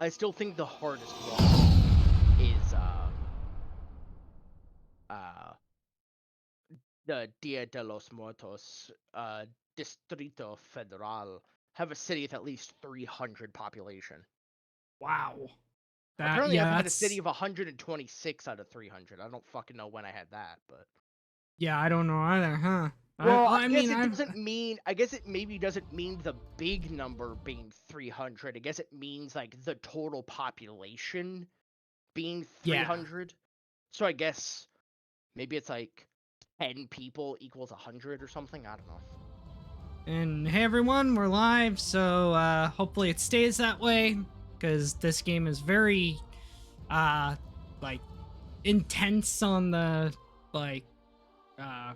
I still think the hardest one is the Dia de los Muertos, Distrito Federal, have a city with at least 300 population. Wow. Apparently, I've had a That's city of 126 out of 300. I don't fucking know when I had that, but yeah, I don't know either, huh? well, I guess mean, it I've doesn't mean. I guess it maybe doesn't mean the big number being 300. I guess it means like the total population being yeah. 300. So I guess maybe it's like 10 people equals 100 or something. I don't know. And hey everyone, we're live, so hopefully it stays that way because this game is very like intense on the like uh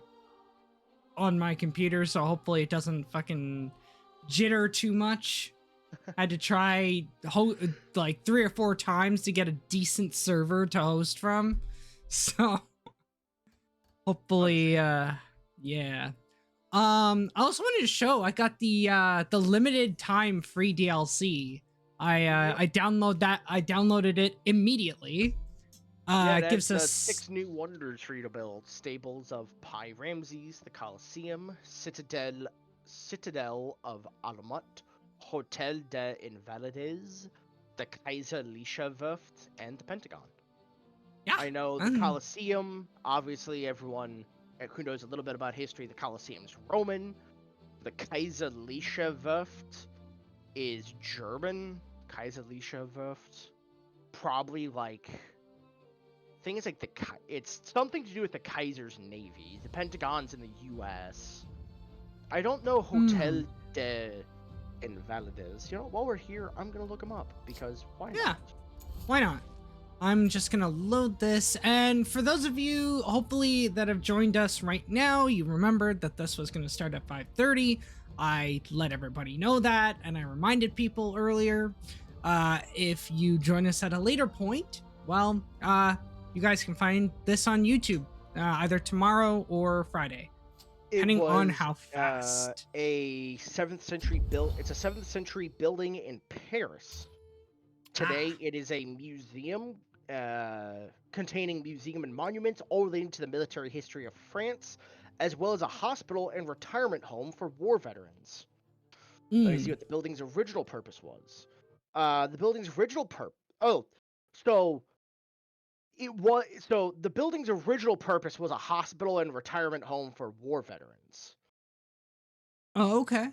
on my computer, so hopefully it doesn't fucking jitter too much. I had to try like 3 or 4 times to get a decent server to host from. So hopefully yeah. I also wanted to show I got the limited time free DLC. I downloaded it immediately. Yeah, It gives that's us 6 new wonders for you to build. Stables of Pi Ramses, the Colosseum, Citadel of Alamut, Hotel des Invalides, the Kaiserliche Werft, and the Pentagon. yeah. I know the Colosseum, obviously everyone who knows a little bit about history, the Colosseum's Roman. The Kaiserliche Werft is German. Kaiserliche Werft, probably like thing is like it's something to do with the Kaiser's navy. The Pentagon's in the U.S. I don't know Hotel de Invalides. You know, while we're here, I'm gonna look them up because why not? Yeah, why not? I'm just gonna load this, and for those of you hopefully that have joined us right now, you remembered that this was gonna start at 5:30. I let everybody know that, and I reminded people earlier. If you join us at a later point, well, you guys can find this on YouTube either tomorrow or Friday, depending on how fast. A 7th century It's a 7th century building in Paris. Today, it is a museum containing museum and monuments all relating to the military history of France, as well as a hospital and retirement home for war veterans. Let me see what the building's original purpose was. The building's original purpose. Oh, so the building's original purpose was a hospital and retirement home for war veterans. Oh, okay.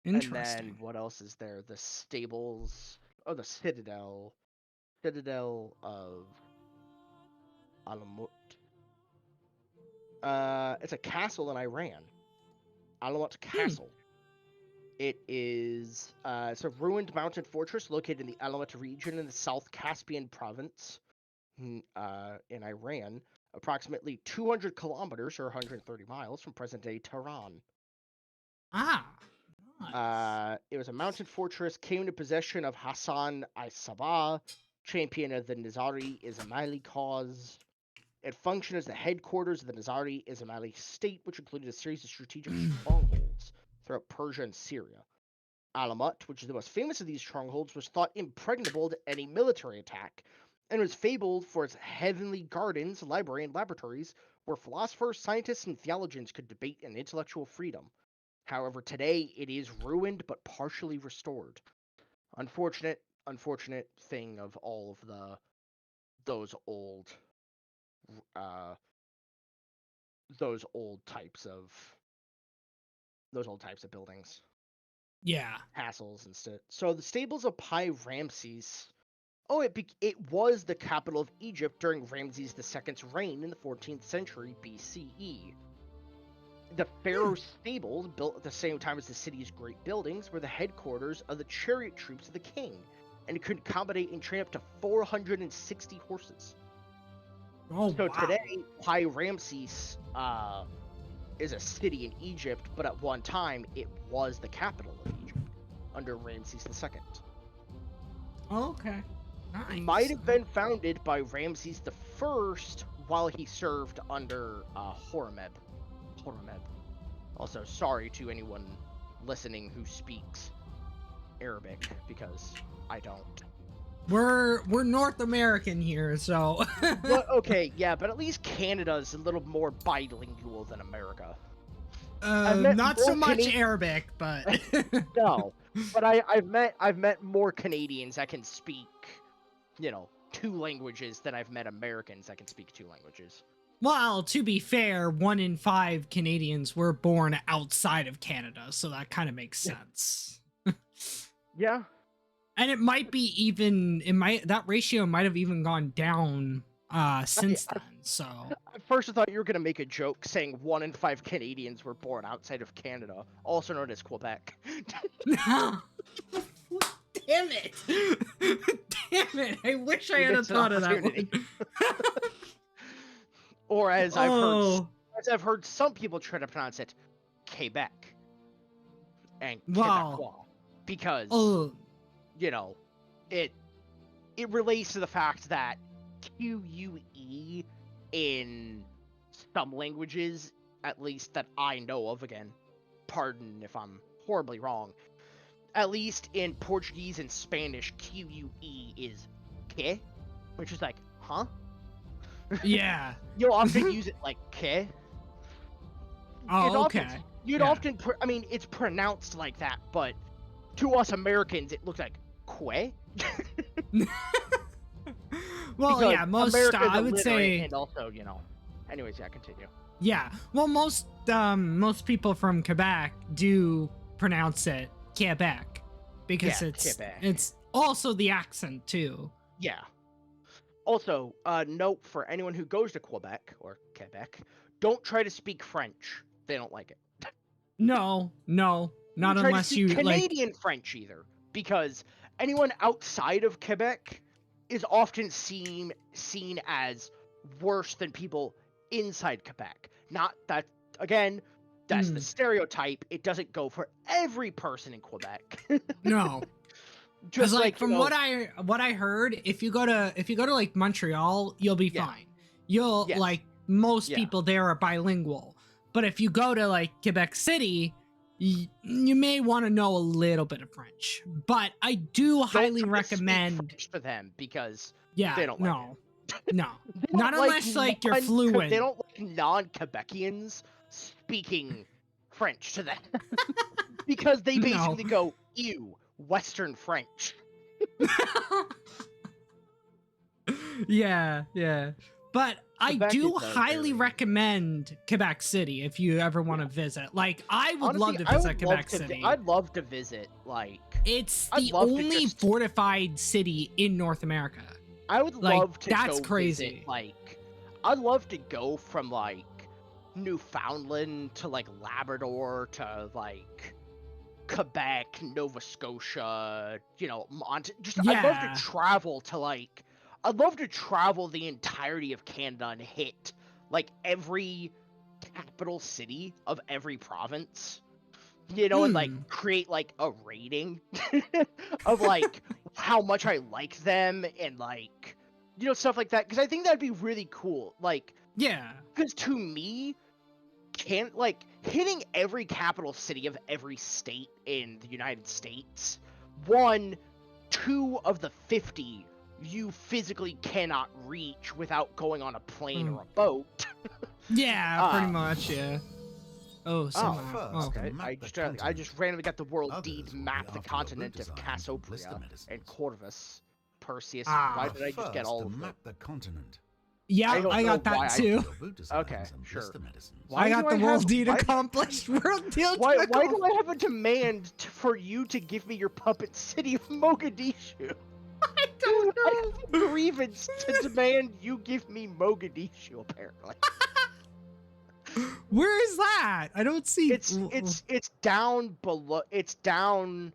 Interesting. And then what else is there? The stables. Oh, the Citadel of Alamut. It's a castle in Iran. Alamut Castle. It is it's a ruined mountain fortress located in the Alamut region in the South Caspian province in Iran, approximately 200 kilometers or 130 miles from present-day Tehran. Nice. It was a mountain fortress, came into possession of Hassan I-Sabah, champion of the Nizari Ismaili cause. It functioned as the headquarters of the Nizari Ismaili state, which included a series of strategic strongholds throughout Persia and Syria. Alamut, which is the most famous of these strongholds, was thought impregnable to any military attack, and was fabled for its heavenly gardens, library, and laboratories where philosophers, scientists, and theologians could debate in intellectual freedom. However, today it is ruined but partially restored. Unfortunate thing of all of those old types of buildings. Yeah. Castles instead. So the stables of Pi Ramses. Oh, it was the capital of Egypt during Ramses II's reign in the 14th century BCE. The pharaoh's stables, built at the same time as the city's great buildings, were the headquarters of the chariot troops of the king, and it could accommodate and train up to 460 horses. Oh, So wow. today, Pi Ramses is a city in Egypt, but at one time it was the capital of Egypt under Ramses II. Oh, okay. Nice. Might have been founded by Ramses I while he served under Horemheb. Also, sorry to anyone listening who speaks Arabic, because I don't. We're North American here, so. Well, okay, yeah, but at least Canada's a little more bilingual than America. I've met Not more so much Arabic, but. No, but I've met more Canadians that can speak, you know, 2 languages than I've met Americans that can speak 2 languages. Well, to be fair, 1 in 5 Canadians were born outside of Canada, so that kind of makes sense. Yeah. And it might be even that ratio might have even gone down since then. So At first I thought you were gonna make a joke saying 1 in 5 Canadians were born outside of Canada, also known as Quebec. Damn it! Damn it! I wish I had thought of that one. Or as I've heard some people try to pronounce it, Quebec and Quebecois, because you know, it relates to the fact that QUE in some languages, at least that I know of, again, pardon if I'm horribly wrong, at least in Portuguese and Spanish, QUE is que, which is like, huh? Yeah. You'll often use it like que. Oh, okay. You'd often, I mean, it's pronounced like that, but to us Americans, it looks like que. Well, because yeah, most I would say, and also, you know. Anyways, yeah, continue. Yeah, well, most people from Quebec do pronounce it Quebec because Quebec. It's also the accent too. Yeah. Also, note for anyone who goes to Quebec or Quebec, don't try to speak French. They don't like it. No, not unless you Canadian French either, because anyone outside of Quebec is often seen as worse than people inside Quebec. Not that, again, that's the stereotype. It doesn't go for every person in Quebec. No. Just like from what I heard, if you go to like Montreal, you'll be fine. You'll like most people there are bilingual. But if you go to like Quebec City, you may want to know a little bit of French. But I do highly recommend French to them because they don't like it. No. Not unless like you're fluent. They don't like non-Quebecians speaking French to them. Because they basically go, ew, Western French. Yeah. But Quebec I do highly recommend Quebec City if you ever want to visit. Like, I would love to visit Quebec City. I'd love to visit, like... It's the only fortified city in North America. I would love to that's go crazy. Visit, like, I'd love to go from, like, Newfoundland to, like, Labrador to, like, Quebec, Nova Scotia, you know, I'd love to travel to, like... I'd love to travel the entirety of Canada and hit, like, every capital city of every province, you know, and, like, create, like, a rating of, like, how much I like them and, like, you know, stuff like that, because I think that'd be really cool, like... Yeah. Because to me, hitting every capital city of every state in the United States, 2 of the 50... you physically cannot reach without going on a plane or a boat. Yeah, pretty much, yeah. Okay. I just randomly got the world deed map the continent of Cassiopeia and Corvus, Perseus. Why did I just get all of them? The continent. Yeah, I got that too. Okay, sure. I got the world deed accomplished. World deed Why do I have a demand for you to give me your puppet city of Mogadishu? I don't know. I have a grievance to demand you give me Mogadishu, apparently. Where is that? I don't see. It's down below. It's down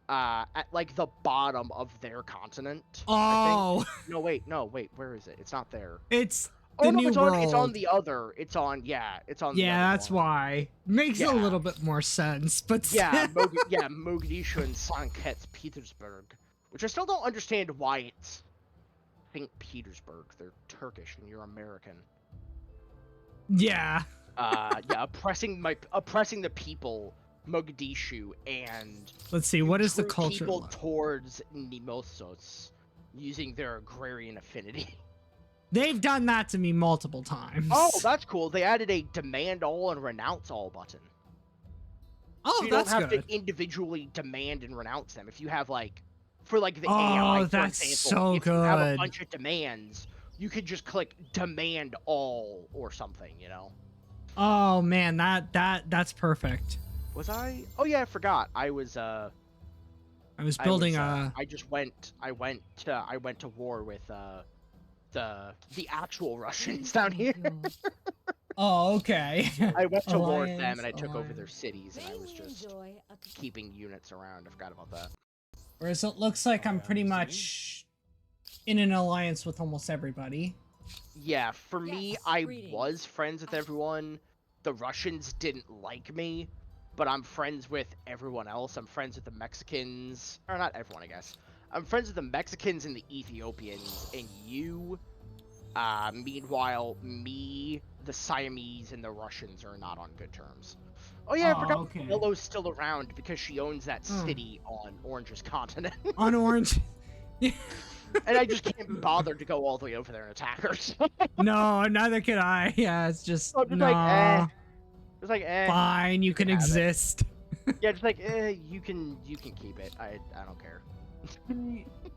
at like the bottom of their continent. Oh. I think. No, wait. Where is it? It's not there. It's the new world. It's on the other. It's on. Yeah, that's why. Makes a little bit more sense, but Mogadishu and St. Petersburg. Which I still don't understand why it's St. Petersburg. They're Turkish and you're American. Yeah. Oppressing the people, Mogadishu, and let's see, what is the culture people towards Nemosos, using their agrarian affinity. They've done that to me multiple times. Oh, that's cool. They added a demand all and renounce all button. Oh, So you that's don't have good. to individually demand and renounce them. If you have like, for like the Oh, AI, for that's example, so if you have a good. bunch of demands, you could just click demand all or something, you know? Oh man, that's perfect. Was I? Oh yeah, I forgot. I was building a. I went to war with the actual Russians down here. Oh, okay. I went to war with them Alliance, and I took over their alliance. cities and I was just keeping units around. I forgot about that. Whereas it looks like I'm pretty much in an alliance with almost everybody. Yeah, for me, I was friends with everyone. The Russians didn't like me, but I'm friends with everyone else. I'm friends with the Mexicans, or not everyone, I guess. I'm friends with the Mexicans and the Ethiopians, and you. Meanwhile, me, the Siamese, and the Russians are not on good terms. Oh yeah, I Oh, forgot okay. Willow's still around because she owns that city on Orange's continent. On Orange. And I just can't be bothered to go all the way over there and attack her. So No, neither can I. Yeah, it's just I'm just no. like, eh. Just like, eh. Fine, you can have it. exist. Yeah, just like, eh, you can keep it. I don't care.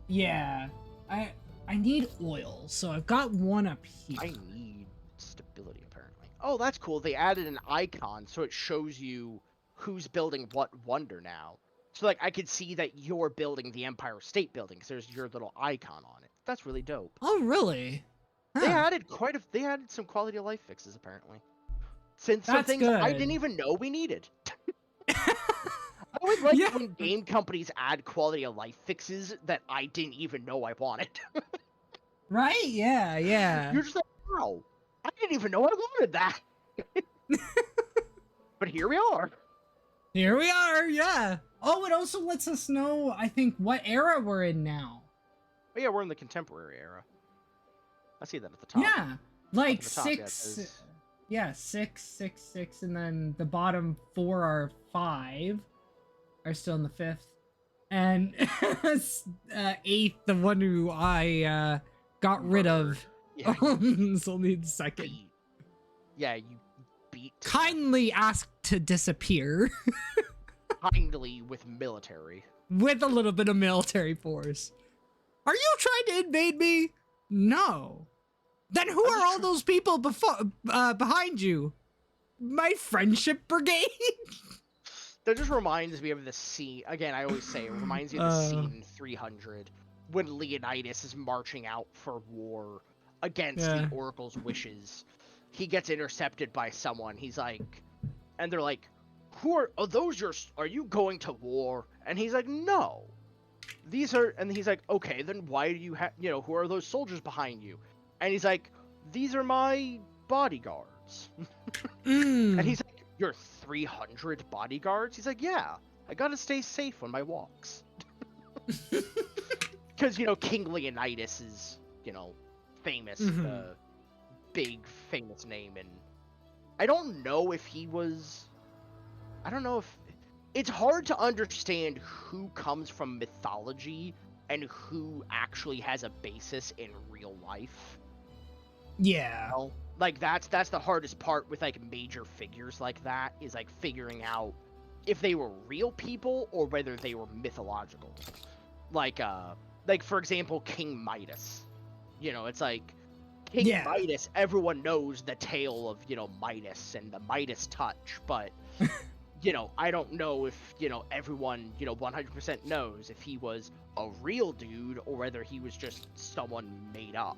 Yeah, I need oil, so I've got one up here. I need stability, apparently. Oh, that's cool. They added an icon, so it shows you who's building what wonder now. So, like, I could see that you're building the Empire State Building, because there's your little icon on it. That's really dope. Oh, really? They Huh. added some quality of life fixes, apparently. Since some That's things I good. didn't even know we needed. I always like Yeah. when game companies add quality of life fixes that I didn't even know I wanted. Right? Yeah, yeah. You're just like, wow, I didn't even know I wanted that. But here we are. Here we are, yeah. Oh, it also lets us know, I think, what era we're in now. Oh yeah, we're in the contemporary era. I see that at the top. Yeah. Like Up at the top, six. Yeah, 6, and then the bottom 4 are 5. Are still in the 5th. And 8th, the one who I got rid of. Yeah, So need a second. Yeah, you beat. Kindly asked to disappear. Kindly with military. With a little bit of military force. Are you trying to invade me? No. Then who are all those people behind you? My friendship brigade? That just reminds me of the scene. Again, I always say it reminds me of the scene in 300 when Leonidas is marching out for war against the Oracle's wishes. He gets intercepted by someone. He's like, and they're like, "Who are those? Are you going to war?" And he's like, "No, these are." And he's like, "Okay, then why do you have? Who are those soldiers behind you?" And he's like, "These are my bodyguards." And he's like, "You're 300 bodyguards?" He's like, "Yeah, I gotta stay safe on my walks." Because, King Leonidas is, famous, big famous name, and I don't know if he was... I don't know if... It's hard to understand who comes from mythology and who actually has a basis in real life. Yeah. Like, that's the hardest part with, like, major figures like that, is, like, figuring out if they were real people or whether they were mythological. Like, for example, King Midas. It's like, King Midas, everyone knows the tale of, Midas and the Midas touch, but, I don't know if, everyone, 100% knows if he was a real dude or whether he was just someone made up.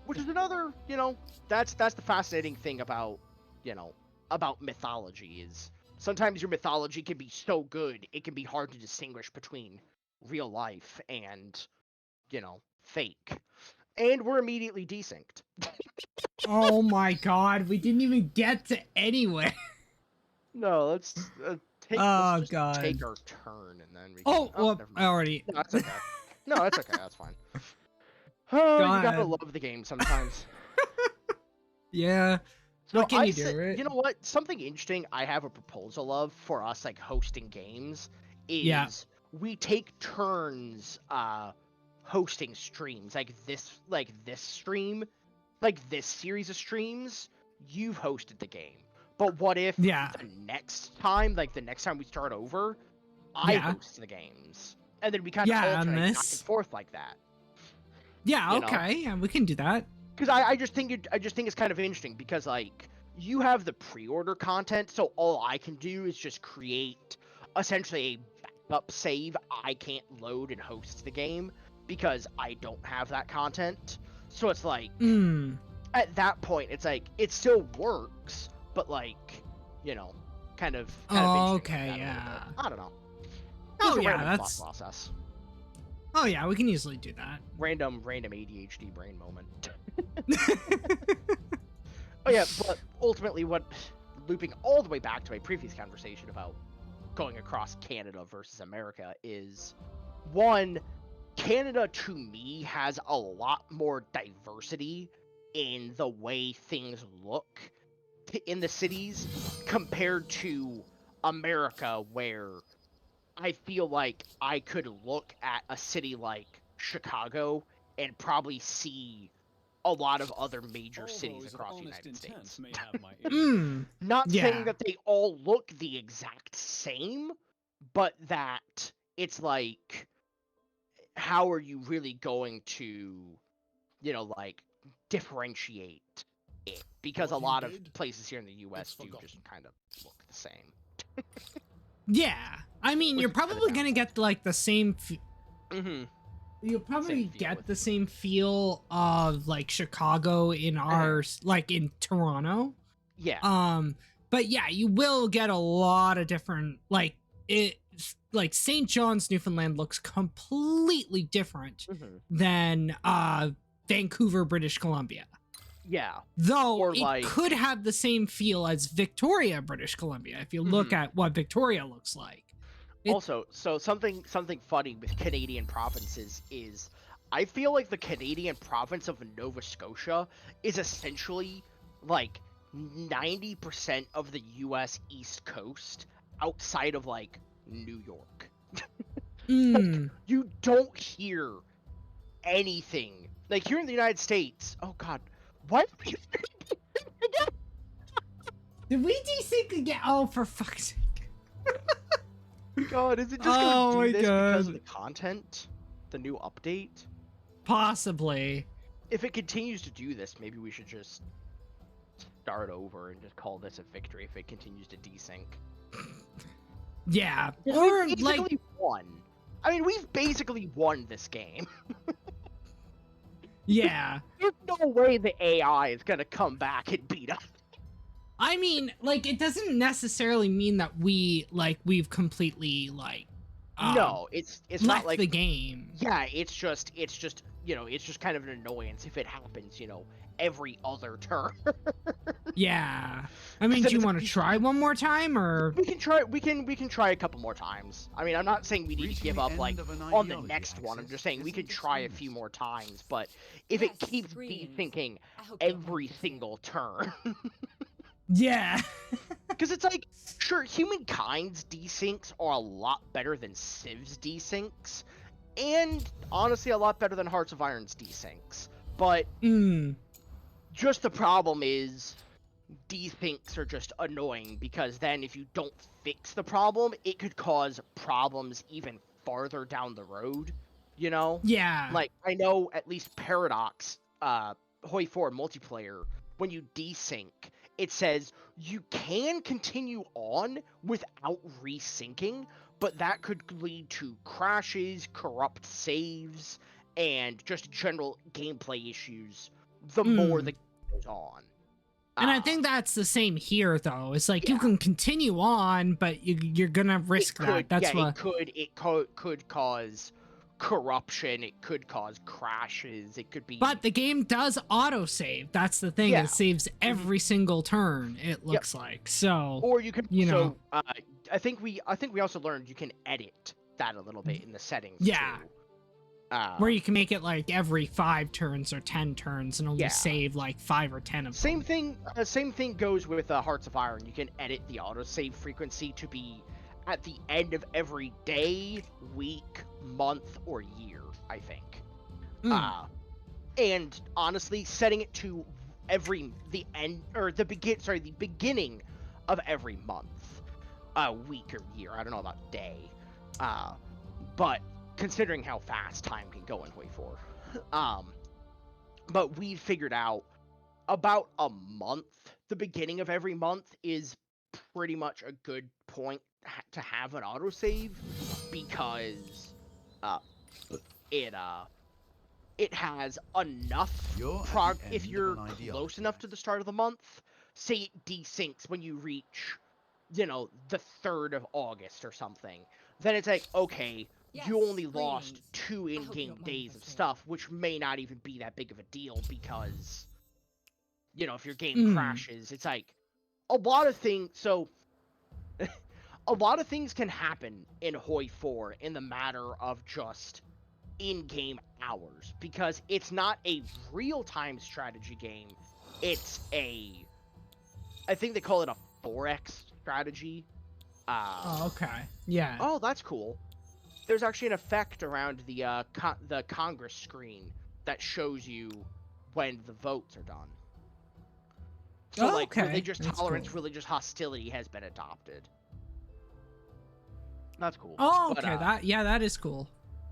Which is another, that's the fascinating thing about, about mythology is sometimes your mythology can be so good, it can be hard to distinguish between real life and, fake. And we're immediately desynced. Oh my god, we didn't even get to anywhere. No, let's take our turn and then we can... well, I already... No, that's okay. No, that's okay, that's fine. Oh, you gotta love the game sometimes. Yeah. So what can you do, right? You know what? Something interesting I have a proposal of for us, like, hosting games is we take turns hosting streams like this stream, like this series of streams. You've hosted the game, but what if Yeah. the next time we start over, I host the games, and then we kind of alternate back and forth like that. Yeah, okay, yeah, we can do that. Because I just think it's kind of interesting because like you have the pre-order content, so all I can do is just create essentially a backup save. I can't load and host the game because I don't have that content. So it's like at that point it's like it still works, but like, you know, kind of okay, like yeah. I don't know. Oh it's a yeah, random that's thought process. Oh yeah, we can easily do that. Random ADHD brain moment. Oh yeah, but ultimately looping all the way back to my previous conversation about going across Canada versus America is, one, Canada to me has a lot more diversity in the way things look in the cities compared to America, where I feel like I could look at a city like Chicago and probably see a lot of other major cities across the United States. Not saying that they all look the exact same, but that it's like, how are you really going to, you know, like, differentiate it? Because a lot of places here in the US do just kind of look the same. Yeah, I mean, you're probably gonna get like the same. You'll probably get the same feel of like Chicago in ours, like in Toronto. Yeah. But yeah, you will get a lot of different, like like St. John's, Newfoundland looks completely different than Vancouver, British Columbia. Yeah. Though it could have the same feel as Victoria, British Columbia, if you look at what Victoria looks like. Also, so something funny with Canadian provinces is, I feel like the Canadian province of Nova Scotia is essentially like 90% of the US East Coast outside of like New York. Like, you don't hear anything. Like here in the United States, oh god, what? Did we desync again? Oh, for fuck's sake. God, is it just gonna do this because of the content? The new update? Possibly. If it continues to do this, maybe we should just start over and just call this a victory if it continues to desync. Yeah. Or we've basically won. I mean, we've basically won this game. Yeah. There's no way the AI is gonna come back and beat us. I mean, like, it doesn't necessarily mean that we've completely, like, no, it's not like the game. Yeah, it's just, you know, it's just kind of an annoyance if it happens, you know, every other turn. Yeah. I mean, do you want to try one more time, or we can try a couple more times. I mean, I'm not saying we need to give up like on the next one. I'm just saying we could try a few more times, but if it keeps desynking every single turn. Yeah. Because it's like, sure, Humankind's desyncs are a lot better than Civ's desyncs, and honestly a lot better than Hearts of Iron's desyncs. But just the problem is desyncs are just annoying, because then if you don't fix the problem, it could cause problems even farther down the road, you know? Yeah. Like, I know at least Paradox, Hoi 4 multiplayer, when you desync, it says you can continue on without resyncing, but that could lead to crashes, corrupt saves, and just general gameplay issues the more the game goes on. And I think that's the same here, though. It's like you can continue on, but you're gonna risk that. That's what it could cause corruption. It could cause crashes. It could be. But the game does autosave. That's the thing. It saves every single turn. It looks like so. Or you can, you know. I think we also learned you can edit that a little bit in the settings. Yeah. Too. Where you can make it like every 5 turns or 10 turns and only save like 5 or 10 of them. Same thing goes with Hearts of Iron. You can edit the autosave frequency to be at the end of every day, week, month, or year, I think. And honestly, setting it to the beginning of every month, week, or year. I don't know about day, but considering how fast time can go in Hoi 4, but we figured out about a month. The beginning of every month is pretty much a good point to have an autosave because it it has enough if you're close enough to the start of the month. Say it desyncs when you reach, the 3rd of August or something. Then it's like, okay, you only lost 2 in-game days of stuff, which may not even be that big of a deal because, if your game crashes, it's like a lot of things. So a lot of things can happen in Hoi 4 in the matter of just in-game hours, because it's not a real-time strategy game. It's I think they call it a 4x strategy. Okay. Yeah. Oh, that's cool. There's actually an effect around the Congress screen that shows you when the votes are done. So, like, religious tolerance, cool. religious hostility has been adopted. That's cool. Oh, But, okay. That is cool.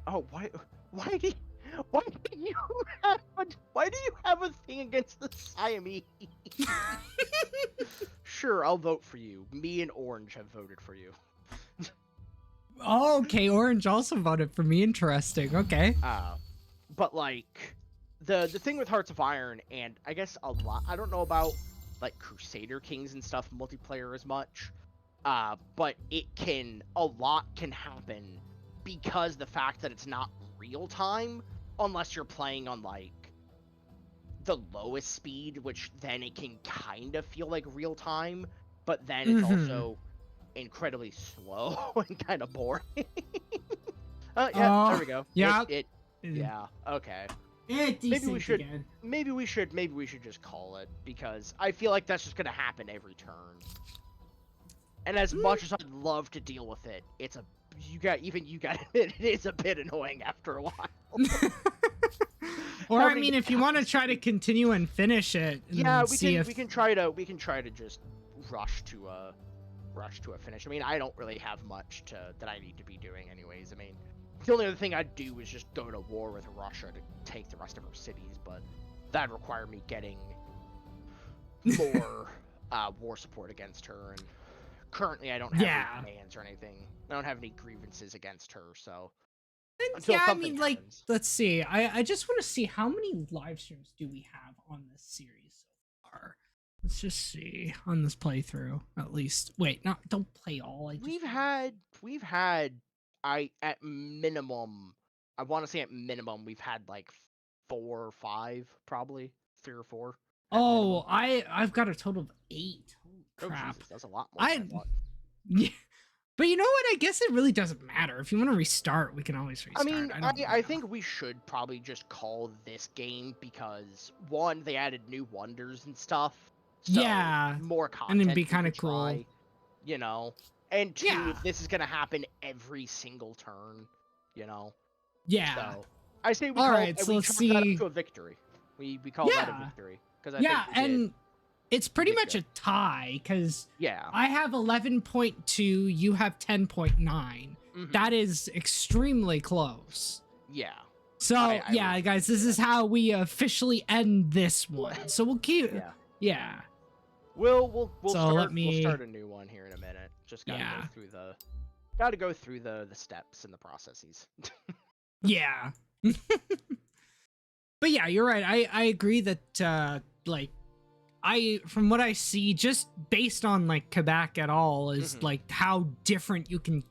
Oh, why do you why do you have a thing against the Siamese? Sure, I'll vote for you. Me and Orange have voted for you. Oh, okay, Orange also voted for me. Interesting. Okay. But like the thing with Hearts of Iron, and I guess a lot, I don't know about like Crusader Kings and stuff multiplayer as much. But a lot can happen because the fact that it's not real time, unless you're playing on like the lowest speed, which then it can kind of feel like real time, but then it's also incredibly slow and kind of boring. Yeah, there we go. Yeah. Yeah, okay. It Maybe we should again. maybe we should just call it, because I feel like that's just gonna happen every turn. And as much as I'd love to deal with it, you got it is a bit annoying after a while. Or I mean, if you want to try to continue and finish it, yeah, we can try to just rush to a finish. I mean, I don't really have much that I need to be doing anyways. I mean, the only other thing I'd do is just go to war with Russia to take the rest of her cities, but that'd require me getting more war support against her, and currently I don't have any demands or anything. I don't have any grievances against her, so until something happens. let's see. I just want to see how many live streams do we have on this series so far. Let's just see on this playthrough, at least. Wait, no, don't play all. We've had at minimum, I want to say at minimum we've had like 4 or 5, probably 3 or 4. Oh, I've got a total of 8. Holy crap! Oh, Jesus, that's a lot more than I thought. Yeah. But you know what? I guess it really doesn't matter. If you want to restart, we can always restart. I mean, I think we should probably just call this game, because 1, they added new wonders and stuff. So yeah. More content. And it'd be kind of cool. You know? And 2, if this is going to happen every single turn, you know? Yeah. So I say we let's see. That up to a victory. We call that a victory. And it's pretty much a tie, because I have 11.2, you have 10.9. That is extremely close. Yeah. So guys, this is how we officially end this one. So we'll keep. Yeah. We'll start a new one here in a minute. Just gotta go through the steps and the processes. Yeah. But yeah, you're right. I agree that from what I see, just based on like Quebec at all, is like how different you can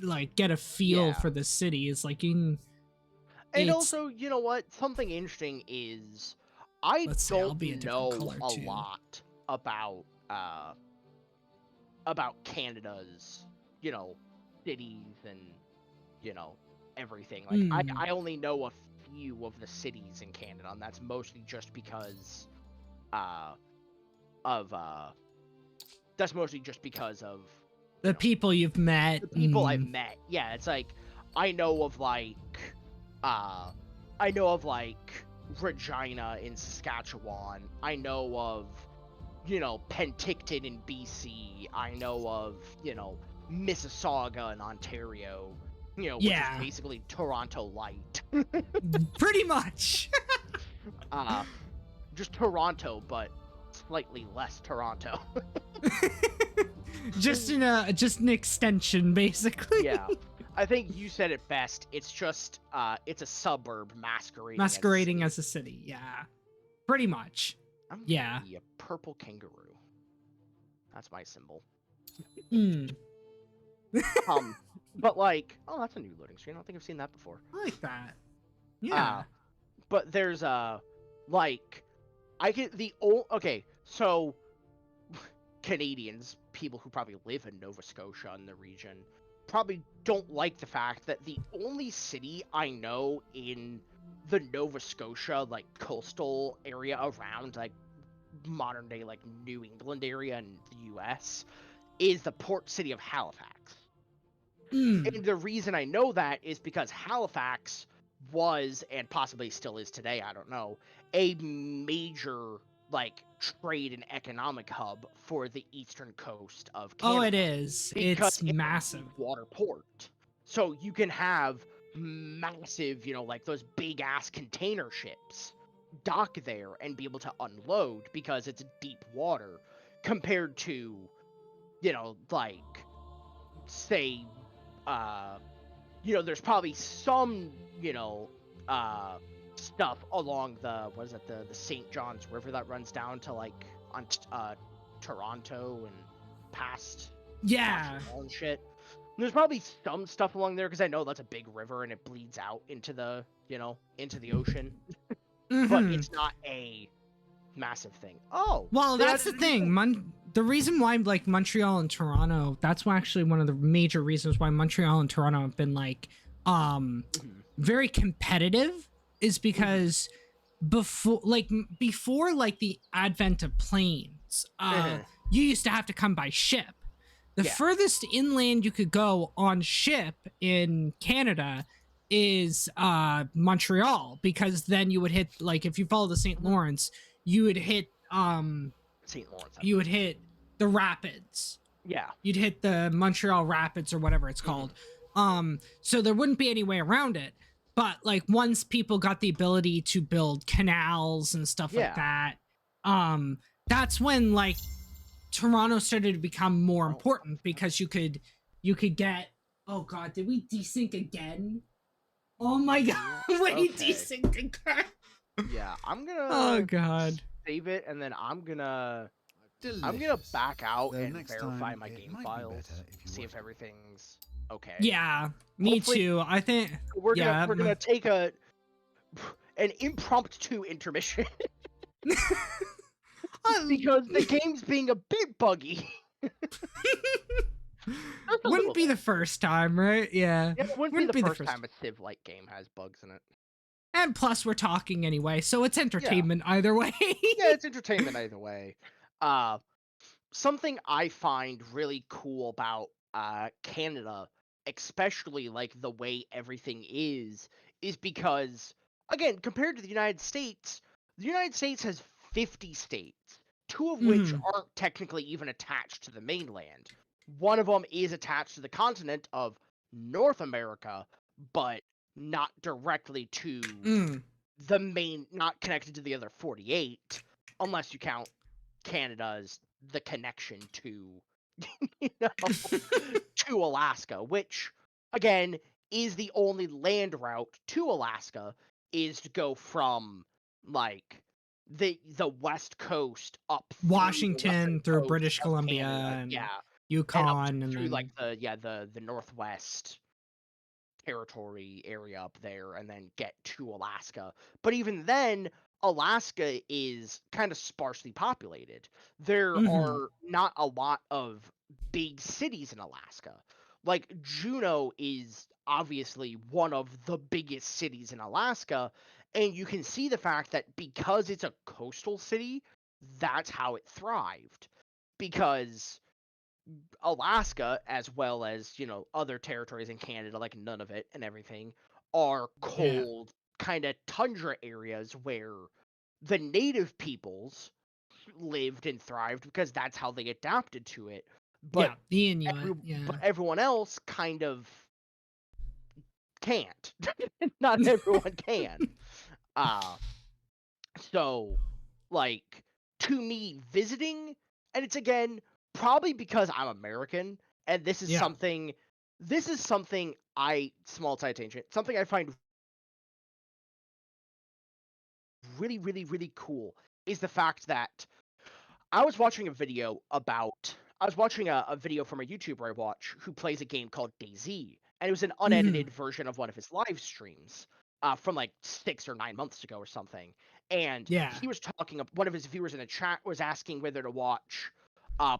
like get a feel for the city. Is like and also, you know what? Something interesting is I don't know a lot about Canada's, cities and, everything. Like I only know a few of the cities in Canada, and that's mostly just because of The people you've met. The people I've met. Yeah, it's like I know of Regina in Saskatchewan. I know of, Penticton in BC. I know of, Mississauga in Ontario. Which is Yeah. basically Toronto light. Pretty much. Just Toronto, but slightly less Toronto. just an extension, basically. Yeah. I think you said it best. It's just it's a suburb masquerading as a city. Yeah. Pretty much. I'm yeah. A purple kangaroo. That's my symbol. But like, oh, that's a new loading screen. I don't think I've seen that before. I like that. Yeah. But there's like, okay, so Canadians, people who probably live in Nova Scotia in the region, probably don't like the fact that the only city I know in the Nova Scotia like coastal area around like modern day like New England area in the US is the port city of Halifax. And the reason I know that is because Halifax was, and possibly still is today, I don't know, a major like trade and economic hub for the eastern coast of Canada. Oh, it is. It's massive. Water port. So you can have massive, like those big ass container ships dock there and be able to unload because it's deep water compared to, like, say, there's probably some, stuff along the St. John's River that runs down to like on Toronto and past and shit. And there's probably some stuff along there because I know that's a big river and it bleeds out into the ocean. But it's not a massive thing. Oh, well, that's the thing. The reason why like Montreal and Toronto, that's actually one of the major reasons why Montreal and Toronto have been like very competitive is because before the advent of planes, you used to have to come by ship. The furthest inland you could go on ship in Canada is Montreal, because then you would hit, like, if you follow the St. Lawrence, you would hit St. Lawrence. You would hit the rapids. Yeah. You'd hit the Montreal Rapids or whatever it's called. So there wouldn't be any way around it. But like once people got the ability to build canals and stuff like that, that's when like Toronto started to become more important, because you could get, oh god, did we desync again? Oh my god, we desynced again. Yeah, I'm gonna oh god save it, and then I'm gonna back out and verify my game files, see if everything's okay. Yeah, me too. I think we're gonna take an impromptu intermission because the game's being a bit buggy. Wouldn't be the first time, right? Yeah. It wouldn't be the first time a Civ-like game has bugs in it. And plus, we're talking anyway, so it's entertainment either way. Yeah, it's entertainment either way. Something I find really cool about Canada, especially like the way everything is because, again, compared to the United States has 50 states, 2 of which aren't technically even attached to the mainland. One of them is attached to the continent of North America, but not directly to the main, not connected to the other 48, unless you count Canada's the connection to to Alaska, which again is the only land route to Alaska, is to go from like the west coast up Washington through British Columbia and Yukon and through then like the northwest territory area up there, and then get to Alaska. But even then, Alaska is kind of sparsely populated. There are not a lot of big cities in Alaska. Like Juneau is obviously one of the biggest cities in Alaska, and you can see the fact that because it's a coastal city, that's how it thrived. Because Alaska, as well as, other territories in Canada, like Nunavut and everything, are Yeah. cold, kind of tundra areas where the native peoples lived and thrived because that's how they adapted to it. But Yeah. The Inuit. but Yeah. everyone else kind of can't. Not everyone can. Uh so like to me visiting, and it's again probably because I'm American, and Yeah. this is something I small side tangent, something I find really, really, really cool is the fact that I was watching a video about I was watching a video from a YouTuber I watch who plays a game called DayZ, and it was an Hmm. unedited version of one of his live streams from like 6 or 9 months ago or something. And Yeah. he was talking. One of his viewers in the chat was asking whether to watch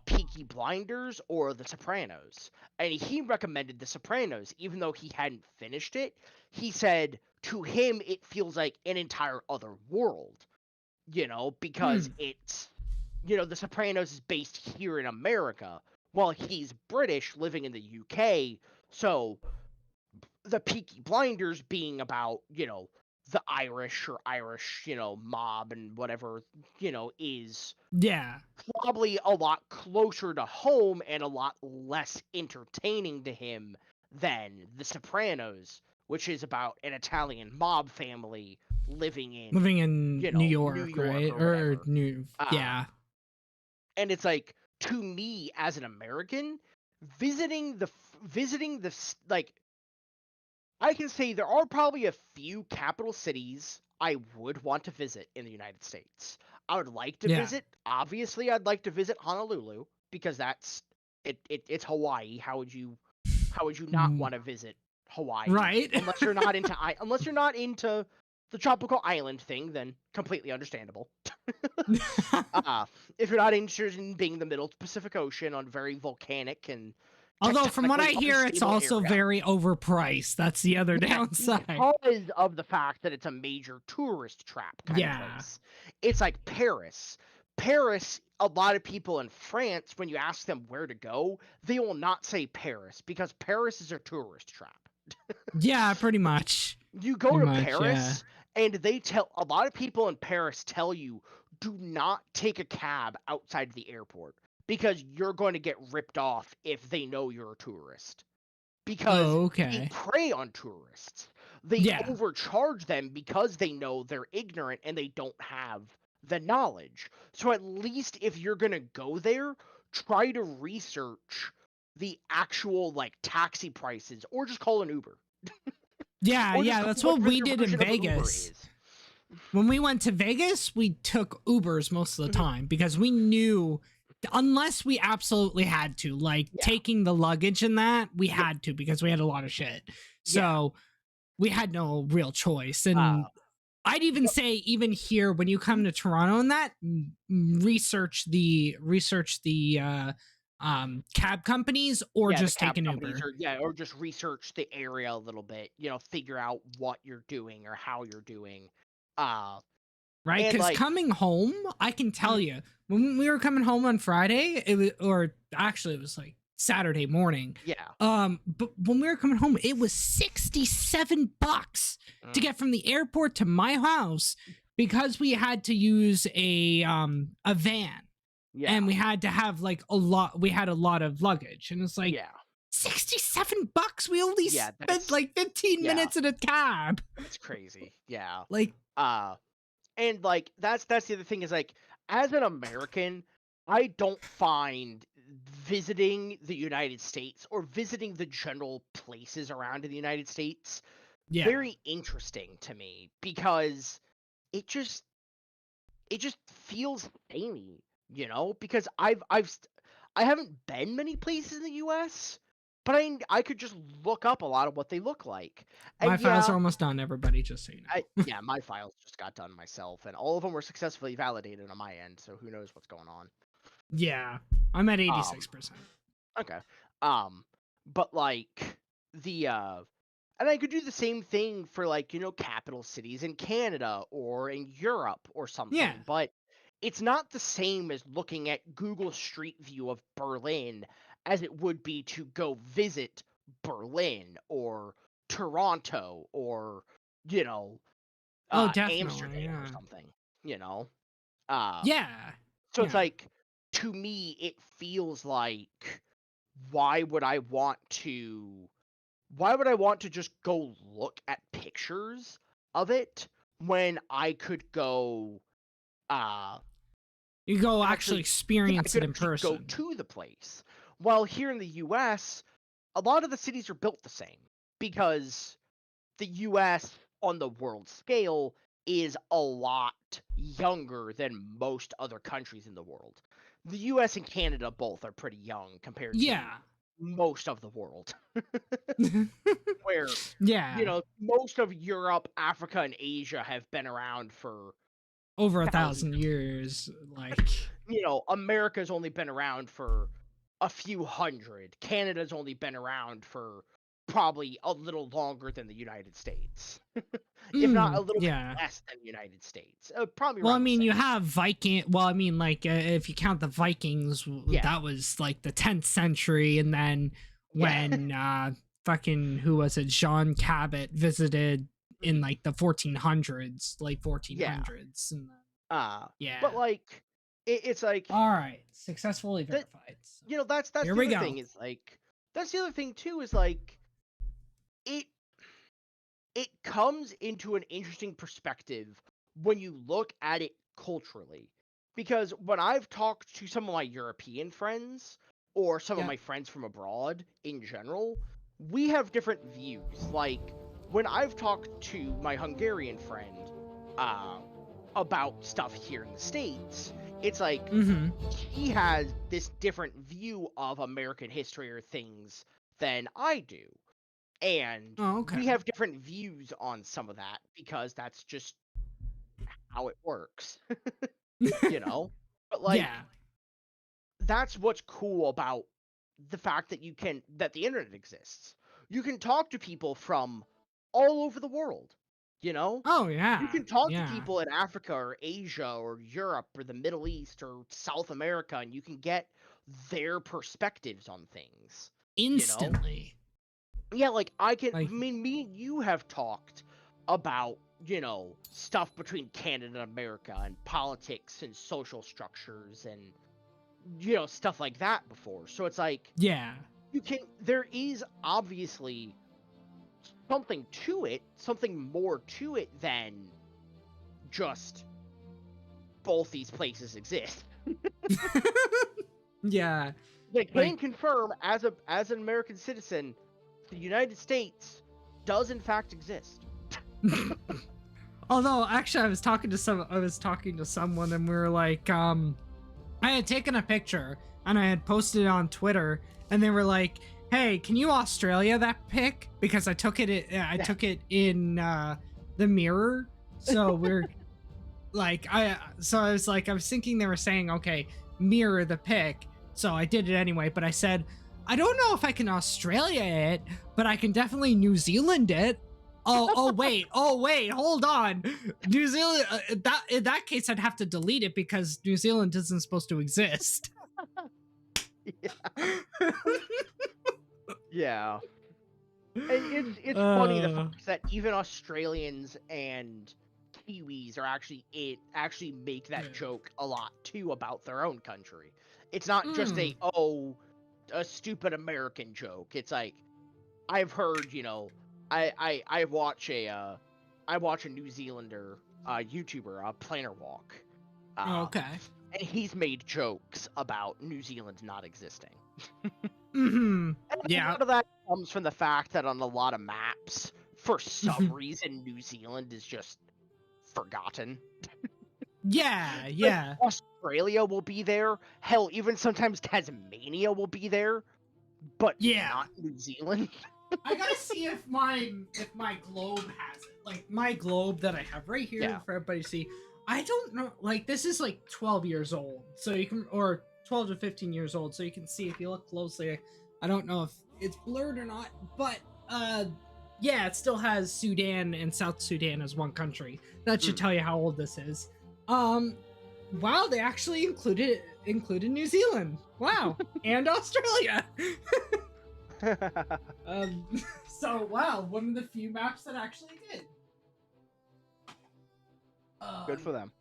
Peaky Blinders or The Sopranos, and he recommended The Sopranos, even though he hadn't finished it. He said to him it feels like an entire other world, because Hmm. The Sopranos is based here in America, while he's British living in the UK. So the Peaky Blinders being about, the Irish, mob and whatever, is Yeah. probably a lot closer to home and a lot less entertaining to him than The Sopranos, which is about an Italian mob family living in, Living in New New York, York right? or Or whatever. New. Uh, Yeah. and it's like, to me as an American, visiting like, I can say there are probably a few capital cities I would want to visit in the United States. I would like to Yeah. visit, obviously, I'd like to visit Honolulu because it's Hawaii. How would you not Mm, want to visit Hawaii right. unless you're not into the tropical island thing, then completely understandable. Uh, if you're not interested in being in the middle Pacific Ocean on very volcanic and Although from what tectonically I hear, it's unstable also area. very overpriced. That's the other Yes, downside. because of the fact that it's a major tourist trap kind of Yeah. place. It's like Paris. Paris, a lot of people in France, when you ask them where to go, they will not say Paris because Paris is a tourist trap. Yeah, pretty much. You go Pretty to much, yeah. Paris, and they tell a lot of people in Paris tell you, do not take a cab outside the airport because you're going to get ripped off if they know you're a tourist, because Oh, they okay. prey on tourists. They Yeah. overcharge them because they know they're ignorant and they don't have the knowledge. So at least if you're going to go there, try to research the actual like taxi prices, or just call an Uber, Yeah, or just yeah, call that's what whatever we their did in version of an Uber Vegas. is. When we went to Vegas, we took Ubers most of the Mhm. time because we knew unless we absolutely had to, like Yeah. taking the luggage and that, we Yep. had to because we had a lot of shit. Yeah. So we had no real choice. Uh, And I'd even yep. say, even here, when you come Mhm. to Toronto and that, research the cab companies or Yeah, the just take cab an companies, Uber. or just research the area a little bit, figure out what you're doing or how you're doing. Uh, Right? and Because like, coming home, I can tell mhm, you, when we were coming home on Friday, it was, or actually, it was like Saturday morning. yeah. But when we were coming home, it was $67 to Mm, get from the airport to my house because we had to use a van yeah. and we had to have like we had a lot of luggage, and it's like Yeah. $67. We only Yeah. spent like 15 Yeah. minutes in a cab. That's crazy. Yeah. Like, Uh, and like that's the other thing is like, as an American, I don't find visiting the United States or visiting the general places around in the United States yeah. very interesting to me because it just it just feels samey, because I haven't been many places in the US, but I could just look up a lot of what they look like. My And files yeah, are almost done, everybody, just so you know. yeah, my files just got done myself, and all of them were successful validated on my end, so who knows what's going on. Yeah, I'm at Um, 86%. okay. Um, but like the and I could do the same thing for like, capital cities in Canada or in Europe or Yeah. something, but it's not the same as looking at Google Street View of Berlin as it would be to go visit Berlin or Toronto or, you know, Oh, definitely. Amsterdam or Yeah. something, you know? Uh, Yeah. so it's Yeah. like, to me, it feels like, why would I want to just go look at pictures of it when I could go, uh, You go actually actually, yeah, I experience it could in actually go person. to the place. While here in the US, a lot of the cities are built the same because the US on the world scale is a lot younger than most other countries in the world. The US and Canada both are pretty young compared to Yeah. most of the world, where, Yeah. most of Europe, Africa, and Asia have been around for Over a thousands thousand of years. Like, America's only been around for a few hundred. Canada's only been around for probably a little longer than the United States. If not a little bit yeah. less than the United States. Probably Well, I around the mean, same. you have Viking. Well, I mean, like, if you count the Vikings, Yeah. that was like the 10th century, and then Yeah. when fucking who was it? Jean Cabot visited in Mhm. like the 1400s, late Yeah. 1400s, and then, Uh, yeah. but like it's like All right, successfully that verified. So, that's here the we other go. thing is like that's the other thing too is like it it comes into an interesting perspective when you look at it culturally. Because when I've talked to some of my European friends or some of Yeah. my friends from abroad in general, we have different views. Like when I've talked to my Hungarian friend uh, about stuff here in the States, it's like Mm-hmm. he has this different view of American history or things than I do. And Oh, we okay. have different views on some of that because that's just how it works, you know? But Yeah. like that's what's cool about the fact that that the internet exists. You can talk to people from all over the world, you know? Oh, You yeah. can talk to Yeah. people in Africa or Asia or Europe or the Middle East or South America and you can get their perspectives on things, you know? Instantly. Yeah, like I Like, mean, me and you have talked about, stuff between Canada and America and politics and social structures and, stuff like that before. So it's like, yeah. there is obviously something more to it than just both these places exist. Yeah. I Like, can confirm as an American citizen, the United States does in fact exist. although actually I was talking to someone and we were like, I had taken a picture and I had posted it on Twitter and they were like, "Hey, can you Australia that pic?" Because I took it in the mirror. So we're like I was like I was thinking they were saying, "Okay, mirror the pic." So I did it anyway, but I said, "I don't know if I can Australia it, but I can definitely New Zealand it." Oh wait, hold on. New Zealand that in that case I'd have to delete it because New Zealand isn't supposed to exist. Yeah. Yeah. And it's funny the uh fact that even Australians and Kiwis are actually make that yeah. joke a lot too about their own country. It's not just Mm. a stupid American joke. It's like I've heard, I watch a New Zealander YouTuber, Planer Walk. Uh Okay. and he's made jokes about New Zealand not existing. Mm-hmm. And a Yeah. lot of that comes from the fact that on a lot of maps, for some reason, New Zealand is just forgotten. Yeah, Like, yeah. Australia will be there. Hell, even sometimes Tasmania will be there, but Yeah. not New Zealand. I gotta see if my globe has it. Like my globe that I have right here Yeah. for everybody to see. I don't know. Like this is like 12 years old, so you can or 12 to 15 years old, so you can see if you look closely. I don't know if it's blurred or not, but yeah, it still has Sudan and South Sudan as one country. That should Mm. tell you how old this is. Um, Wow, they actually included New Zealand. Wow, and Australia. um, so wow, one of the few maps that actually did. Good for them.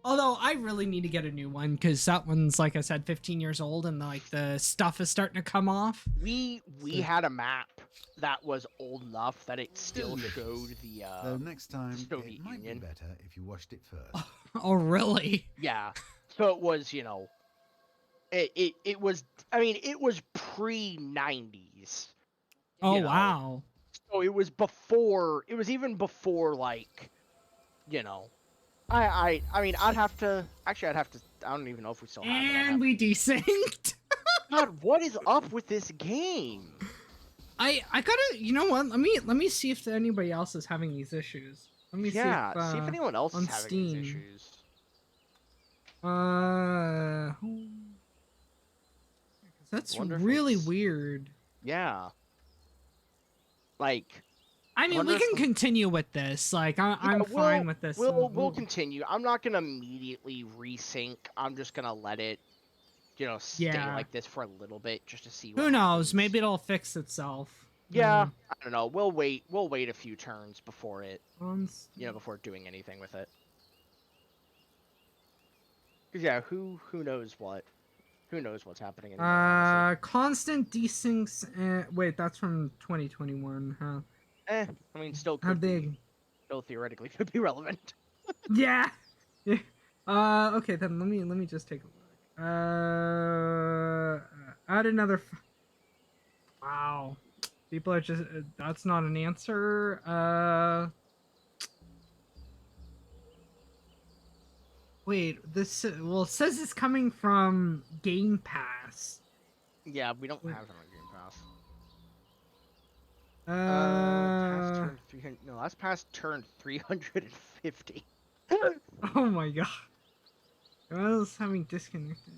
Although I really need to get a new one because that one's, like I said, 15 years old and like the stuff is starting to come off. We had a map that was old enough that it still showed the Though next time Soviet it might Union. be better if you washed it first. Oh, really? Yeah. So it was, it was, I mean, it was pre-90s. Oh, know. wow. So it was even before, like, I mean, I'd have to, I don't even know if we still have it. And we desynced. God, what is up with this game? I gotta, you know what? Let me see if anybody else is having these issues. Let me see if anyone else is having Steam. these issues. That's really weird. Yeah. Like, I mean, we can continue with this. Like, I'm fine with this. We'll continue. I'm not gonna immediately resync. I'm just gonna let it, stay like this for a little bit just to see what Who knows? happens. Maybe it'll fix itself. Yeah, I don't know. We'll wait a few turns before it, before doing anything with it. Cause yeah, who knows what? Who knows what's happening anymore, constant desyncs. Wait, that's from 2021, huh? I mean, still could be. Still theoretically could be relevant. Yeah. Yeah. Okay, then let me just take a look. Add another. Wow. People are just. That's not an answer. Wait, this. Well, it says it's coming from Game Pass. Yeah, we don't have it on Game Pass. Past turn 300. No, that's past turn 350. Oh my god. I was having disconnected.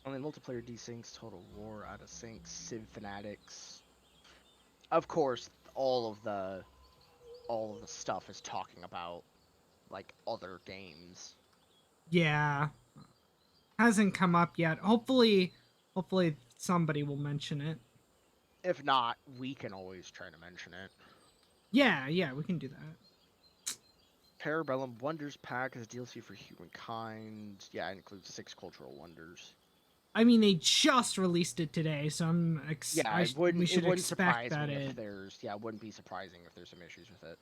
Only multiplayer desyncs, Total War, out of sync, Civ Fanatics. Of course, all of the stuff is talking about like other games. Yeah. Hasn't come up yet. Hopefully somebody will mention it. If not, we can always try to mention it. Yeah, we can do that. Parabellum Wonders Pack is DLC for Humankind. Yeah, it includes 6 cultural wonders. I mean, they just released it today, so we should expect that it wouldn't be surprising if there's some issues with it.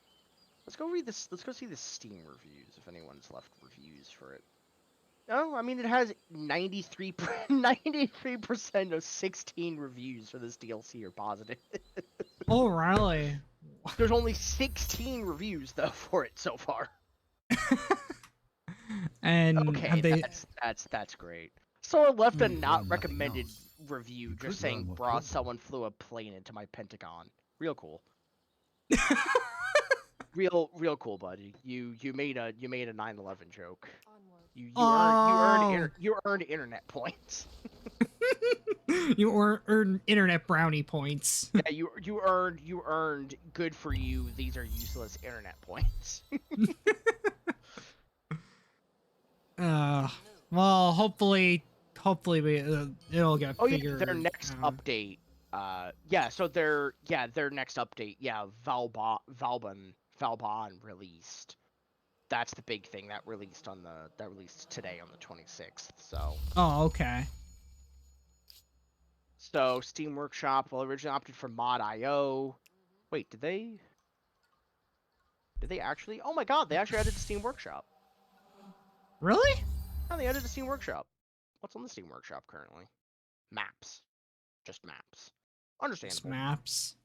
Let's go read this. Let's go see the Steam reviews if anyone's left reviews for it. No, I mean it has 93% of 16 reviews for this DLC are positive. Oh, really? There's only 16 reviews though for it so far. And okay, that's great. Someone left a not recommended review just saying, "Bruh, someone flew a plane into my Pentagon." Real cool. real cool, buddy. You made a 9/11 joke. You earned internet points. You earned internet brownie points. Yeah, you earned good for you. These are useless internet points. Well, hopefully it'll get figured. Their next update. So their next update. Yeah, Valbon released. That's the big thing that released today on the 26th. So. Oh, okay. So Steam Workshop originally opted for mod.io. Wait, did they actually? Oh my god, they actually added the Steam Workshop. Really? Oh, they added the Steam Workshop. What's on the Steam Workshop currently? Maps. Just maps. Understandable. Just maps.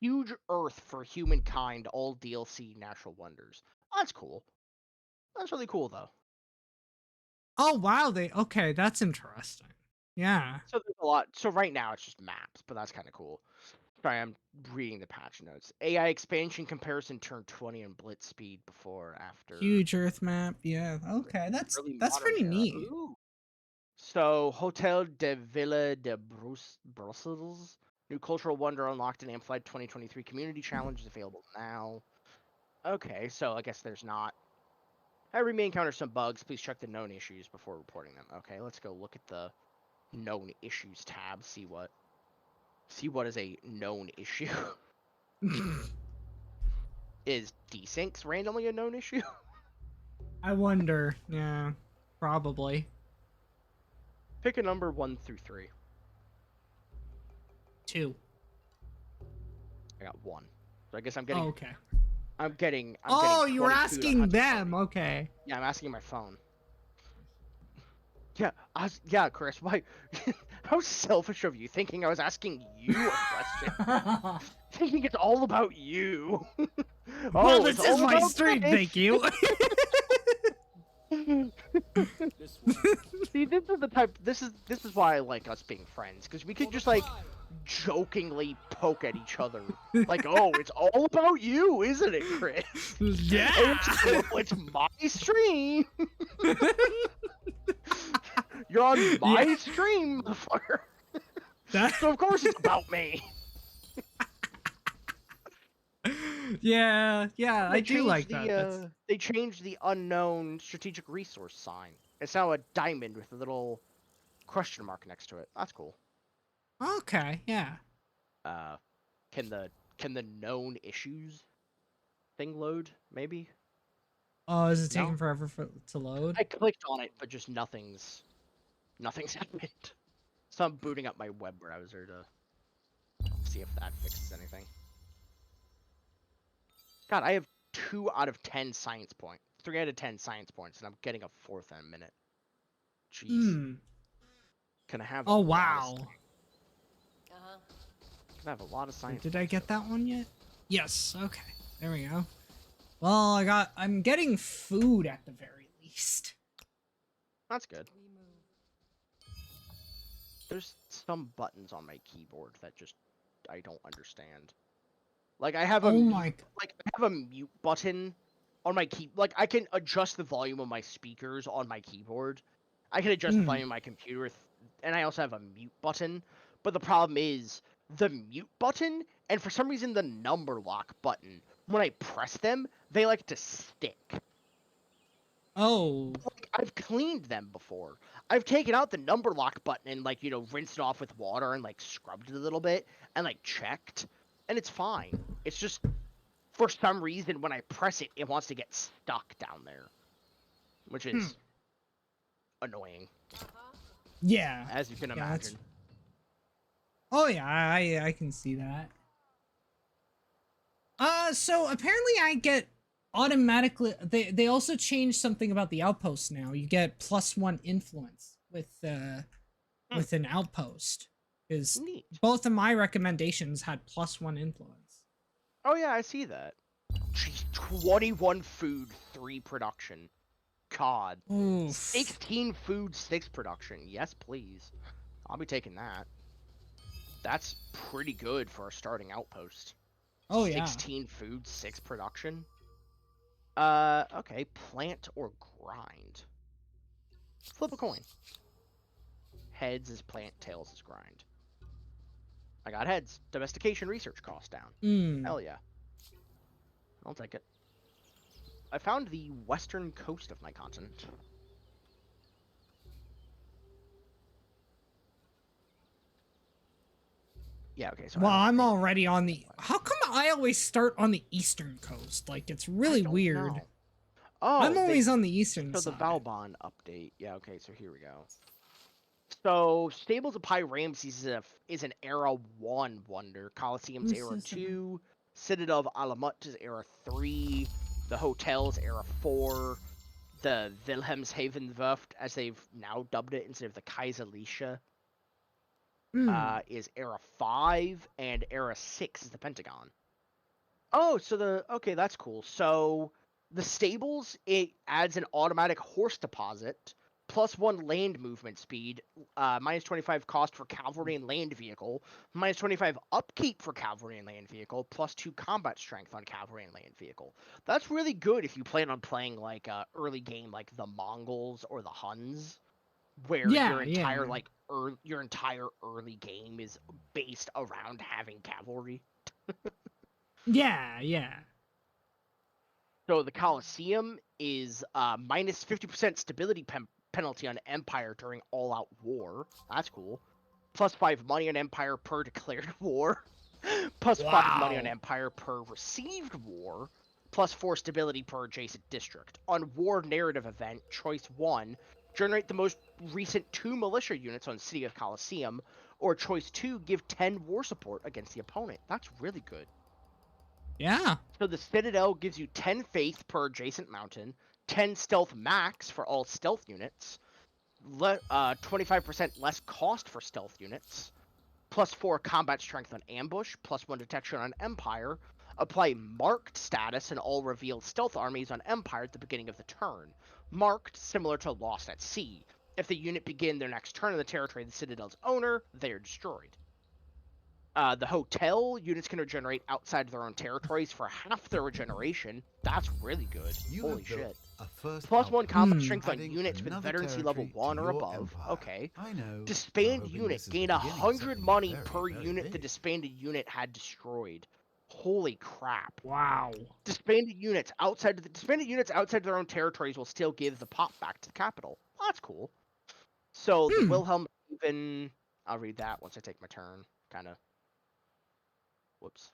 Huge Earth for Humankind, all DLC Natural Wonders. Oh, that's cool. That's really cool though. Oh wow, okay, that's interesting. Yeah. So there's a lot. So right now it's just maps, but that's kind of cool. Sorry, I'm reading the patch notes. AI expansion comparison turn 20 and blitz speed before after. Huge Earth map. Yeah. Okay, that's pretty neat. Ooh. So Hotel de Ville de Brussels, new cultural wonder unlocked in Amplified 2023 community challenge is available now. Okay, so I guess there's not However, you may encounter some bugs. Please check the known issues before reporting them. Okay, let's go look at the known issues tab. See what is a known issue. Is desyncs randomly a known issue? I wonder. Yeah, probably. Pick a number 1 through 3. 2. I got 1. So I guess I'm getting. Oh, okay. I'm getting. Oh, you were 20 food on asking Hudson them. Party. Okay. Yeah, I'm asking my phone. Yeah, Chris. Why? How selfish of you, thinking I was asking you a question. Thinking it's all about you. Well, It's this is all my about stream. Chris. Thank you. See, this is the type. This is why I like us being friends, because we could just like jokingly poke at each other, like, "Oh, it's all about you, isn't it, Chris?" Yeah. It's my stream. You're on my stream, motherfucker. So of course it's about me. Yeah, I do like that. They changed the unknown strategic resource sign. It's now a diamond with a little question mark next to it. That's cool. Okay, yeah. Can the known issues thing load? Maybe. Oh, is it No? taking forever to load? I clicked on it, but just nothing's happened. So I'm booting up my web browser to see if that fixes anything. God, I have 2 out of 10 science points. 3 out of 10 science points, and I'm getting a 4th in a minute. Jeez. Can I have a Oh, lot of wow. Can I have a lot of science Did I points get so that one yet? Yes, okay. There we go. Well, I'm getting food at the very least. That's good. There's some buttons on my keyboard that just I don't understand. Like I have a mute button on my key. Like I can adjust the volume of my speakers on my keyboard. I can adjust the volume of my computer, and I also have a mute button. But the problem is the mute button, and for some reason the number lock button. When I press them, they like to stick. Oh. Like, I've cleaned them before. I've taken out the number lock button and rinsed it off with water and scrubbed it a little bit and checked, and it's fine. It's just for some reason when I press it, it wants to get stuck down there, which is annoying. Yeah. As you can imagine. Oh yeah, I can see that. So apparently I get automatically. They also changed something about the outpost now. You get +1 influence with an outpost. Because both of my recommendations had +1 influence. Oh yeah, I see that. Jeez, 21 food, 3 production. God. Oof. 16 food, 6 production. Yes, please. I'll be taking that. That's pretty good for a starting outpost. Oh yeah. 16 food, 6 production. Okay. Plant or grind. Flip a coin. Heads is plant, tails is grind. I got heads. Domestication research cost down. Hell yeah. I'll take it. I found the western coast of my continent. Yeah, okay, so... Well, I'm already on the... How come I always start on the eastern coast? Like, it's really weird. Know. Oh, I'm always on the eastern side. So the Valbon update. Yeah, okay, so here we go. So, Stables of Pi Ramses is an Era 1 wonder. Colosseum's Era 2. Citadel of Alamut is Era 3. The Hotel's Era 4. The Wilhelmshaven Werft, as they've now dubbed it instead of the Kaiserliche, is Era 5. And Era 6 is the Pentagon. Oh, so okay, that's cool. So, the Stables, it adds an automatic horse deposit, +1 land movement speed, -25 cost for cavalry and land vehicle, -25 upkeep for cavalry and land vehicle, +2 combat strength on cavalry and land vehicle. That's really good if you plan on playing early game like the Mongols or the Huns, where your entire early game is based around having cavalry. Yeah. So the Colosseum is minus 50% stability penalty on Empire during all-out war. That's cool. Plus 5 money on Empire per declared war. Plus 5 money on Wow. Empire per received war. Plus 4 stability per adjacent district. On war narrative event, choice 1, generate the most recent 2 militia units on City of Colosseum. Or choice 2, give 10 war support against the opponent. That's really good. Yeah. So the Citadel gives you 10 faith per adjacent mountain, 10 stealth max for all stealth units, 25% less cost for stealth units, plus 4 combat strength on ambush, plus 1 detection on Empire. Apply marked status in all revealed stealth armies on Empire at the beginning of the turn. Marked, similar to Lost at Sea. If the unit begin their next turn in the territory of the Citadel's owner, they are destroyed. The hotel units can regenerate outside of their own territories for half their regeneration. That's really good. You Holy have built shit. a first Plus 1 outpost, combat strength on adding units with another veterancy level territory 1 to or your above. empire. Okay. I know. you're Disband hoping unit. this is the Gain beginning of 100 something money very, per very unit the big. disbanded unit had destroyed. Holy crap. Wow. Disbanded units outside of their own territories will still give the pop back to the capital. That's cool. So the Wilhelm even I'll read that once I take my turn. Kinda whoops.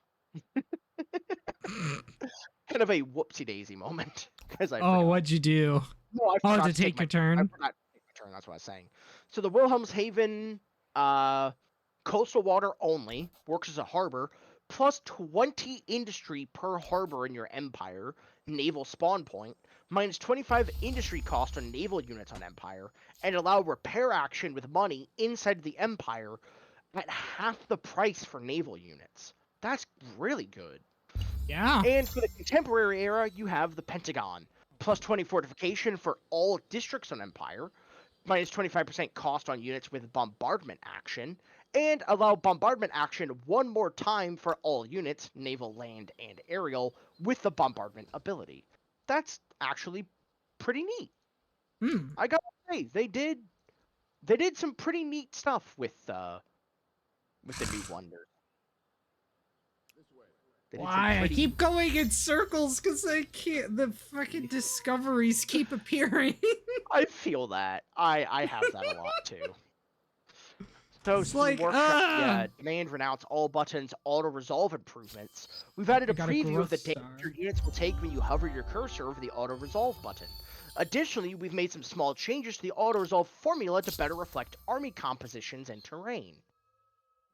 Kind of a whoopsie daisy moment because I Oh, forgot. what'd you do? No, I Oh, forgot to to take take my your turn. I turn? forgot to take my turn. That's what I was saying. So the Wilhelmshaven, coastal water only works as a harbor, plus 20 industry per harbor in your empire. Naval spawn point, minus 25 industry cost on naval units on empire, and allow repair action with money inside the empire at half the price for naval units. That's really good. Yeah. And for the contemporary era, you have the Pentagon. Plus 20 fortification for all districts on Empire. Minus 25% cost on units with bombardment action. And allow bombardment action one more time for all units, naval, land, and aerial, with the bombardment ability. That's actually pretty neat. Hmm. I gotta say, they did some pretty neat stuff with the new Wonders. They did some Why? I pretty keep going in circles because I can't. The fucking discoveries keep appearing. I feel that. I have that a lot too. So It's Steam like, Workshop, yeah, demand, renounce all buttons, auto resolve improvements. We've added I a got a preview of growth the damage star. your units will take when you hover your cursor over the auto resolve button. Additionally, we've made some small changes to the auto resolve formula to better reflect army compositions and terrain.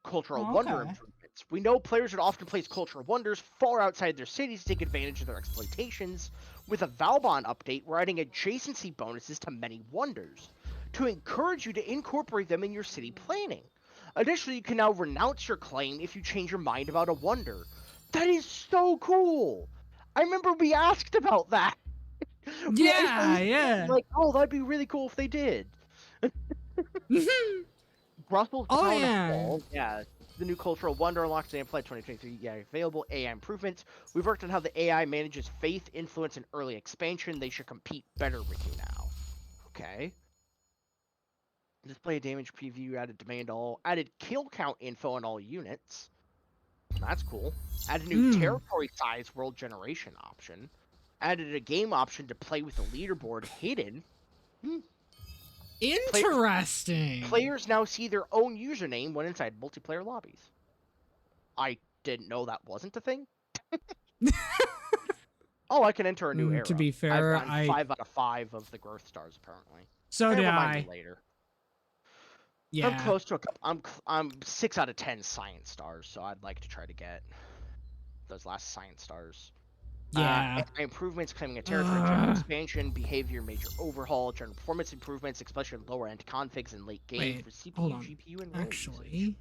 Cultural Oh, wonder okay. improvements. We know players would often place cultural wonders far outside their cities to take advantage of their exploitations. With a Valbon update, we're adding adjacency bonuses to many wonders to encourage you to incorporate them in your city planning. Additionally, you can now renounce your claim if you change your mind about a wonder. That is so cool! I remember we asked about that. Yeah, yeah. Like, oh, that'd be really cool if they did. Brussels Oh, Town yeah. Hall, yeah, the new cultural wonder unlocked in Play 2023. Yeah, available AI improvements. We've worked on how the AI manages faith, influence, and early expansion. They should compete better with you now. Okay. Display damage preview. Added demand all. Added kill count info on all units. That's cool. Added new territory size world generation option. Added a game option to play with the leaderboard hidden. Interesting. Players now see their own username when inside multiplayer lobbies. I didn't know that wasn't a thing. Oh, I can enter a new era. To be I've fair, gotten 5 out of 5 of the growth stars apparently. So did Remind I. me later. Yeah. I'm close to a couple. I'm 6 out of 10 science stars, so I'd like to try to get those last science stars. Yeah. Improvements claiming a territory, general expansion, behavior, major overhaul, general performance improvements, especially in lower end configs and late game Wait, for CPU, hold on. GPU, and RAM usage. Actually,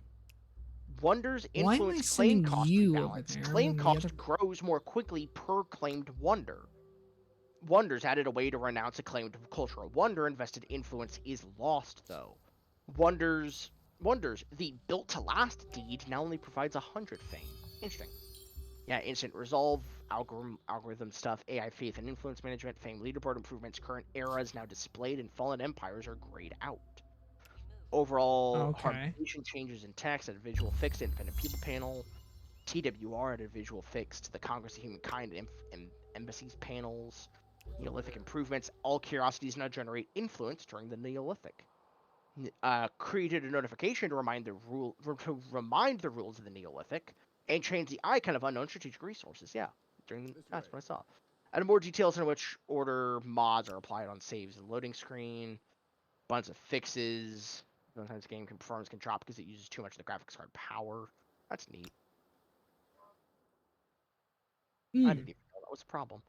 Wonders why am I influence claim sending cost you over rebalance. there Claim when the cost other? grows more quickly per claimed wonder. Wonders added a way to renounce a claimed cultural wonder. Invested influence is lost, though. Wonders, the built to last deed now only provides 100 fame. Interesting. Yeah, instant resolve, algorithm stuff, AI faith and influence management, fame leaderboard improvements. Current eras now displayed and fallen empires are grayed out. Overall, Okay. harmonization changes in text at a visual fixed independent people panel. TWR at a visual fix to the Congress of Humankind and embassies panels, Neolithic improvements. All curiosities now generate influence during the Neolithic. Created a notification to remind the rules of the Neolithic, and change the icon of unknown strategic resources. Yeah, that's what I saw. And more details in which order mods are applied on saves and loading screen. Bunch of fixes. Sometimes game performance can drop because it uses too much of the graphics card power. That's neat. I didn't even know that was a problem.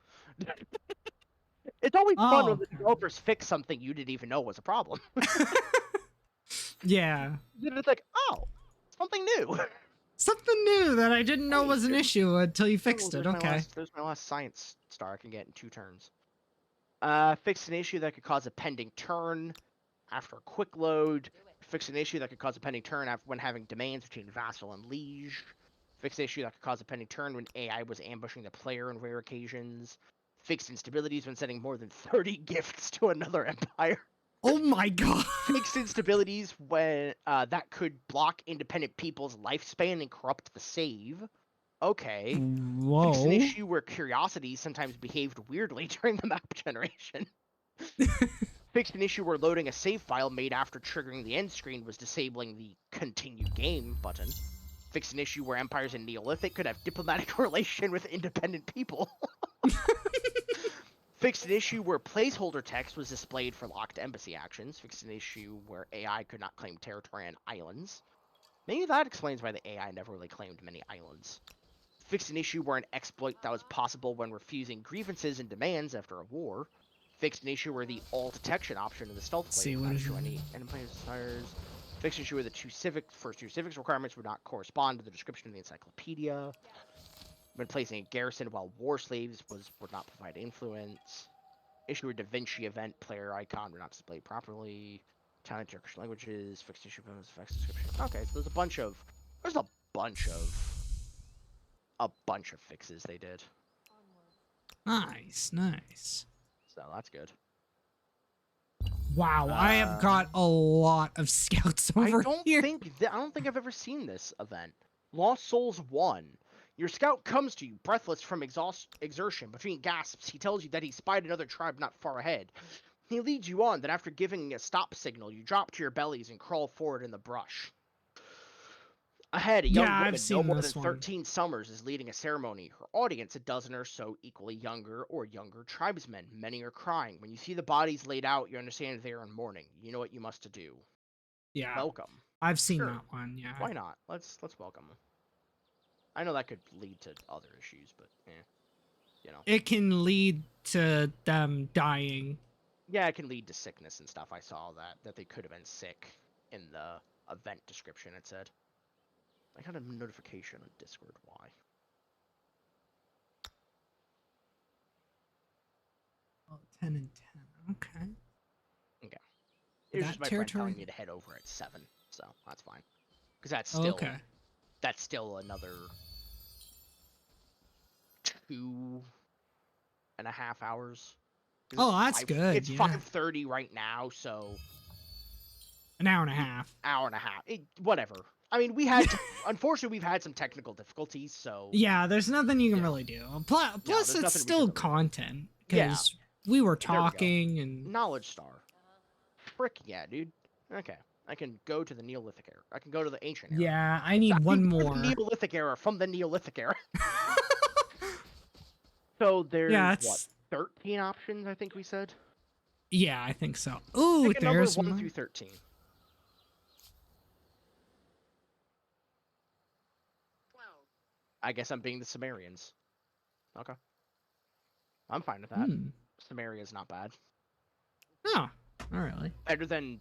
It's always fun when the developers fix something you didn't even know was a problem. Yeah. It's like, oh, something new. Something new that I didn't know was an issue until you fixed it. Okay. There's my last science star I can get in 2 turns. Fix an issue that could cause a pending turn after a quick load. Fix an issue that could cause a pending turn when having demands between vassal and liege. Fix an issue that could cause a pending turn when AI was ambushing the player on rare occasions. Fix instabilities when sending more than 30 gifts to another empire. Oh my god. Fix instabilities when that could block independent people's lifespan and corrupt the save. Okay. Whoa. Fix an issue where curiosities sometimes behaved weirdly during the map generation. Fixed an issue where loading a save file made after triggering the end screen was disabling the continue game button. Fixed an issue where empires in Neolithic could have diplomatic relation with independent people. Fixed an issue where placeholder text was displayed for locked embassy actions. Fixed an issue where AI could not claim territory on islands. Maybe that explains why the AI never really claimed many islands. Fixed an issue where an exploit that was possible when refusing grievances and demands after a war. Fixed an issue where the all detection option in the stealth blade would not show any enemy desires. Fixed an issue where the first two civics requirements would not correspond to the description in the encyclopedia. When placing a garrison while war slaves would not provide influence. Issue where Da Vinci event player icon would not display properly. Italian Turkish languages. Fixed issue bonus effects description. Okay, so there's a bunch of fixes they did. Nice. So that's good. Wow, I have got a lot of scouts over here. I don't think I've ever seen this event. Lost Souls 1. Your scout comes to you, breathless from exertion. Between gasps, he tells you that he spied another tribe not far ahead. He leads you on, then after giving a stop signal, you drop to your bellies and crawl forward in the brush. Ahead, a young woman, no more than 13 summers, is leading a ceremony. Her audience, a dozen or so equally younger or younger tribesmen. Many are crying. When you see the bodies laid out, you understand they are in mourning. You know what you must do. Yeah. Welcome. I've seen that one, yeah. Why not? Let's welcome them. I know that could lead to other issues, but you know. It can lead to them dying. Yeah, it can lead to sickness and stuff. I saw that they could have been sick in the event description, it said. I got a notification on Discord. Why? Oh, 10 and 10. Okay. Okay. It was just my friend telling me to head over at 7, so that's fine. Because that's still another 2.5 hours. Oh, that's good. It's 5:30 right now, so an hour and a half. Whatever. I mean, unfortunately, we've had some technical difficulties, so... Yeah, there's nothing you can really do. Plus, it's still content, because we were talking and... Knowledge Star. Frick yeah, dude. Okay. I can go to the Neolithic Era. I can go to the Ancient Era. Yeah, I need one more. The Neolithic Era from the Neolithic Era. So there's, 13 options, I think we said? Yeah, I think so. Ooh, there's 1 through 13. I guess I'm being the Sumerians. Okay. I'm fine with that. Sumeria's not bad. Oh, not really. Better than,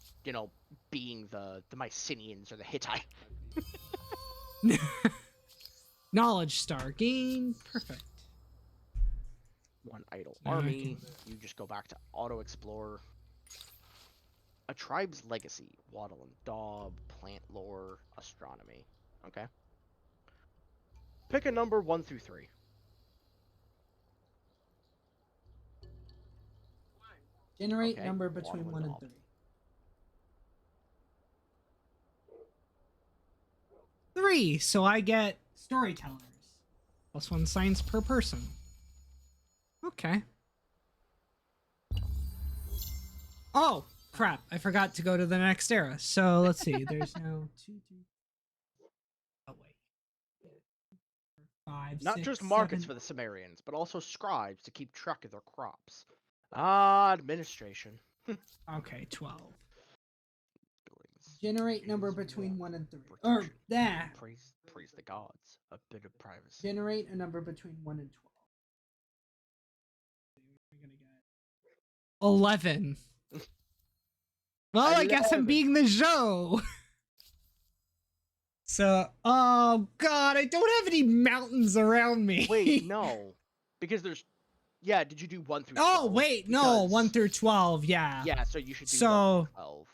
being the Mycenaeans or the Hittites. Knowledge Star gain. Perfect. 1 idle army. You just go back to Auto Explorer. A tribe's legacy. Waddle and Daub. Plant lore. Astronomy. Okay. Pick a number 1 through 3. Generate number between 1 and 3. 3, so I get storytellers. +1 science per person. Okay. Oh, crap. I forgot to go to the next era. So let's see. There's now 2, 3. Oh, wait. 5, Not 6, just markets 7. for the Sumerians, but also scribes to keep track of their crops. Administration. Okay, 12. Billings. Generate number between 1 and 3. Or, Protection. there. Praise the gods. A bit of privacy. Generate a number between 1 and 12. We're gonna get 11. Well, I guess I'm 11. being the show. So, oh god, I don't have any mountains around me. Wait, no. Because there's... Yeah, did you do 1 through 12? Oh, wait, no, 1 Because- through 12, yeah. Yeah, so you should do 1 So, through 12.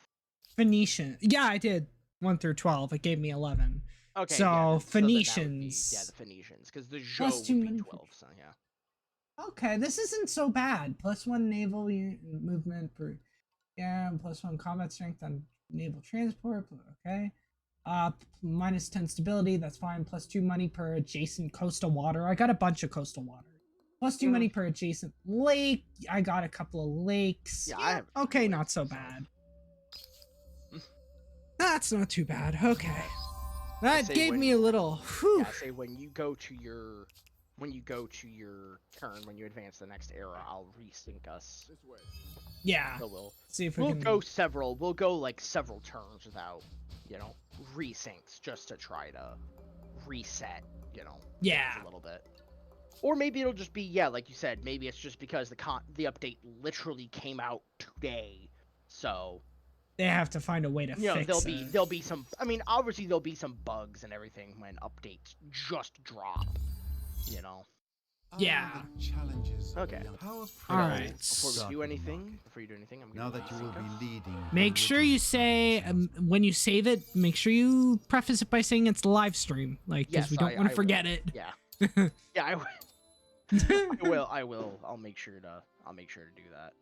Phoenician. Yeah, I did 1 through 12. It gave me 11. Okay, So, yeah, then that would be- Phoenicians. yeah, the Phoenicians. Because the Plus Zhou 2 would be many 12, so yeah. Okay, this isn't so bad. Plus 1 naval movement per... Yeah, and plus 1 combat strength on naval transport. Okay. Minus 10 stability, that's fine. Plus 2 money per adjacent coastal water. I got a bunch of coastal water. Plus 2 money per adjacent lake. I got a couple of lakes. Yeah, I have a okay, few not lakes so myself. bad. That's not too bad. Okay. That say gave when- me a little. Whew. Yeah, say when you go to your turn, when you advance the next era, I'll resync us. Yeah. So we'll See if we we'll can. go like several turns without, resyncs, just to try to reset, things Yeah. a little bit. Or maybe it'll just be, yeah, like you said, maybe it's just because the update literally came out today. So, They have to find a way to fix it. there'll be some, I mean, obviously there'll be some bugs and everything when updates just drop, Yeah. The challenges of Okay. a young- How All right. Before Start we do with the anything, market. I'm Now gonna that you will resync us. be leading. Make sure you say when you save it. Make sure you preface it by saying it's live stream, like because Yes, we don't want I to forget will. it. Yeah. Yeah, I will. I will. I'll make sure to do that.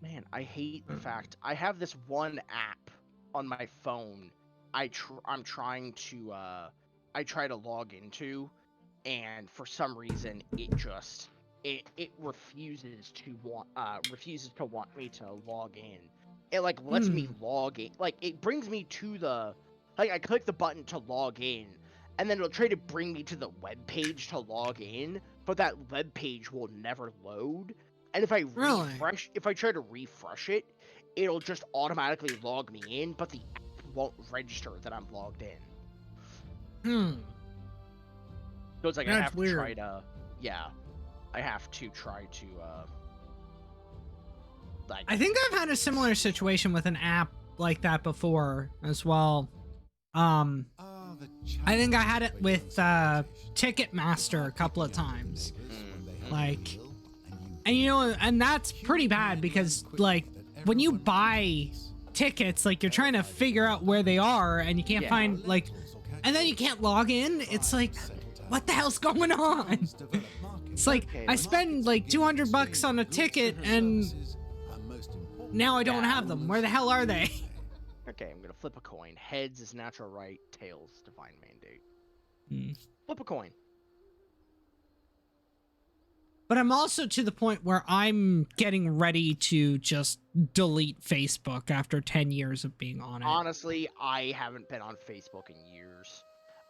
Man, I hate the fact I have this one app on my phone. I'm trying to I try to log into, and for some reason it refuses to want me to log in. It like lets me log in. Like it brings me to the I click the button to log in, and then it'll try to bring me to the web page to log in, but that web page will never load. And if I Really? try to refresh it, it'll just automatically log me in, but the app won't register that I'm logged in. So it's like I That's have to weird. try to, I have to try to, like. I think I've had a similar situation with an app like that before as well. I think I had it with Ticketmaster a couple of times. Like, and that's pretty bad because like when you buy tickets, like you're trying to figure out where they are and you can't find like, and then you can't log in. It's like, what the hell's going on? It's like I spend like $200 on a ticket and now I don't have them. Where the hell are they? Okay, I'm gonna flip a coin. Heads is natural right, tails divine mandate. Flip a coin. But I'm also to the point where I'm getting ready to just delete Facebook after 10 years of being on it. Honestly, I haven't been on Facebook in years.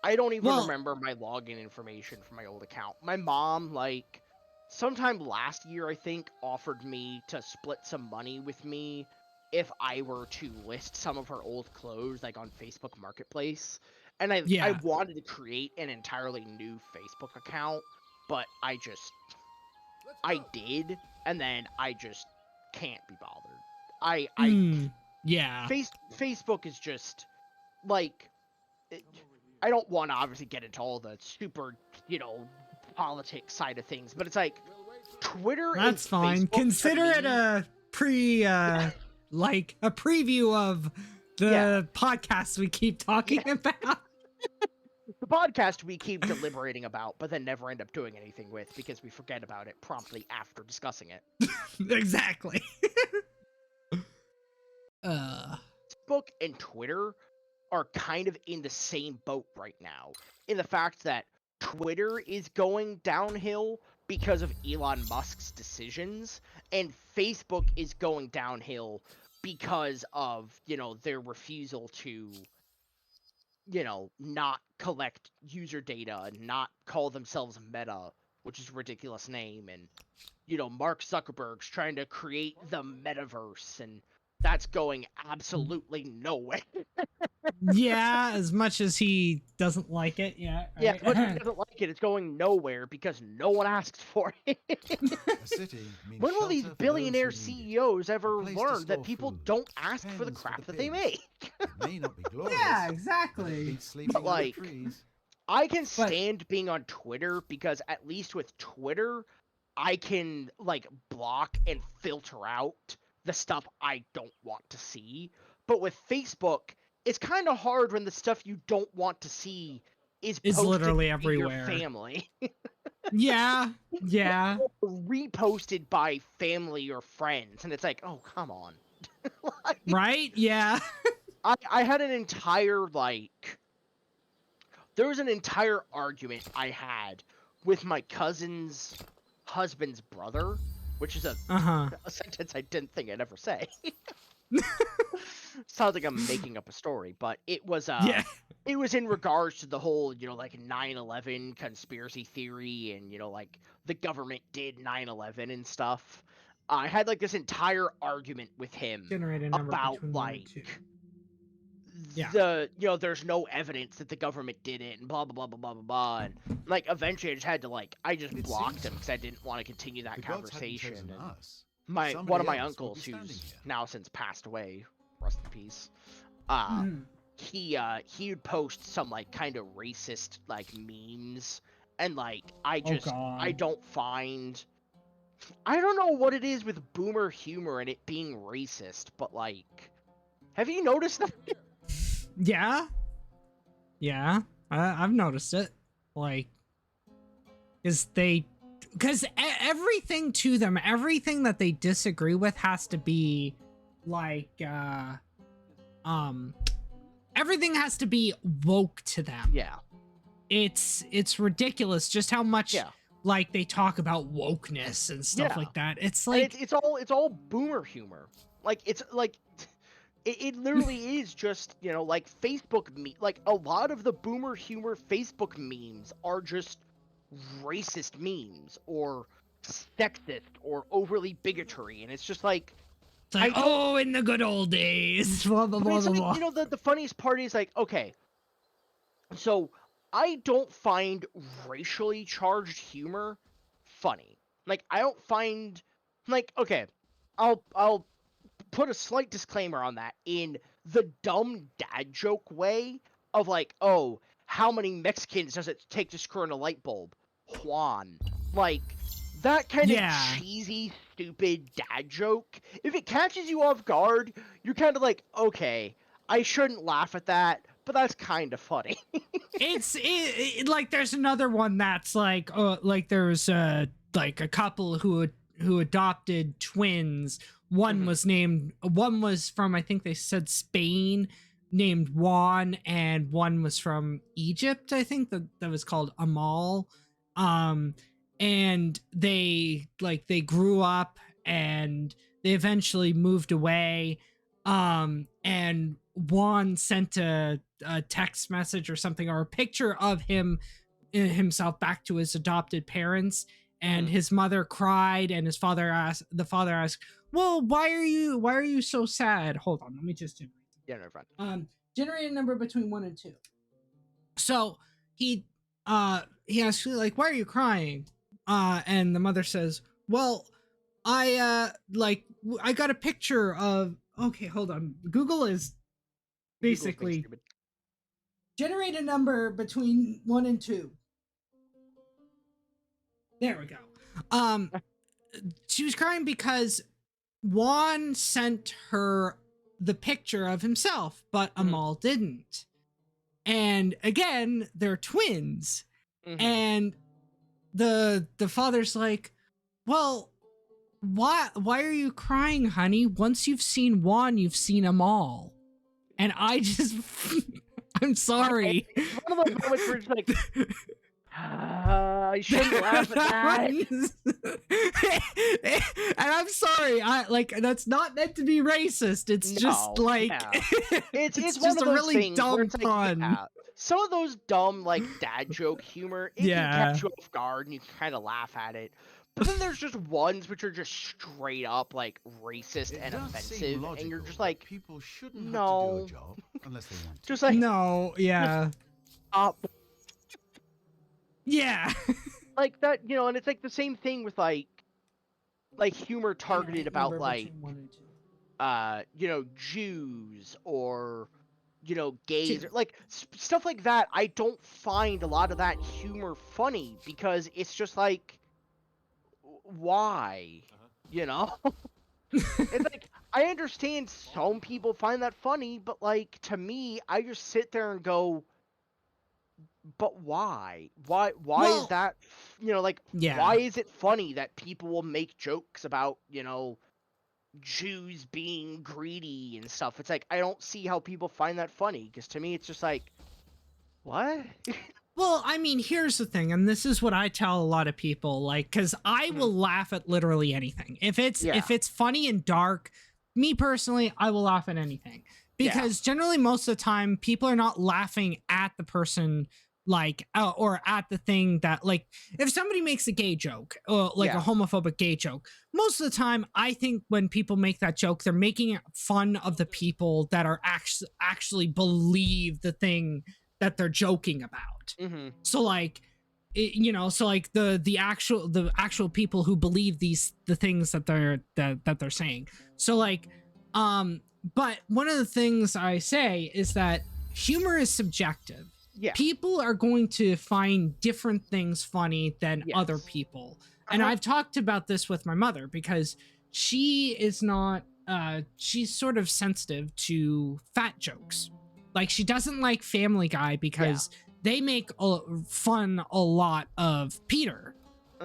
I don't even remember my login information from my old account. My mom, like, sometime last year, I think, offered me to split some money with me if I were to list some of her old clothes, like, on Facebook Marketplace. And I wanted to create an entirely new Facebook account, but I did, and then I just can't be bothered. Facebook is just, like, I don't want to obviously get into all the super, politics side of things, but it's like, Twitter That's and fine. Facebook Consider to it me, like a preview of the podcast we keep talking about. the podcast we keep deliberating about, but then never end up doing anything with because we forget about it promptly after discussing it. Exactly. Facebook and Twitter are kind of in the same boat right now, in the fact that Twitter is going downhill because of Elon Musk's decisions, and Facebook is going downhill because of, their refusal to, not collect user data and not call themselves Meta, which is a ridiculous name, and, Mark Zuckerberg's trying to create the metaverse, and that's going absolutely nowhere. Yeah, as much as he doesn't like it, yeah, Yeah, right. as much as he doesn't like it, it's going nowhere because no one asks for it. A city means When will shelter these for those billionaire who need it. CEOs ever A place to learn that store people food, don't ask for the pens for crap the that they pigs. make? It may not be glorious. Yeah, But it exactly. beats sleeping But, under like, trees. I can But- stand being on Twitter because at least with Twitter, I can, like, block and filter out the stuff I don't want to see. But with Facebook, it's kind of hard when the stuff you don't want to see is It's posted literally to your everywhere. family. Yeah, yeah. Reposted by family or friends, and it's like, oh, come on. Like, Right? Yeah. I had an entire, there was an entire argument I had with my cousin's husband's brother, which is Uh-huh. a sentence I didn't think I'd ever say. Sounds like I'm making up a story, but it was Yeah. it was in regards to the whole, like 9/11 conspiracy theory and, like the government did 9/11 and stuff. I had like this entire argument with him Generate a number about between 1 and 2. Yeah. there's no evidence that the government did it and blah blah blah blah blah blah blah, and like eventually I just had to I just It blocked seems him because I didn't want to continue that The gods hadn't conversation. chosen And us. one Somebody of my else would uncles, be standing who's here. now since passed away, rest in peace, Mhm. he would post some like kind of racist like memes, and like I God. I don't know what it is with boomer humor and it being racist, but like, have you noticed that? Yeah. Yeah. I've noticed it. Like, because everything to them, everything that they disagree with has to be like, everything has to be woke to them. Yeah. It's ridiculous just how much Yeah. like they talk about wokeness and stuff Yeah. like that. It's And like it's all boomer humor. Like it's like it literally is just, like Facebook like a lot of the boomer humor Facebook memes are just racist memes or sexist or overly bigotry, and it's just like it's like, I don't- oh, in the good old days. Blah blah I mean, blah it's blah. like, blah. the funniest part is like, okay, so I don't find racially charged humor funny. Like I don't find like, okay, I'll put a slight disclaimer on that in the dumb dad joke way of like, oh, how many Mexicans does it take to screw in a light bulb? Juan. Like, that kind Yeah. of cheesy, stupid dad joke, if it catches you off guard, you're kind of like, okay, I shouldn't laugh at that, but that's kind of funny. It's like there's another one that's like there's like a couple who adopted twins. One was from, I think they said, Spain, named Juan, and one was from Egypt, I think that was called Amal. And they grew up and they eventually moved away. And Juan sent a text message or something, or a picture of himself back to his adopted parents, and his mother cried, and the father asked, well, why are you so sad? Hold on, let me just generate. Yeah, no fun. Generate a number between 1 and 2. So he asks, like, why are you crying? And the mother says, well, I got a picture of, okay, hold on, Google is basically generate a number between 1 and 2. There we go. She was crying because Juan sent her the picture of himself, but Amal didn't. And again, they're twins. And the father's like, well, why are you crying, honey? Once you've seen Juan, you've seen Amal. And I just I'm sorry. It's one of those moments where it's like, I shouldn't laugh at that. And I'm sorry. That's not meant to be racist. It's just No, like yeah. It's one just of a those really things where dumb it's like, pun. yeah, some of those dumb like dad joke humor, it can Yeah. catch you off guard and you can kind of laugh at it. But then there's just ones which are just straight up like racist It and does offensive, seem and logical you're just that like, people shouldn't have to do no, a job unless they want to. just like No, yeah. stop. Yeah. Like that, and it's like the same thing with like humor targeted about like Jews or gays or like stuff like that. I don't find a lot of that humor funny because it's just like, why? It's like, I understand some people find that funny, but like to me, I just sit there and go, but why? Why is Well, that? Like, yeah. why is it funny that people will make jokes about Jews being greedy and stuff? It's like, I don't see how people find that funny, because to me it's just like, what? Well, I mean, here's the thing, and this is what I tell a lot of people, like, because I will laugh at literally anything. If it's funny and dark, me personally, I will laugh at anything. Because generally, most of the time, people are not laughing at the person, like, or at the thing that, like, if somebody makes a gay joke, or like a homophobic gay joke, most of the time, I think when people make that joke, they're making fun of the people that are actually believe the thing that they're joking about. So like, so like the actual people who believe the things that they're saying. So like, but one of the things I say is that humor is subjective. Yeah. People are going to find different things funny than other people. And I've talked about this with my mother because she is not, she's sort of sensitive to fat jokes. Like, she doesn't like Family Guy because they make fun a lot of Peter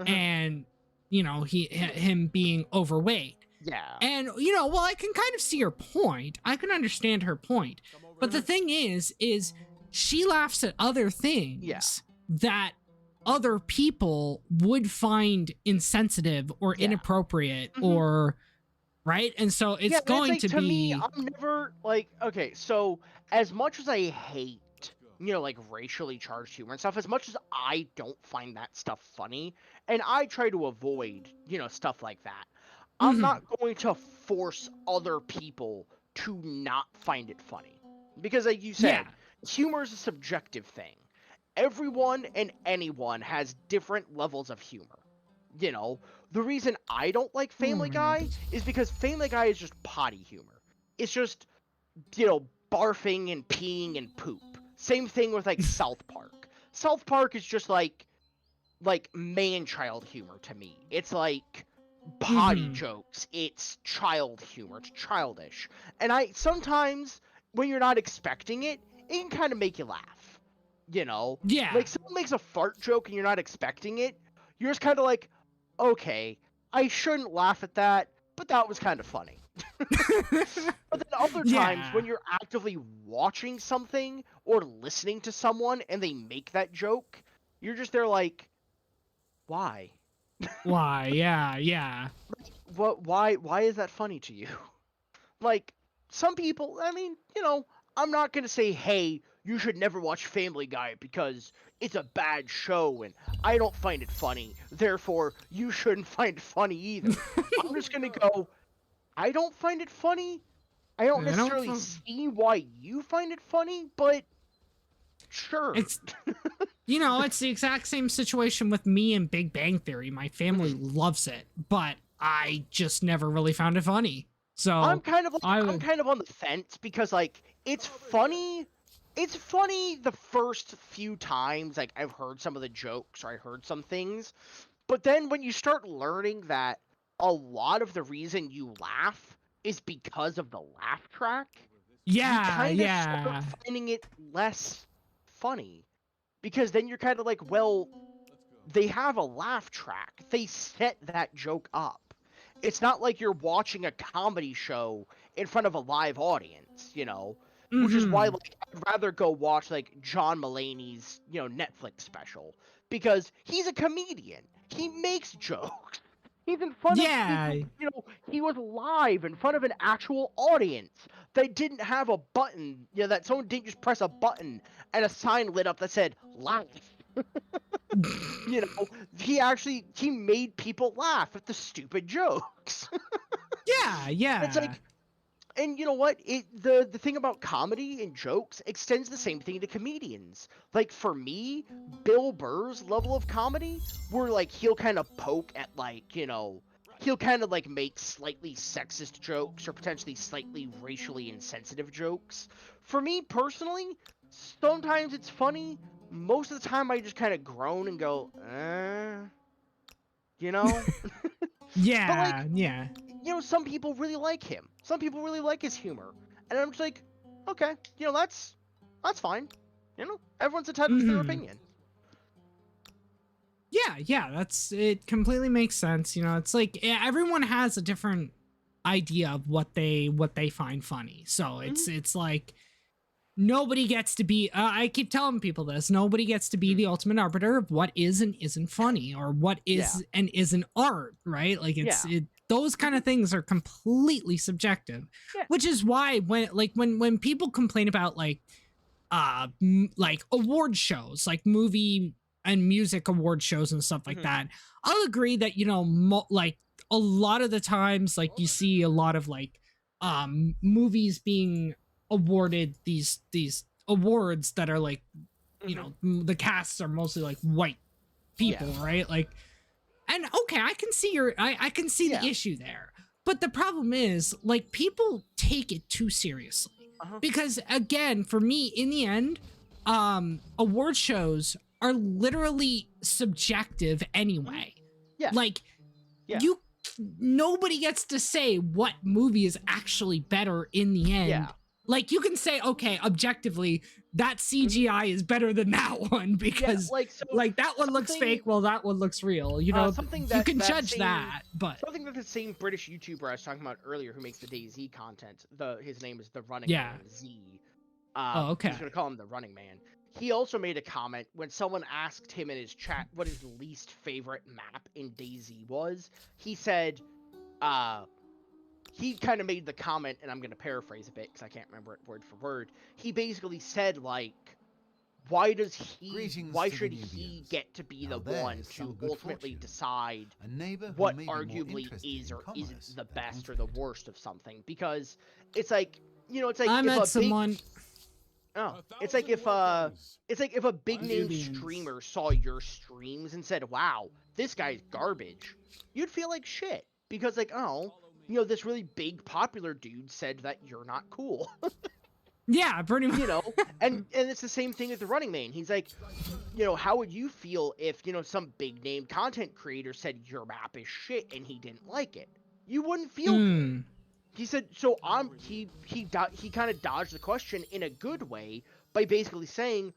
and, him being overweight. Yeah. And, well, I can kind of see her point. I can understand her point. But the thing is she laughs at other things that other people would find insensitive or inappropriate or right. And so it's going like, to be me, I'm never like, okay, so as much as I hate like racially charged humor and stuff, as much as I don't find that stuff funny, and I try to avoid stuff like that, I'm not going to force other people to not find it funny, because like you said, humor is a subjective thing. Everyone and anyone has different levels of humor. The reason I don't like Family Guy is because Family Guy is just potty humor. It's just, barfing and peeing and poop. Same thing with like South Park. South Park is just like man-child humor to me. It's like potty jokes. It's child humor. It's childish. And sometimes when you're not expecting it, it can kind of make you laugh. Like, someone makes a fart joke and you're not expecting it, you're just kind of like, okay, I shouldn't laugh at that, but that was kind of funny. But then other times, when you're actively watching something or listening to someone and they make that joke, you're just there like, why? Why? Yeah. Why is that funny to you? Like, some people, I mean, I'm not going to say, hey, you should never watch Family Guy because it's a bad show and I don't find it funny, therefore you shouldn't find it funny either. I'm just going to go, I don't find it funny. I don't necessarily see why you find it funny, but sure. It's it's the exact same situation with me and Big Bang Theory. My family loves it, but I just never really found it funny. So I'm kind of on the fence because like it's funny. It's funny the first few times like I've heard some of the jokes or I heard some things, but then when you start learning that a lot of the reason you laugh is because of the laugh track, you kind of start finding it less funny, because then you're kind of like, well, they have a laugh track. They set that joke up. It's not like you're watching a comedy show in front of a live audience, which is why Mhm. like I'd rather go watch like John Mulaney's Netflix special because he's a comedian. He makes jokes. He's in front of Yeah. people. He was live in front of an actual audience. They didn't have a button. That someone didn't just press a button and a sign lit up that said "laugh." He made people laugh at the stupid jokes. Yeah, It's yeah. like, and you know what? The thing about comedy and jokes extends the same thing to comedians. Like for me, Bill Burr's level of comedy, where like he'll kind of poke at he'll kind of like make slightly sexist jokes or potentially slightly racially insensitive jokes. For me personally, sometimes it's funny. Most of the time, I just kind of groan and go, you know. But Yeah, like, yeah. some people really like him. Some people really like his humor, and I'm just like, okay, that's fine. Everyone's entitled to their Mhm. opinion. Yeah, it completely makes sense. It's like everyone has a different idea of what they find funny. So Mm-hmm. it's like nobody gets to be I keep telling people this, nobody gets to be Mm-hmm. the ultimate arbiter of what is and isn't funny or what Yeah. is and isn't art, right? Like Yeah. those kind of things are completely subjective, Yeah. which is why when people complain about like award shows, like movie and music award shows and stuff like Mm-hmm. that, I'll agree that like a lot of the times, like you see a lot of like movies being awarded these awards that are like, Mm-hmm. the casts are mostly like white Yeah. people, right? Like, and okay, I can see Yeah. the issue there. But the problem is, like, people take it too seriously. Uh-huh. Because again, for me, in the end, award shows are literally subjective anyway. Yeah. Like, Yeah. nobody gets to say what movie is actually better in the end. Yeah. Like, you can say, okay, objectively, that CGI is better than that one because So like that one looks something fake, well that one looks real. something You can that judge same that, but something that the same British YouTuber I was talking about earlier who makes the DayZ content, his name is the Running yeah. Man Z. Oh, I'm okay. just gonna call him the Running Man. He also made a comment when someone asked him in his chat what his least favorite map in DayZ was. He said, he kind of made the comment, and I'm gonna paraphrase a bit because I can't remember it word for word. He basically said like, why should he get to be the one to ultimately decide what arguably is or isn't the best or the worst of something? Because it's like, I met someone. it's like if a big name streamer saw your streams and said, "Wow, this guy's garbage," you'd feel like shit because like, oh, this really big popular dude said that you're not cool. Yeah, pretty much. And it's the same thing with the Running Man. He's like, how would you feel if some big name content creator said your map is shit and he didn't like it? You wouldn't feel good. He said, so he kind of dodged the question in a good way by basically saying,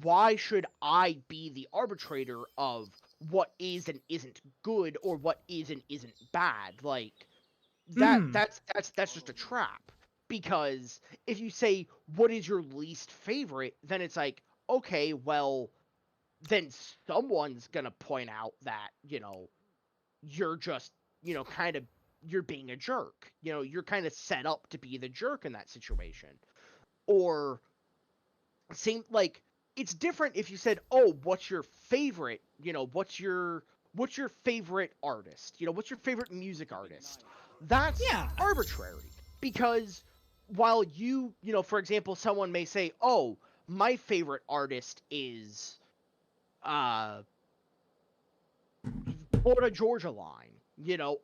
why should I be the arbitrator of what is and isn't good or what is and isn't bad? Like that's just a trap. Because if you say what is your least favorite, then it's like, okay, well, then someone's gonna point out that, you're just, kind of, you're being a jerk. You're kind of set up to be the jerk in that situation. Or same, like, it's different if you said, oh, what's your favorite, what's your favorite artist? What's your favorite music artist? That's Yeah. arbitrary because while for example, someone may say, oh, my favorite artist is Florida Georgia Line.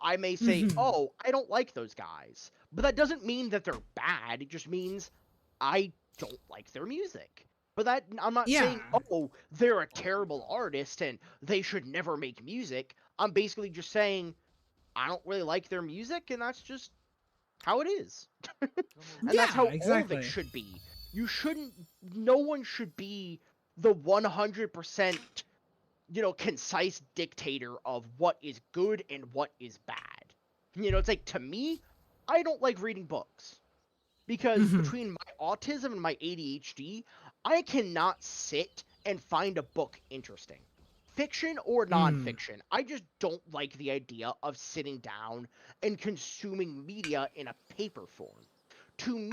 I may say, oh, I don't like those guys. But that doesn't mean that they're bad. It just means I don't like their music. But that I'm not saying, oh, they're a terrible artist and they should never make music. I'm basically just saying I don't really like their music, and that's just how it is. And that's how all of it should be. No one should be the 100% concise dictator of what is good and what is bad. It's like, to me, I don't like reading books. because between my autism and my ADHD, I cannot sit and find a book interesting. Fiction or nonfiction, I just don't like the idea of sitting down and consuming media in a paper form. To me,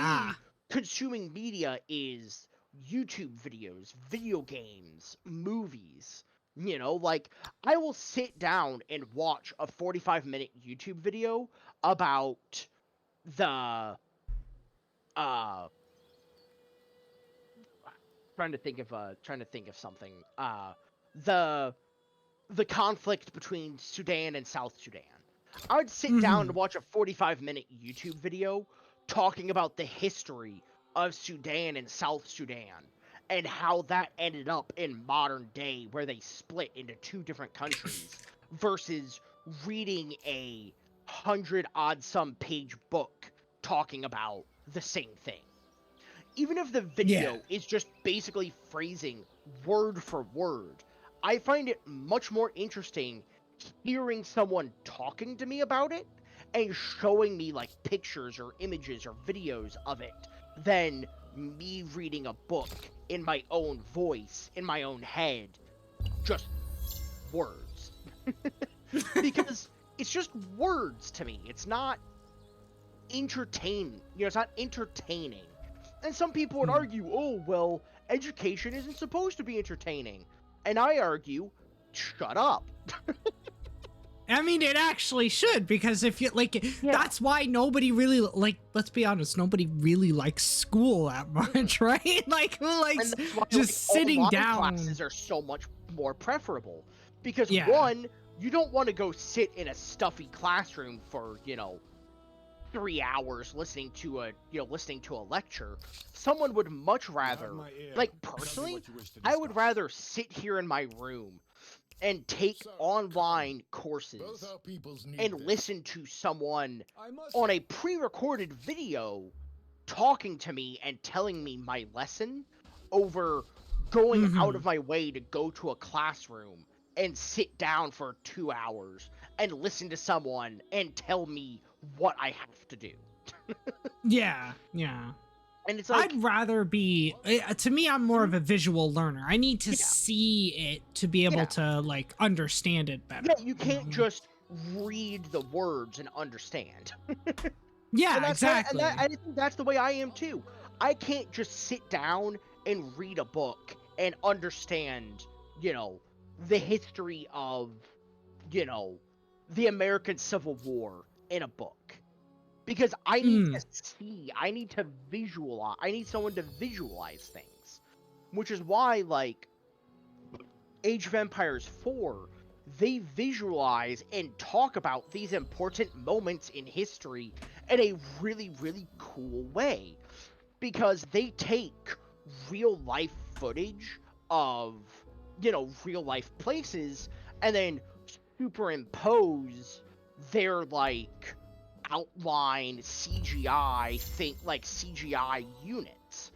consuming media is YouTube videos, video games, movies. You know, like, I will sit down and watch a 45-minute YouTube video about the uh trying to think of something. The the conflict between Sudan and South Sudan. I would sit down and watch a 45-minute YouTube video talking about the history of Sudan and South Sudan and how that ended up in modern day where they split into two different countries versus reading a 100-odd some page book talking about the same thing. Even if the video is just basically phrasing word for word, I find it much more interesting hearing someone talking to me about it and showing me like pictures or images or videos of it than me reading a book in my own voice, in my own head, just words. Because it's just words to me. It's not entertaining. It's not entertaining. And some people would argue, oh, well, education isn't supposed to be entertaining. And I argue, shut up. I mean, it actually should, because if you that's why nobody really let's be honest, nobody really likes school that much, right? Like, who likes just sitting down? Classes are so much more preferable because one, you don't want to go sit in a stuffy classroom for 3 hours listening to a lecture. Someone would much rather, personally, I would rather sit here in my room and take online courses and listen to someone on a pre-recorded video talking to me and telling me my lesson over going out of my way to go to a classroom and sit down for 2 hours and listen to someone and tell me what I have to do. Yeah. And it's like, I'd rather be, to me, I'm more of a visual learner. I need to see it to be able to understand it better. Yeah, you can't just read the words and understand. Yeah, exactly. I think that's the way I am too. I can't just sit down and read a book and understand, the history of, the American Civil War in a book. Because I need to see, I need to visualize, I need someone to visualize things. Which is why, Age of Empires 4, they visualize and talk about these important moments in history in a really, really cool way. Because they take real life footage of, real life places and then superimpose their, outline CGI CGI units.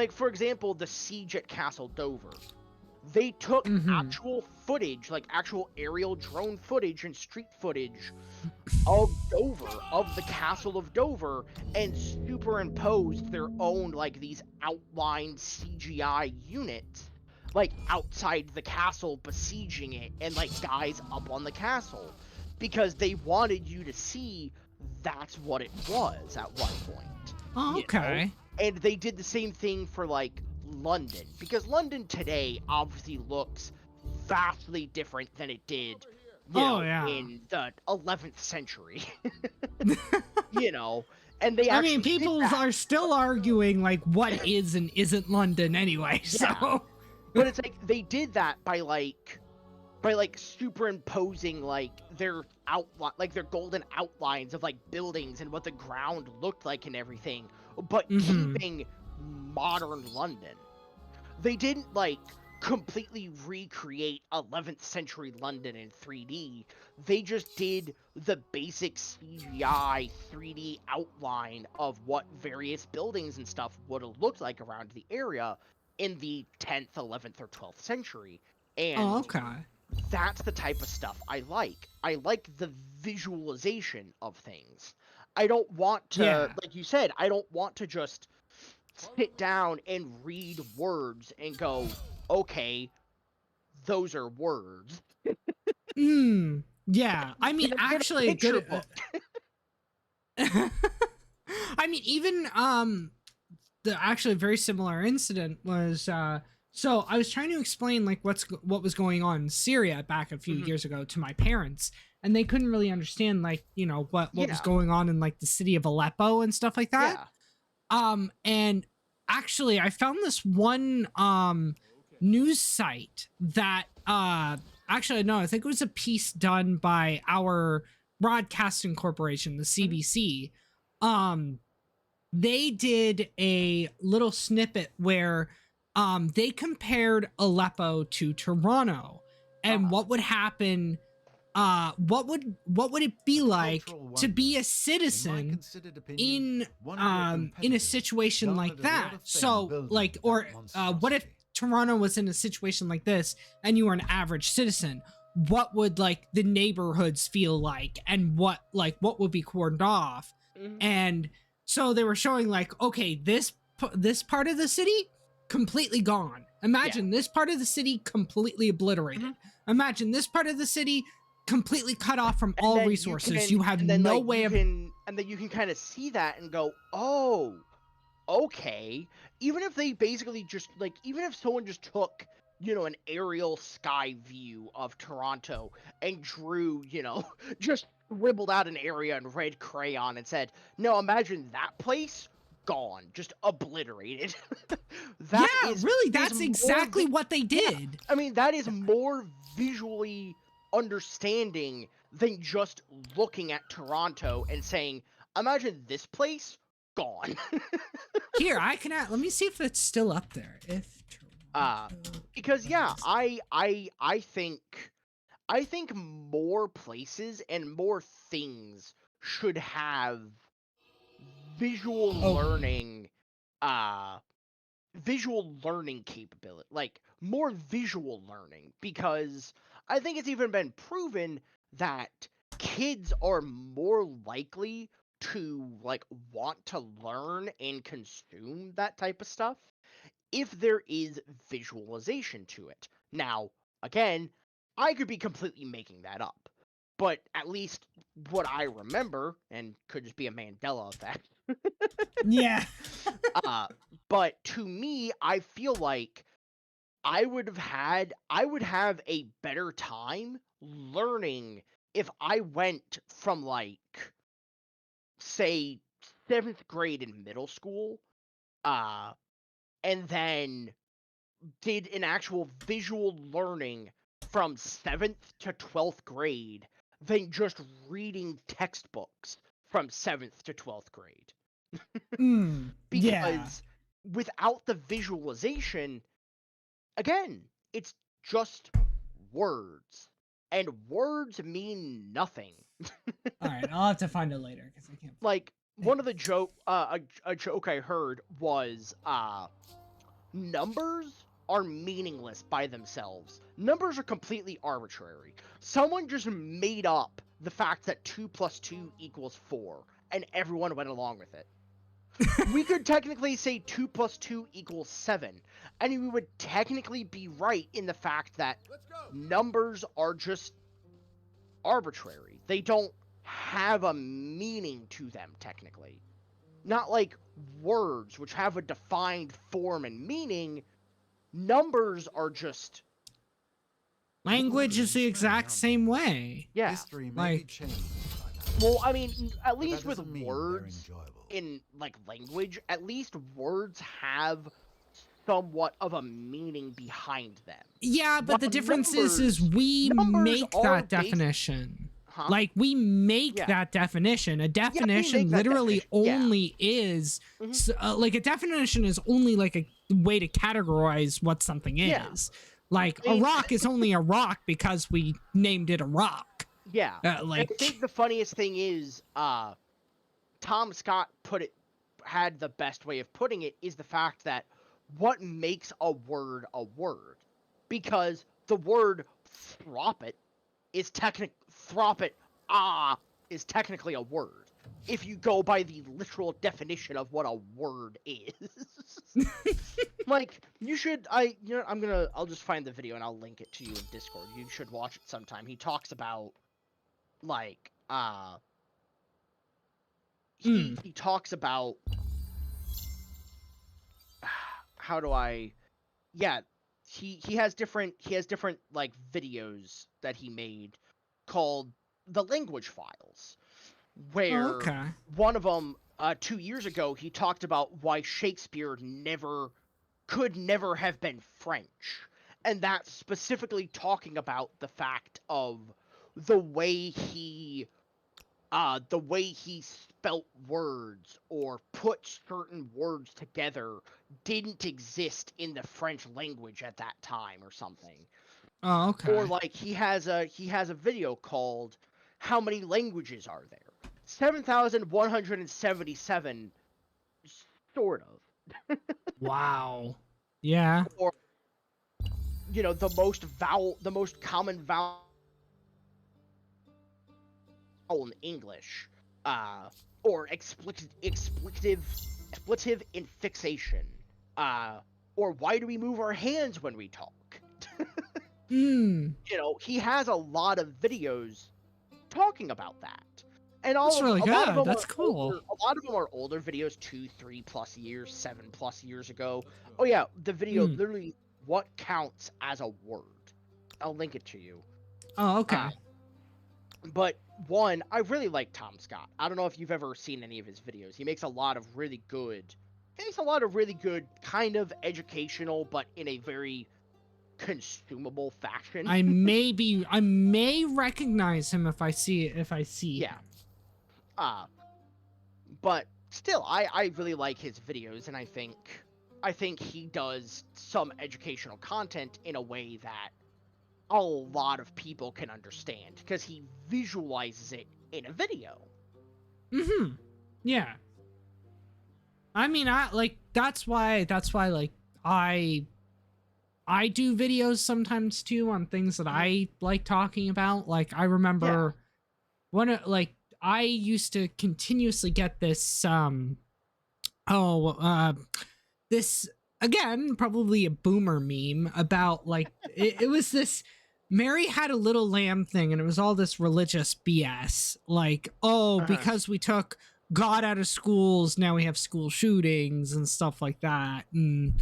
For example, the siege at Castle Dover. They took actual footage, actual aerial drone footage and street footage of Dover, of the Castle of Dover, and superimposed their own, these outlined CGI units, outside the castle besieging it, and, guys up on the castle. Because they wanted you to see that's what it was at one point. Oh, okay. And they did the same thing for, London. Because London today obviously looks vastly different than it did, in the 11th century. And they actually people are still arguing, what is and isn't London anyway, so... But it's they did that by superimposing their outline, their golden outlines of buildings and what the ground looked like and everything, but keeping modern London. They didn't completely recreate 11th century London in 3D. They just did the basic CGI 3D outline of what various buildings and stuff would have looked like around the area in the 10th, 11th, or 12th century. And that's the type of stuff I like. I like the visualization of things. I don't want to, like you said, I don't want to just sit down and read words and go, okay, those are words. Yeah. I mean, Get actually, a a picture good. book. I mean, even the actually very similar incident was so I was trying to explain like what was going on in Syria back a few years ago to my parents, and they couldn't really understand like what was going on in like the city of Aleppo and stuff like that. And actually I found this one news site that actually no, I think it was a piece done by our broadcasting corporation, the CBC. They did a little snippet where they compared Aleppo to Toronto and what would happen, what would it be like to be a citizen in a situation like that. So like, or what if Toronto was in a situation like this and you were an average citizen? What would like the neighborhoods feel like, and what would be cordoned off? And so they were showing like, okay, this part of the city completely gone. Imagine this part of the city completely obliterated. Imagine this part of the city completely cut off from all resources. You have no way of. And then you can kind of see that and go, oh, okay. Even if they basically just like, even if someone just took, an aerial sky view of Toronto and drew, just scribbled out an area in red crayon and said, no, imagine that place gone, just obliterated. That's exactly what they did. Yeah, I mean, that is more visually understanding than just looking at Toronto and saying, imagine this place gone. Here, let me see if it's still up there. If because I think more places and more things should have visual learning capability, like more visual learning, because I think it's even been proven that kids are more likely to like want to learn and consume that type of stuff if there is visualization to it. Now, again, I could be completely making that up, but at least what I remember, and could just be a Mandela effect. Yeah. But to me, I feel like I would have a better time learning if I went from like, say, 7th grade in middle school, and then did an actual visual learning from 7th to 12th grade than just reading textbooks from 7th to 12th grade. Because without the visualization, again, it's just words. And words mean nothing. All right, I'll have to find it later because I can't. Like, one of the a joke I heard was, numbers are meaningless by themselves. Numbers are completely arbitrary. Someone just made up the fact that 2 plus 2 equals 4, and everyone went along with it. We could technically say 2 plus 2 equals 7, and we would technically be right in the fact that numbers are just arbitrary. They don't have a meaning to them, technically. Not like words, which have a defined form and meaning. Numbers are just... Language is the exact same way. Yeah. History may be changed. Well, I mean, at least with words in, like, language, at least words have somewhat of a meaning behind them. Yeah, but the difference is we make that definition. Like, we make that definition. A definition literally only is... like, a definition is only, like, a way to categorize what something is. Like, a rock is only a rock because we named it a rock. Yeah. I think the funniest thing is, Tom Scott had the best way of putting it, is the fact that what makes a word a word? Because the word throppit is throppit ah is technically a word if you go by the literal definition of what a word is. Like, you should, I'll just find the video and I'll link it to you in Discord. You should watch it sometime. He talks about, like, he talks about, how do I, yeah, he has different, like, videos that he made called the language files, where okay. one of them, 2 years ago, he talked about why Shakespeare could never have been French. And that's specifically talking about the fact of the way he spelt words or put certain words together didn't exist in the French language at that time or something. Oh, okay. Or like he has a video called "How Many Languages Are There?" 7,177, sort of. Wow. Yeah. Or, the most common vowel in English, or expletive in fixation, or why do we move our hands when we talk? He has a lot of videos talking about that. And That's really good. That's cool. A lot of them are older videos, 2, 3+ years, 7+ years ago. Oh yeah, the video literally what counts as a word. I'll link it to you. Oh, okay. But one, I really like Tom Scott. I don't know if you've ever seen any of his videos. He makes a lot of really good kind of educational, but in a very consumable fashion. I may recognize him if I see Yeah. him. But still, I really like his videos, and I think he does some educational content in a way that a lot of people can understand because he visualizes it in a video. Yeah. I mean, that's why like I do videos sometimes too on things that I like talking about. Like I remember I used to continuously get this this, again, probably a boomer meme about like it was this Mary Had a Little Lamb thing, and it was all this religious BS, like, because we took God out of schools, now we have school shootings and stuff like that, and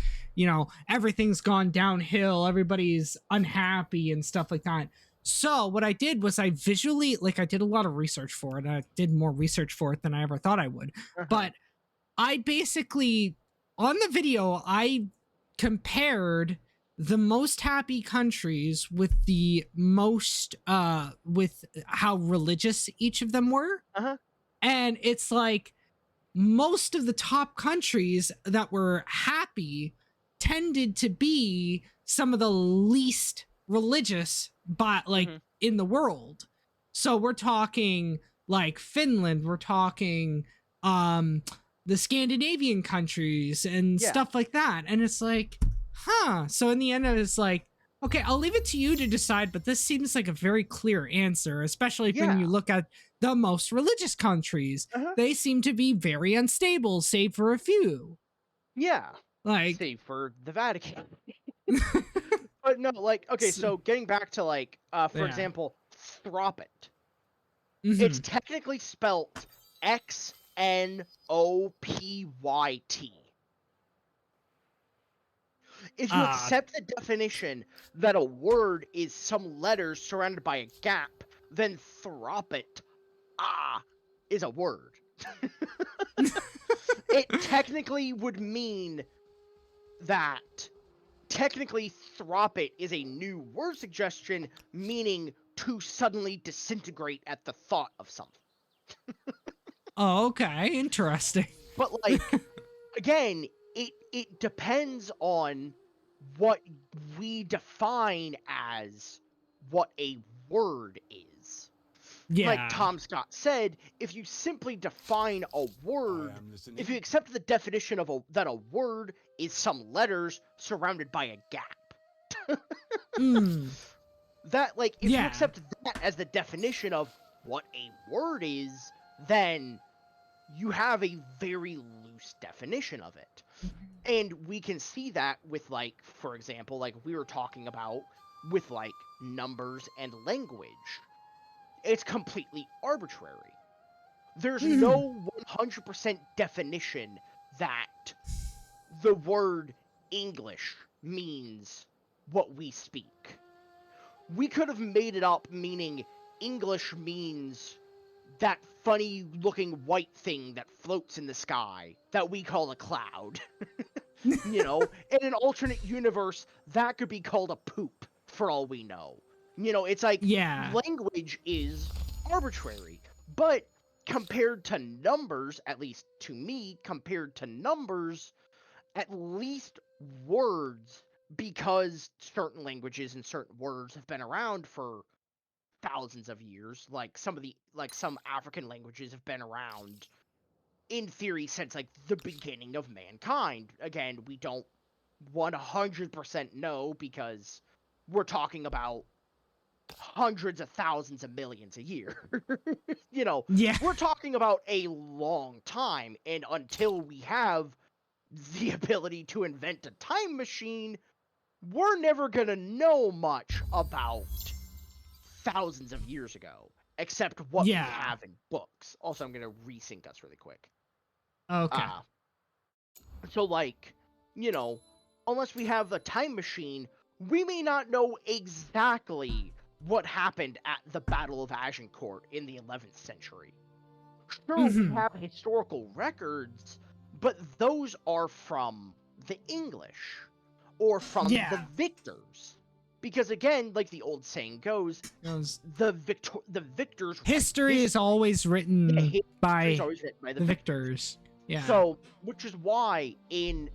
everything's gone downhill, everybody's unhappy and stuff like that. So what I did was I visually, I did a lot of research for it. I did more research for it than I ever thought I would. But I basically, on the video, I compared the most happy countries with the most, with how religious each of them were. And it's like most of the top countries that were happy tended to be some of the least religious, but in the world. So we're talking like Finland, we're talking the Scandinavian countries and stuff like that. And it's like, so in the end it's like, okay, I'll leave it to you to decide, but this seems like a very clear answer, especially when you look at the most religious countries. They seem to be very unstable, save for a few. Yeah. Like, save for the Vatican. But no, okay, so getting back to for example, Throppit. It's technically spelt XNOPYT. If you accept the definition that a word is some letters surrounded by a gap, then Throppit is a word. It technically would mean that Throppit is a new word suggestion, meaning to suddenly disintegrate at the thought of something. Oh, okay, interesting. But again, it depends on what we define as what a word is. Yeah. Like Tom Scott said, if you simply define a word, if you accept the definition of that a word is some letters surrounded by a gap. That, if you accept that as the definition of what a word is, then you have a very loose definition of it. And we can see that with, like, for example, like we were talking about with, like, numbers and language. It's completely arbitrary. There's no 100% definition that the word English means what we speak. We could have made it up, meaning English means that funny looking white thing that floats in the sky that we call a cloud. You know, in an alternate universe, that could be called a poop for all we know. You know, it's like language is arbitrary, but compared to numbers, at least to me, compared to numbers, at least words, because certain languages and certain words have been around for thousands of years, like some African languages have been around in theory since like the beginning of mankind. Again, we don't 100% know because we're talking about hundreds of thousands of millions a year. You know, we're talking about a long time, and until we have the ability to invent a time machine, we're never gonna know much about thousands of years ago, except what we have in books. Also, I'm gonna resync us really quick. Okay. So, like, you know, unless we have a time machine, we may not know exactly what happened at the Battle of Agincourt in the 11th century. Sure, we have historical records, but those are from the English or from the victors. Because again, like the old saying goes, the victors. History is always written by the victors. Yeah. So, which is why in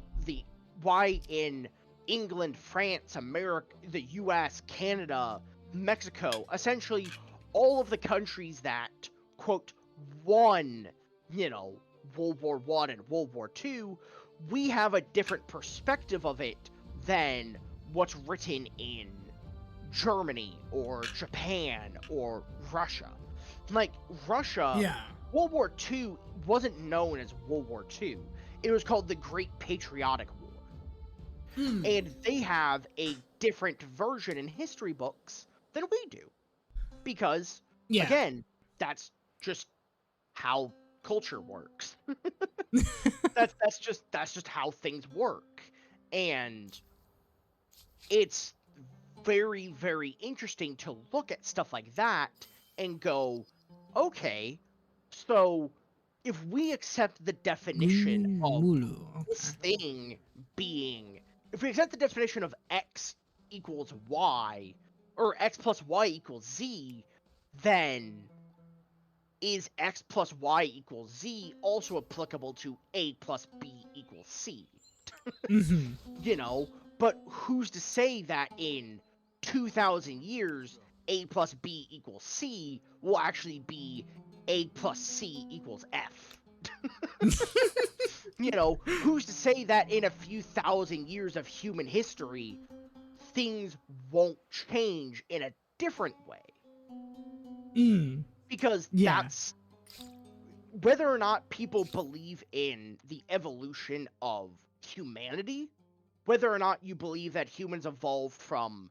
England, France, America, the U.S., Canada, Mexico, essentially all of the countries that quote won, you know, World War I and World War II, we have a different perspective of it than what's written in Germany or Japan or Russia. Like Russia, World War II wasn't known as World War II. It was called the Great Patriotic War. And they have a different version in history books than we do. Because, again, that's just how culture works. that's just how things work. And it's very, very interesting to look at stuff like that and go, okay, so if we accept the definition of this thing being, if we accept the definition of x equals y, or x plus y equals z, then is x plus y equals z also applicable to a plus b equals c? You know, but who's to say that in 2,000 years, a plus b equals c will actually be a plus c equals f? You know, who's to say that in a few thousand years of human history, things won't change in a different way? Because that's whether or not people believe in the evolution of humanity, whether or not you believe that humans evolved from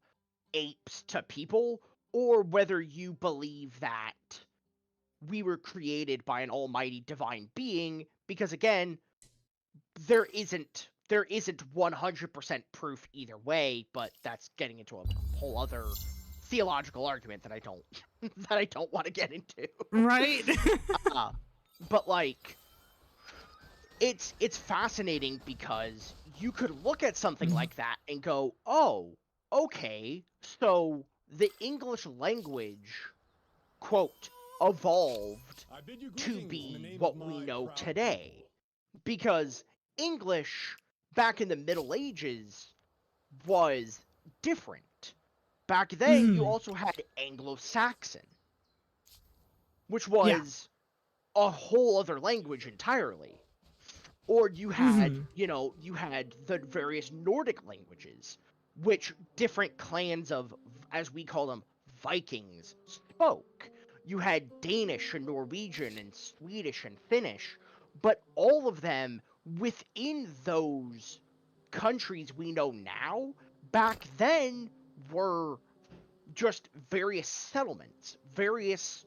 apes to people, or whether you believe that we were created by an almighty divine being, because again, there isn't 100% proof either way, but that's getting into a whole other theological argument that I don't want to get into. Right? But like, it's fascinating because you could look at something like that and go, oh, okay, so the English language, quote, evolved to be what we know today. Because English, back in the Middle Ages, was different. Back then, you also had Anglo-Saxon, which was a whole other language entirely. Or you had, you know, you had the various Nordic languages, which different clans of, as we call them, Vikings, spoke. You had Danish and Norwegian and Swedish and Finnish, but all of them within those countries we know now, back then were just various settlements, various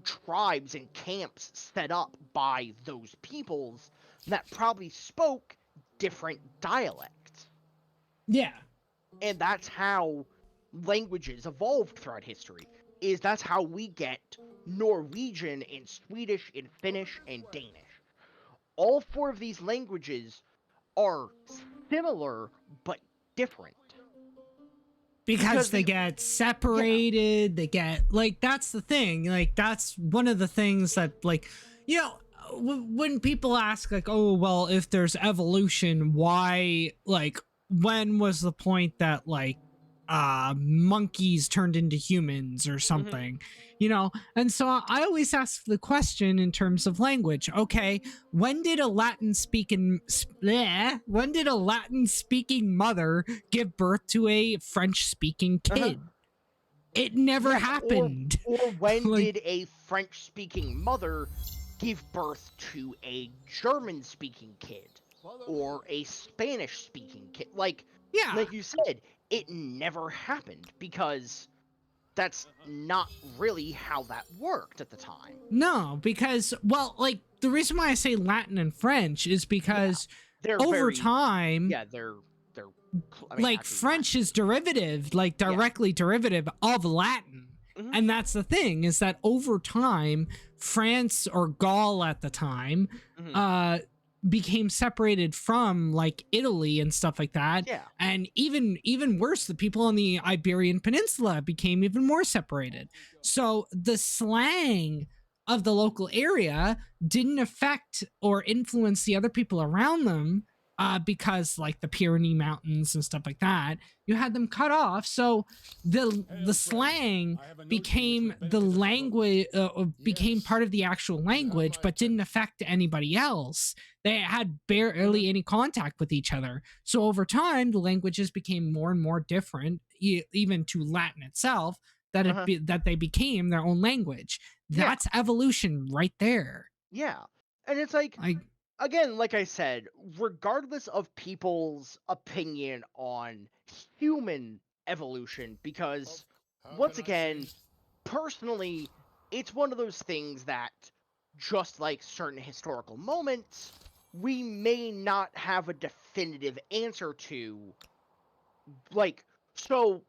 tribes and camps set up by those peoples that probably spoke different dialects. Yeah. And that's how languages evolved throughout history. That's how we get Norwegian and Swedish and Finnish and Danish. All four of these languages are similar but different. Because they get separated, they get, like, that's the thing. Like, that's one of the things that, like, you know, when people ask, like, oh, well, if there's evolution, why, like, when was the point that, like, monkeys turned into humans or something, you know? And so I always ask the question in terms of language. Okay, when did a Latin speaking mother give birth to a French speaking kid? It never happened. Or when did a French speaking mother give birth to a German speaking kid or a Spanish speaking kid? Like you said, it never happened because that's not really how that worked at the time. No, because, well, like, the reason why I say Latin and French is because over time, they're like, French is derivative, like, directly derivative of Latin. And that's the thing, is that over time, France, or Gaul at the time, became separated from, like, Italy and stuff like that. Yeah. And even worse, the people on the Iberian Peninsula became even more separated. So the slang of the local area didn't affect or influence the other people around them, because, like, the Pyrenees Mountains and stuff like that, you had them cut off. So the slang became the language, became part of the actual language, but didn't affect anybody else. They had barely any contact with each other. So over time, the languages became more and more different, even to Latin itself, that they became their own language. That's evolution right there. Yeah. And it's like, again, like I said, regardless of people's opinion on human evolution, because once again, personally, it's one of those things that, just like certain historical moments, we may not have a definitive answer to. Like, so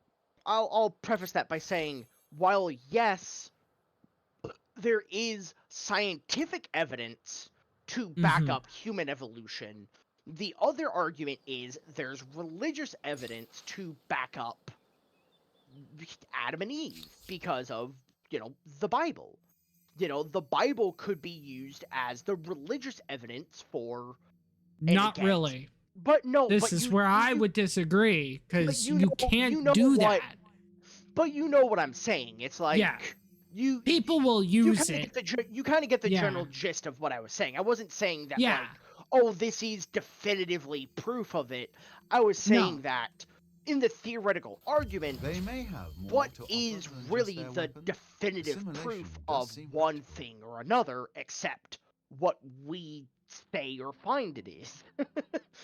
I'll preface that by saying, while yes, there is scientific evidence to back up human evolution, the other argument is there's religious evidence to back up Adam and Eve because of, the Bible. The Bible could be used as the religious evidence for Not really. But no, this is where I would disagree, because you can't do that. But you know what I'm saying. It's like, people will use it. You kind of get the general gist of what I was saying. I wasn't saying that, like, oh, this is definitively proof of it. I was saying that in the theoretical argument, they may have more what is really the definitive proof of one thing or another, except what we say or find it is.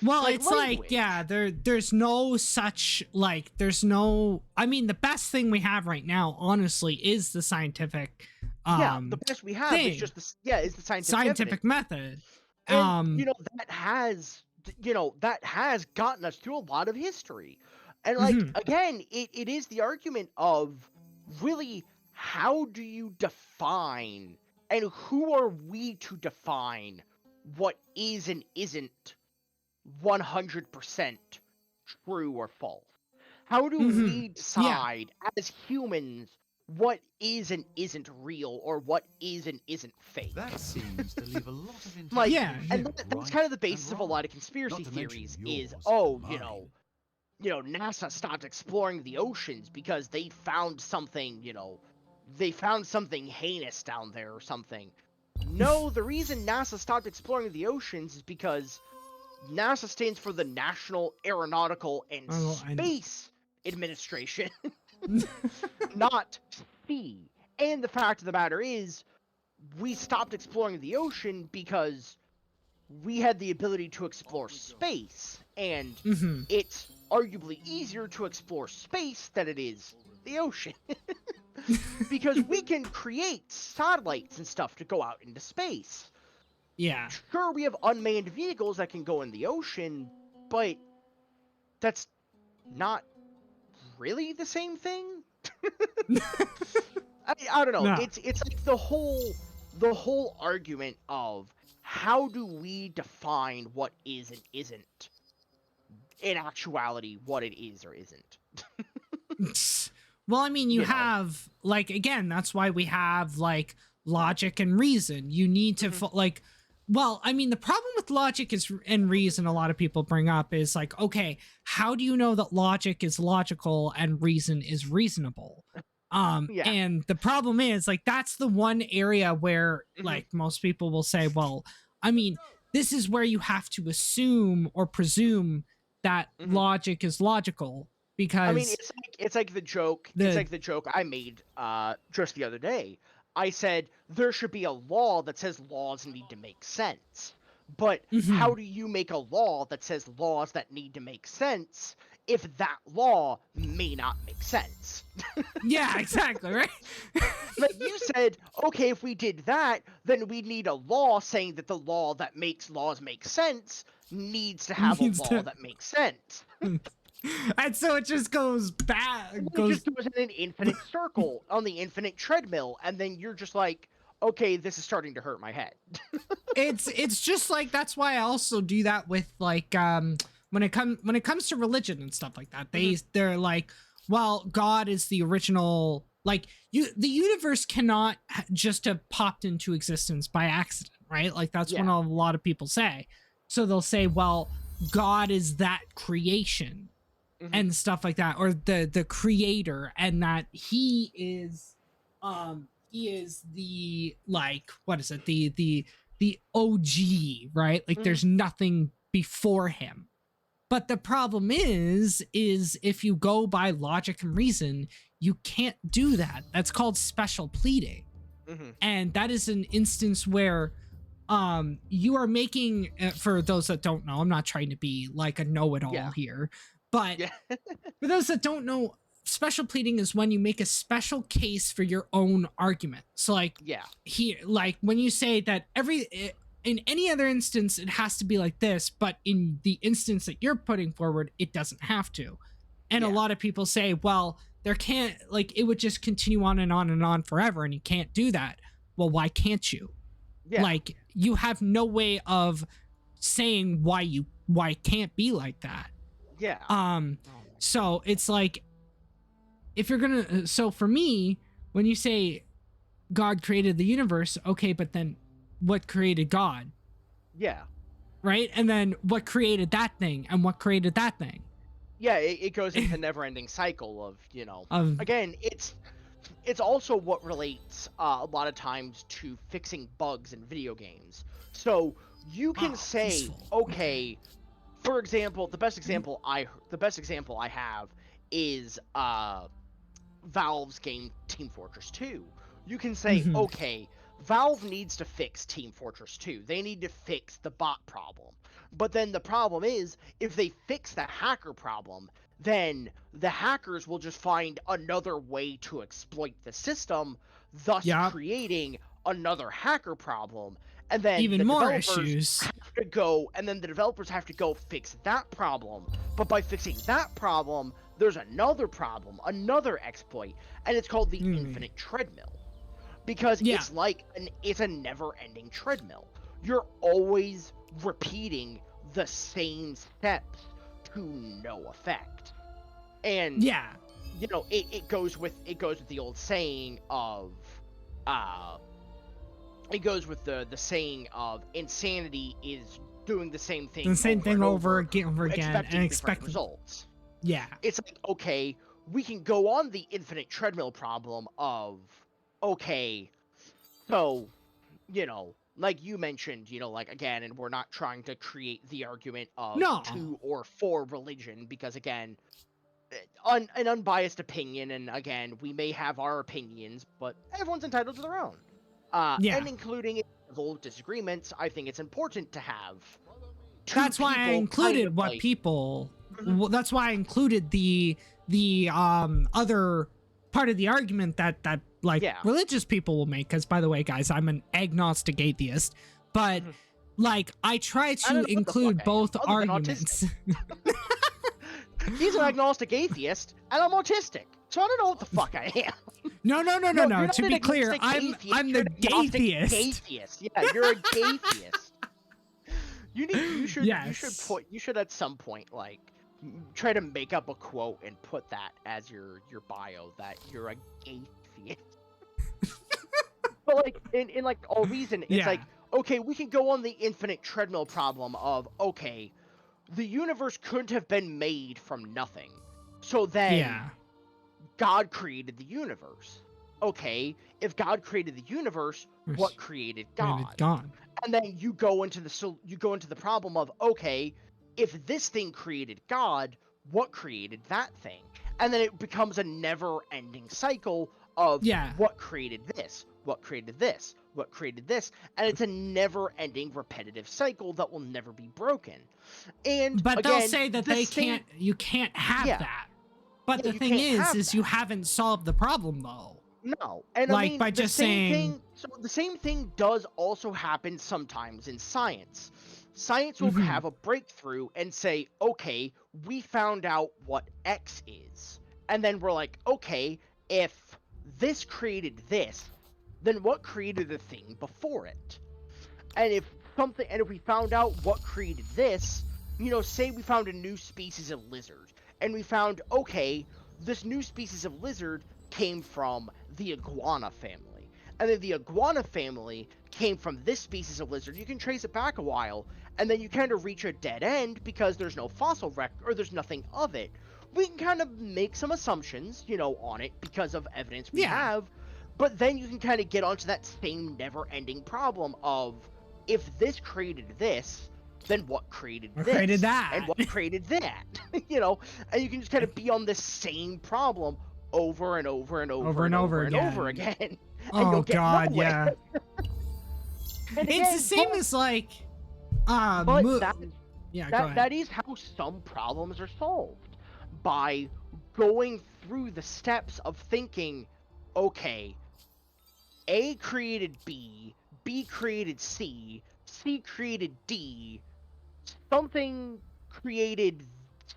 Well, like it's language. There's no such, like, I mean, the best thing we have right now, honestly, is the scientific the best we have is just is the scientific method. And that has gotten us through a lot of history. And, like, again, it is the argument of, really, how do you define, and who are we to define what is and isn't 100% true or false? How do we decide as humans what is and isn't real, or what is and isn't fake? That seems to leave a lot of and that's kind of the basis of a lot of conspiracy theories. NASA stopped exploring the oceans because they found something, heinous down there or something. No, the reason NASA stopped exploring the oceans is because NASA stands for the National Aeronautical and Space Administration, not sea And the fact of the matter is, we stopped exploring the ocean because we had the ability to explore space, and Mm-hmm. it's arguably easier to explore space than it is the ocean. Because we can create satellites and stuff to go out into space. Yeah. Sure, we have unmanned vehicles that can go in the ocean, but that's not really the same thing. I don't know. No. It's like the whole argument of how do we define what is and isn't in actuality what it is or isn't. Well, I mean, you You know. have like again, that's why we have like logic and reason. You need to like well, I mean, the problem with logic is and reason a lot of people bring up is like, okay, how do you know that logic is logical and reason is reasonable? Yeah. And the problem is like that's the one area where Mhm. like most people will say, well, I mean, this is where you have to assume or presume that Mhm. logic is logical I mean, because it's like the joke. It's the like the joke I made just the other day. I said there should be a law that says laws need to make sense. But how Mhm. do you make a law that says laws that need to make sense if that law may not make sense? Yeah, exactly, right? Like you said, okay, if we did that, then we need a law saying that the law that makes laws make sense needs to have a Needs law to that makes sense. and so it just goes And back then it goes just goes in an infinite circle on the infinite treadmill, and then you're just like, okay, this is starting to hurt my head. it's just like that's why I also do that with like when it comes to religion and stuff like that. Mhm. They're like, well, God is the original like the universe cannot just have popped into existence by accident, right? Like that's what Yeah. a lot of people say. So they'll say, well, God is that creation Mhm. and stuff like that, or the creator, and that he is the like what is it the OG, right? Like Mhm. there's nothing before him. But the problem is if you go by logic and reason, you can't do that. That's called special pleading. Mhm. And that is an instance where you are making for those that don't know, I'm not trying to be like a know-it-all Yeah. here, but Yeah. for those that don't know, special pleading is when you make a special case for your own argument. So like Yeah. here, like when you say that in any other instance it has to be like this, but in the instance that you're putting forward, it doesn't have to. And a Yeah. lot of people say, well, there can't like it would just continue on and on and on forever, and you can't do that. Well, why can't you? Yeah. Like you have no way of saying why it can't be like that. Yeah. Um, Oh my so it's like if you're gonna so for me, when you say God created the universe, okay, but then what created God? Yeah. Right? And then what created that thing and what created that thing? Yeah. It goes into the never-ending cycle of Of again, it's also what relates a lot of times to fixing bugs in video games. So you can say, peaceful. okay, for example, the best example I have is Valve's game Team Fortress 2. You can say, Mhm. okay, Valve needs to fix Team Fortress 2. They need to fix the bot problem. But then the problem is, if they fix the hacker problem, then the hackers will just find another way to exploit the system, thus Yeah. creating another hacker problem. And then Even the more developers issues. have to go, and then the developers have to go fix that problem. But by fixing that problem, there's another problem, another exploit, and it's called the infinite treadmill. Because Yeah. it's a never-ending treadmill. You're always repeating the same steps to no effect. And Yeah. it goes with the old saying of uh it goes with the saying of insanity is doing the same thing The same over thing and over over, again and expecting different expecting. results. Yeah. It's like, okay, we can go on the infinite treadmill problem of, okay, so, like you mentioned, like again, and we're not trying to create the argument of No. to or for religion, because again, an unbiased opinion, and again, we may have our opinions, but everyone's entitled to their own. Yeah. And including civil disagreements, I think it's important to have two That's why I people included kind of what like, people. Mhm. That's why I included the other part of the argument that like Yeah. religious people will make. Because by the way, guys, I'm an agnostic atheist, but Mhm. like I try I to don't know what the fuck include I am, both other than autistic. arguments. He's an agnostic atheist, and I'm autistic, so I don't know what the fuck I am. No. No, you're To not an be clear, agnostic I'm atheist, the you're an agnostic gaytheist. gaytheist. Yeah, you're a gaytheist. You Yes. should at some point like try to make up a quote and put that as your bio that you're a gaytheist. But like in like all reason, it's Yeah. like, okay, we can go on the infinite treadmill problem of, okay, the universe couldn't have been made from nothing. So then Yeah. God created the universe. Okay, if God created the universe, what created God? Gone. And then you go into the problem of, okay, if this thing created God, what created that thing? And then it becomes a never-ending cycle of Yeah. what created this, what created this, what created this, and it's a never-ending repetitive cycle that will never be broken. And But again, they'll say that the they same, can't. You can't have yeah, that. But yeah, the you thing can't have is you that. haven't solved the problem though. No, and I Like mean by the just same saying, thing. So the same thing does also happen sometimes in science. Science will mhm, have a breakthrough and say, "Okay, we found out what X is," and then we're like, "Okay, if this created this, then what created the thing before it?" And if we found out what created this, say we found a new species of lizard, and we found, okay, this new species of lizard came from the iguana family, and then the iguana family came from this species of lizard. You can trace it back a while, and then you kind of reach a dead end because there's no fossil record, or there's nothing of it. We can kind of make some assumptions, on it because of evidence we yeah, have, but then you can kind of get onto that same never-ending problem of, if this created this, then what created or created this? And that. what created that? And you can just kind of be on this same problem over and over and over Over and and over over and over again. again. And Oh you'll get God, nowhere. yeah. And It's the again, same as like, but yeah. Go that ahead. that is how some problems are solved, by going through the steps of thinking, okay, A created B, B created C, C created D, something created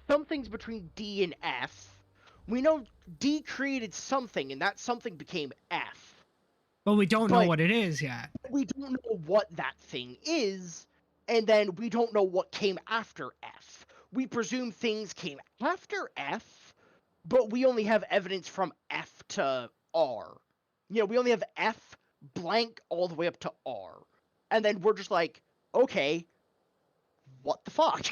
something's between D and F. We know D created something, and that something became F. But we don't know But what it is yet. we don't know what that thing is, and then we don't know what came after F. We presume things came after F, but we only have evidence from F to R. We only have F blank all the way up to R. And then we're just like, okay, what the fuck?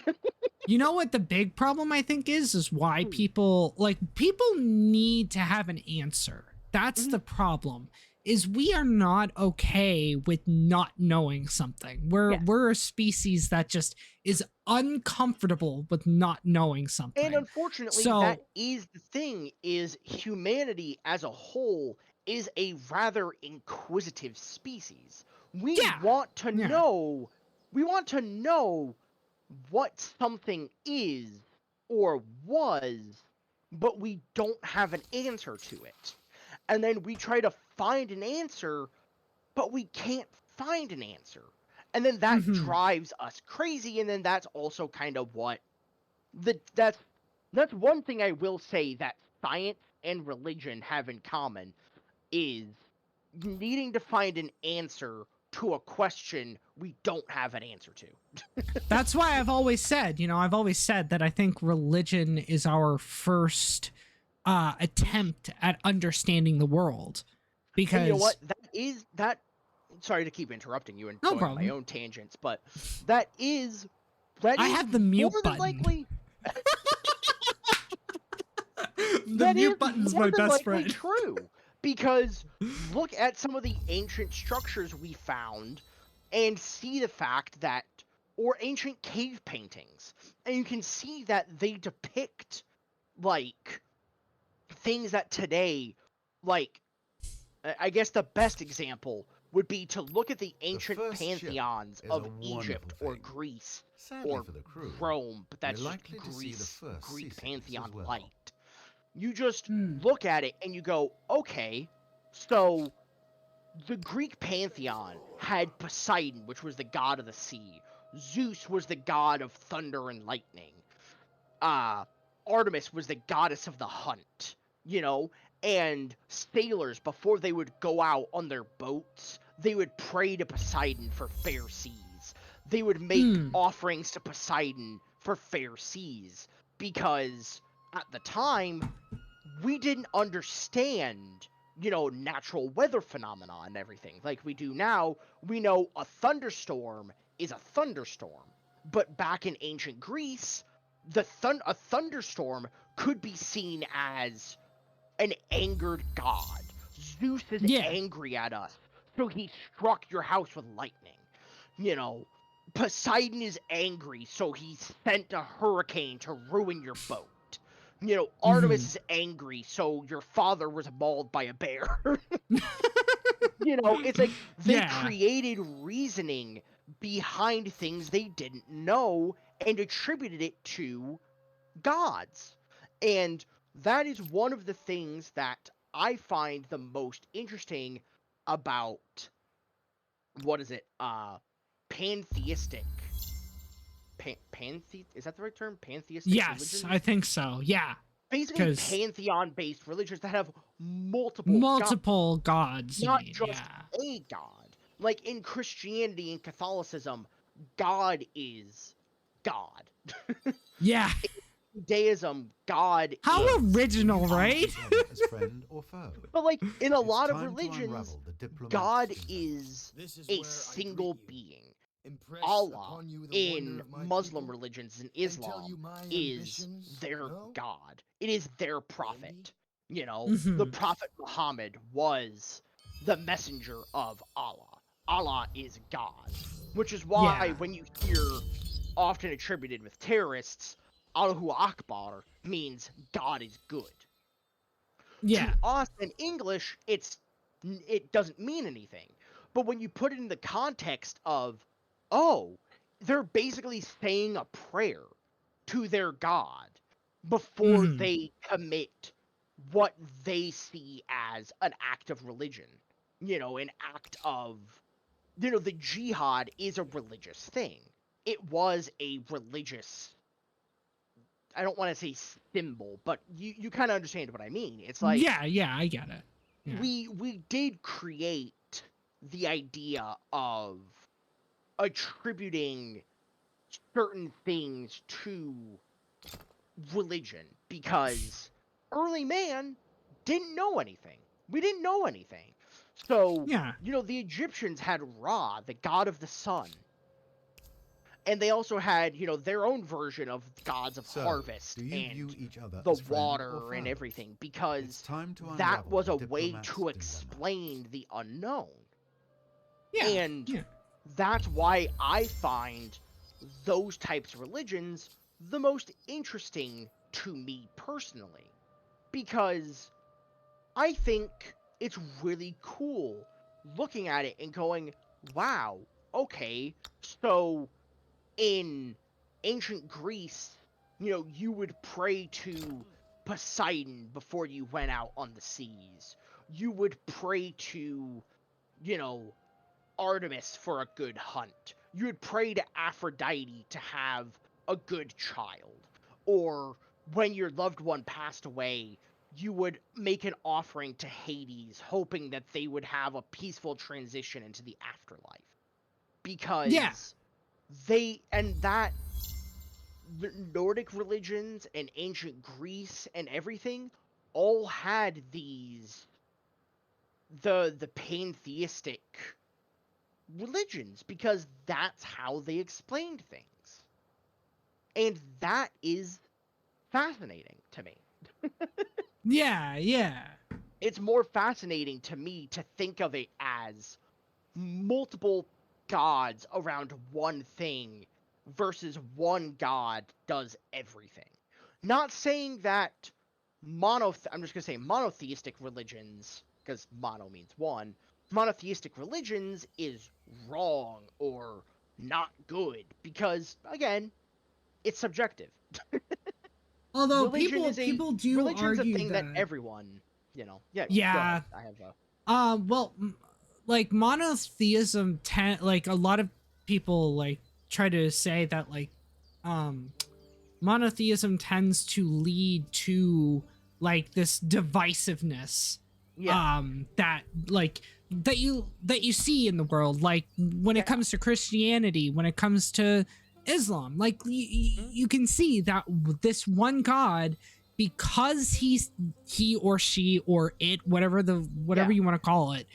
You know what the big problem I think is why Hmm. people need to have an answer. That's Mhm. the problem. Is we are not okay with not knowing something. Yeah. We're a species that just is uncomfortable with not knowing something. And unfortunately, So that is the thing, is humanity as a whole is a rather inquisitive species. We yeah, want to yeah. know what something is or was, but we don't have an answer to it. And then we try to find an answer, but we can't find an answer. And then that Mhm. drives us crazy, and then that's also kind of what that's one thing I will say that science and religion have in common, is needing to find an answer to a question we don't have an answer to. That's why I've always said that I think religion is our first attempt at understanding the world. Because And you know what? That. Sorry to keep interrupting you and no going on my problem. own tangents, but that is I have the mute more than button. likely The that mute is button's more my than best likely friend. true, because look at some of the ancient structures we found and see the fact that, or ancient cave paintings, and you can see that they depict like things that today, like I guess the best example would be to look at the ancient first ship pantheons is of a Egypt wonderful or thing. Greece Sadly or for the crew, Rome, but that's we're just likely to see the Greece, first Greek seasickness as pantheon well. light. You just Hmm. look at it and you go, okay, so the Greek pantheon had Poseidon, which was the god of the sea. Zeus was the god of thunder and lightning. uh Artemis was the goddess of the hunt, you know, and sailors before they would go out on their boats, they would pray to Poseidon for fair seas. They would make Hmm. offerings to Poseidon for fair seas because at the time we didn't understand, you know, natural weather phenomena and everything like we do now. We know a thunderstorm is a thunderstorm, but back in ancient Greece, a thunderstorm could be seen as an angered god. Zeus is Yeah. angry at us, so he struck your house with lightning. You know, Poseidon is angry, so he sent a hurricane to ruin your boat. You know, Artemis is angry, so your father was mauled by a bear. You know, it's like they Yeah. created reasoning behind things they didn't know and attributed it to gods. And that is one of the things that I find the most interesting about what is it? Pantheistic. Is that the right term? Pantheistic Yes, religions? I think so. Yeah. Basically Because pantheon-based religions that have multiple gods, multiple gods, you not mean. just Yeah. a god. Like in Christianity and Catholicism, God is God. Yeah. Judaism, God How is. original, Do you right? treat each other as friend or foe? But like in a It's lot of time to religions, unravel the diplomat's God dilemmas. is This is a where I single greet you, being. impress Allah upon you the wonder in of my Muslim people, religions and and tell Islam you my is ambitions, their no? God. It is their Brandy? prophet. You know, the Mhm. Prophet Muhammad was the messenger of Allah. Allah is God. Which is why Yeah. when you hear often attributed with terrorists, Allahu Akbar means God is good. Yeah. To us in English, it doesn't mean anything. But when you put it in the context of, oh, they're basically saying a prayer to their God before Mhm. they commit what they see as an act of religion. You know, an act of, you know, the jihad is a religious thing. It was a religious, I don't want to say symbol, but you kind of understand what I mean. It's like Yeah, yeah, I get it. Yeah. we did create the idea of attributing certain things to religion because early man didn't know anything. We didn't know anything. So, Yeah. you know, the Egyptians had Ra, the god of the sun. And they also had, you know, their own version of gods of So, harvest do you and view each other the as friend or water and foe? everything It's because time to that unravel was the a way diplomat's to dilemma. explain the unknown. Yeah. And Yeah. that's why I find those types of religions the most interesting to me personally. Because I think it's really cool looking at it and going, wow, okay, so in ancient Greece, you know, you would pray to Poseidon before you went out on the seas. You would pray to, you know, Artemis for a good hunt. You would pray to Aphrodite to have a good child. Or when your loved one passed away, you would make an offering to Hades, hoping that they would have a peaceful transition into the afterlife. Yeah. Because they, and that, the Nordic religions and ancient Greece and everything all had these, the pantheistic religions because that's how they explained things. And that is fascinating to me. Yeah. Yeah. It's more fascinating to me to think of it as multiple gods around one thing versus one god does everything. not saying that I'm just gonna say monotheistic religions, because mono means one. Monotheistic religions is wrong or not good because again, it's subjective. Although Religion people is a people do religion's a argue thing that that everyone, Yeah, go ahead. yeah, I have a well, like monotheism, like a lot of people like try to say that like, um, monotheism tends to lead to like this divisiveness, yeah, that like that you see in the world, like when it yeah, comes to Christianity, when it comes to Islam, like mhm, you can see that this one God, because he or she or it, whatever yeah, you want to call it,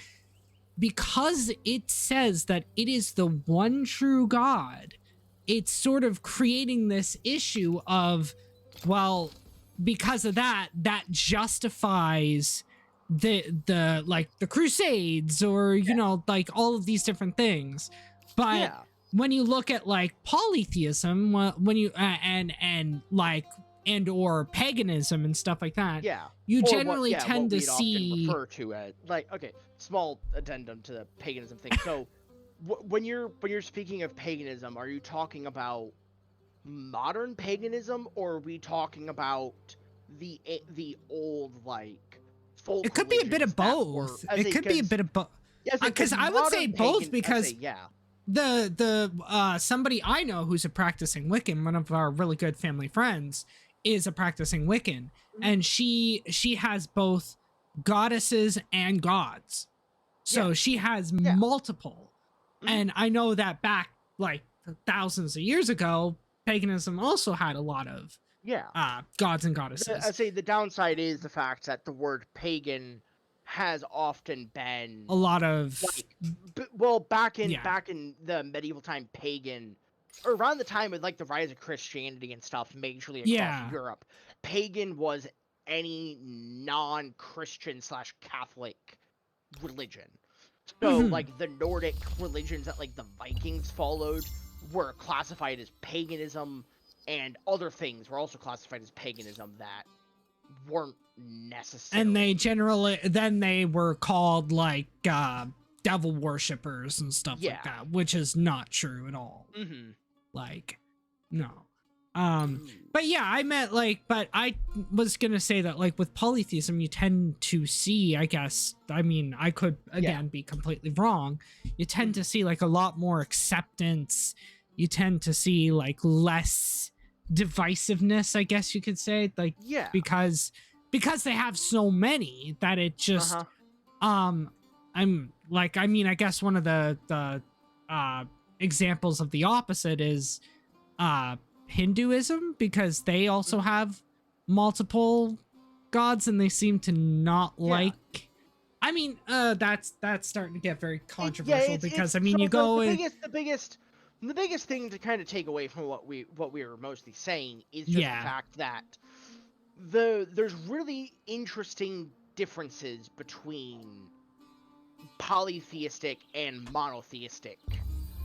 because it says that it is the one true God, it's sort of creating this issue of, well, because of that, that justifies the like the Crusades, or you yeah, know, like all of these different things. But yeah, when you look at like polytheism, when you and like and or paganism and stuff like that, yeah. you Or generally what tend to we'd often see. refer to as okay, small addendum to the paganism thing. So, when you're speaking of paganism, are you talking about modern paganism, or are we talking about the old like It folk could be a bit religions of that were both. It could be a bit of both. because Because I would say modern both, pagan I say because yeah, the somebody I know who's a practicing Wiccan, one of our really good family friends, is a practicing Wiccan, mhm, and she has both goddesses and gods. yeah, So she has yeah, multiple. mhm, And I know that back like thousands of years ago, paganism also had a lot of yeah. gods and I goddesses. say the downside is the fact that the word pagan has often A been lot of like well yeah. back in the medieval time pagan or around the time of like the rise of Christianity and stuff majorly across Yeah. Europe, pagan was any non-Christian slash Catholic religion. So Mhm. like the Nordic religions that like the Vikings followed were classified as paganism, and other things were also classified as paganism that weren't And they necessarily. generally then they were called like devil worshippers and stuff like Yeah. that, which is not true at all. Mm-hmm. Like, no. Ooh. But yeah, I meant like, but I was gonna say that like with polytheism, you tend to see, I guess, I mean, I could Yeah. again be completely wrong. You tend Mhm. to see like a lot more acceptance. You tend to see like less divisiveness, I guess you could say, like Yeah. because they have so many that it just Uh-huh. um I'm like, I mean, I guess one of the uh examples of the opposite is uh Hinduism, because they also Mhm. have multiple gods and they seem to not Yeah. like, I mean, that's starting to get very Yeah, controversial, because it's I mean, so you go in, the biggest thing to kind of take away from what we were mostly saying is just the yeah. fact that there's really interesting differences between polytheistic and monotheistic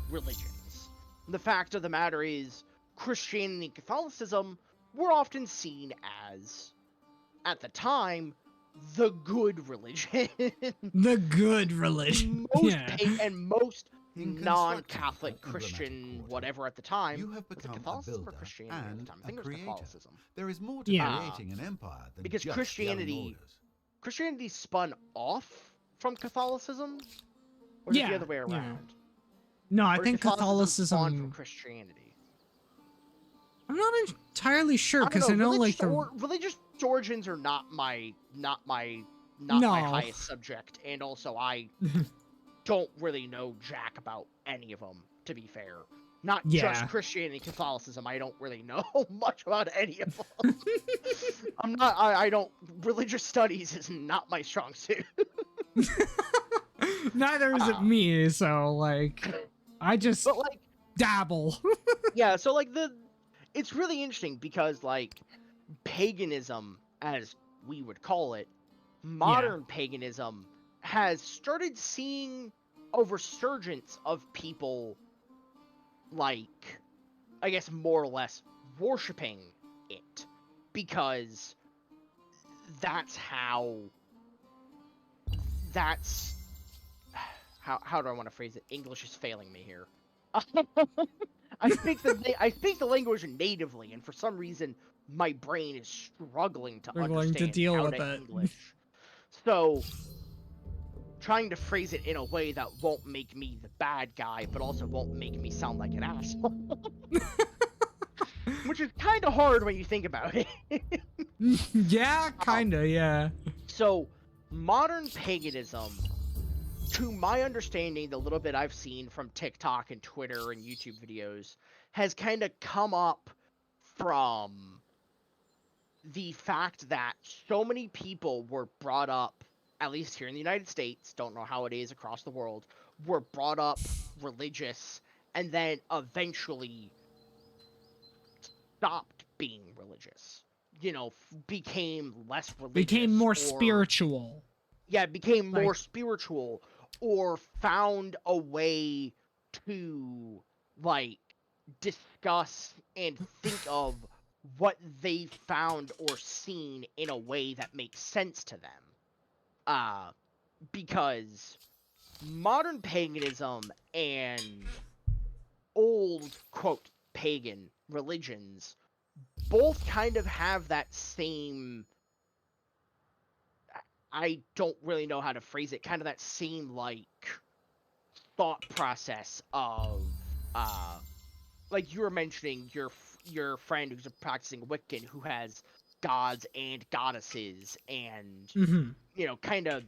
religions. The fact of the matter is, Christianity and Catholicism were often seen as, at the time, the good religion. The good religion. Yeah. Most In constructing an non-Catholic emblematic Christian quarter, whatever at the time you have was it become a Catholicism or builder Christianity at the and time? I a think it was creator. Catholicism. There is more to Yeah. creating an empire than Because just yelling orders. Christianity spun off from Catholicism, or is it the Yeah. other way Yeah. around? No, I Or did think Catholicism spawn from Catholicism, Christianity? I'm not entirely sure, I don't because know. I know like the Religious origins are not my no. highest subject, and also I don't really know jack about any of them. To be fair, not just Yeah. Christianity, Catholicism. I don't really know much about any of them. I'm not. I don't. Religious studies is not my strong suit. Neither is it Uh, me, so like I just but like, dabble. yeah. So like it's really interesting because like paganism, as we would call it, Yeah. modern paganism has started seeing a resurgence of people like, I guess, more or less worshiping it because that's how how do I want to phrase it? English is failing me here. I speak the language natively, and for some reason my brain is struggling to We're going to understand deal how with to it. English. So trying to phrase it in a way that won't make me the bad guy, but also won't make me sound like an asshole. Which is kind of hard when you think about it. Yeah, kinda, yeah. So, modern paganism, to my understanding, the little bit I've seen from TikTok and Twitter and YouTube videos, has kind of come up from the fact that so many people were brought up, at least here in the United States, don't know how it is across the world, were brought up religious and then eventually stopped being religious. You know, became less religious. Became more or, spiritual. Yeah, became more Like- spiritual, or found a way to, like, discuss and think of what they found or seen in a way that makes sense to them. Because modern paganism and old, quote, pagan religions both kind of have that same, I don't really know how to phrase it, kind of that same, like, thought process of, like you were mentioning your friend who's a practicing Wiccan who has gods and goddesses and, Mhm. kind of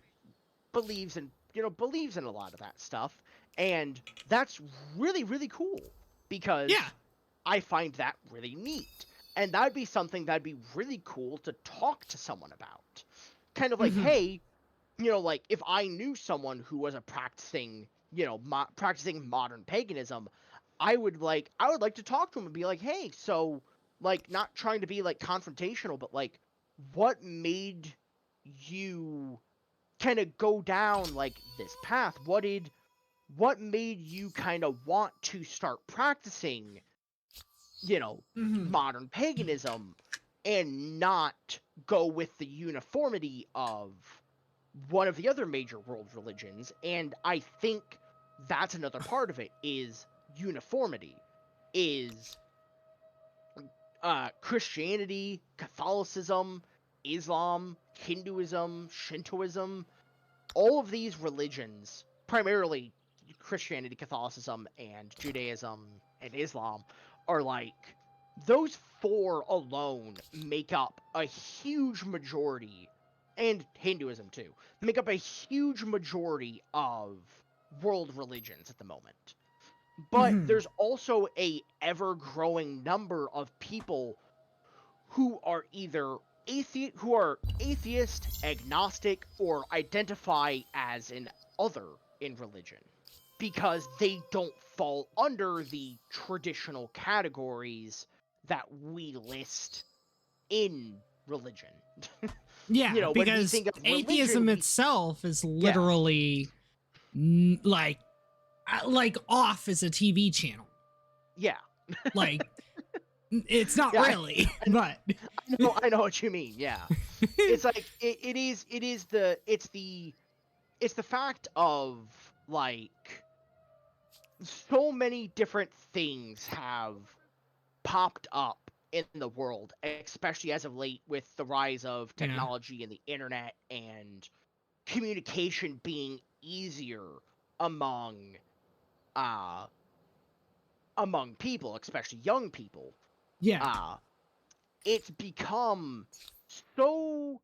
believes in a lot of that stuff, and that's really, really cool, because Yeah. I find that really neat. And that'd be something that'd be really cool to talk to someone about. Kind of like, Mhm. hey, like if I knew someone who was a practicing, practicing modern paganism, I would like to talk to him and be like, hey, so, like, not trying to be like confrontational, but like, what made you kind of go down like this path? What made you kind of want to start practicing, Mhm. modern paganism, and not go with the uniformity of one of the other major world religions? And I think that's another part of it, is uniformity, is Christianity, Catholicism, Islam, Hinduism, Shintoism, all of these religions, primarily Christianity, Catholicism, and Judaism and Islam, are like, those four alone make up a huge majority, and Hinduism too, make up a huge majority of world religions at the moment. But Mhm. there's also a ever-growing number of people who are either atheist, agnostic, or identify as an other in religion, because they don't fall under the traditional categories that we list in religion. Yeah, When we because think of atheism religion, itself is literally like off as a TV channel. yeah, Like it's not yeah, really, but I know what you mean. Yeah, it's like it's the fact of, like, so many different things have popped up in the world, especially as of late with the rise of yeah. technology and the internet and communication being easier among uh among people, especially young people. Yeah. Uh it's become so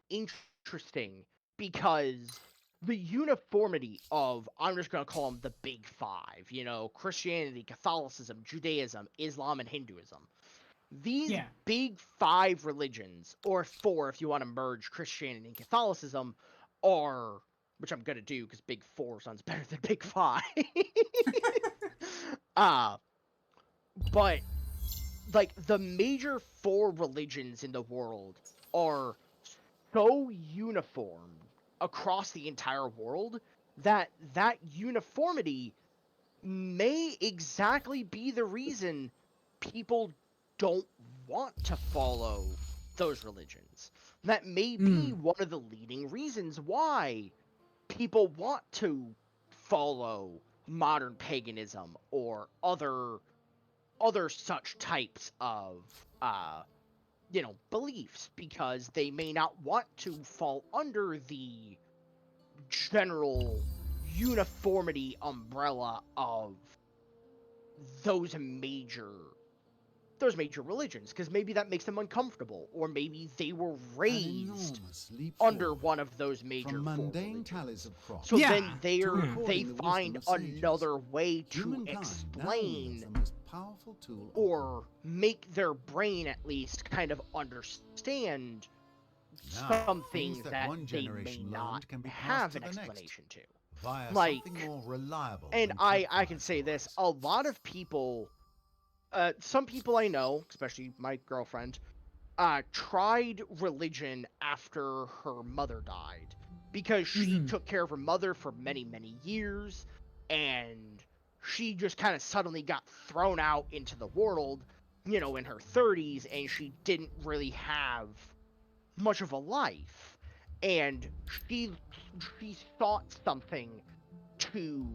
interesting, because the uniformity of, I'm just going to call them the big five, Christianity, Catholicism, Judaism, Islam, and Hinduism. These Yeah. big five religions, or four if you want to merge Christianity and Catholicism, are, which I'm going to do because big four sounds better than big five. uh, but, like, the major four religions in the world are so uniform across the entire world that uniformity may exactly be the reason people don't want to follow those religions. That may be one of the leading reasons why people want to follow modern paganism or other such types of beliefs, because they may not want to fall under the general uniformity umbrella of those major religions, because maybe that makes them uncomfortable, or maybe they were raised under one of those major mundane religions. tallies of crops. So then they recording the wisdom find of sages. another way to Humankind now explain wields the most powerful tool or make their brain at least kind of understand Now, some things things that that one they generation may learned not can be passed have to an the next. explanation to. via Like, something more reliable. And than I can campfire say this, stories. a lot of people, some people I know, especially my girlfriend, tried religion after her mother died, because she took care of her mother for many, many years, and she just kind of suddenly got thrown out into the world, in her 30s, and she didn't really have much of a life, and she sought something to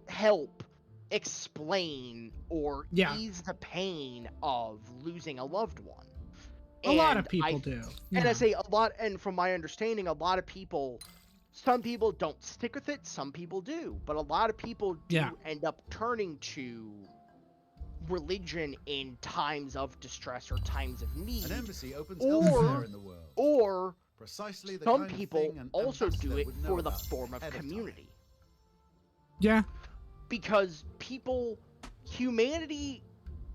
help explain or ease the pain of losing a loved one. A lot of And people do. And I say a lot, and from my understanding, a lot of people, some people don't stick with it, some people do, but a lot of people do end up turning to religion in times of distress or times of need. An embassy opens elsewhere in the world. Or Precisely the some kind people of thing an also do ambassador it would know for the about form of ahead time. community. Yeah. Because humanity,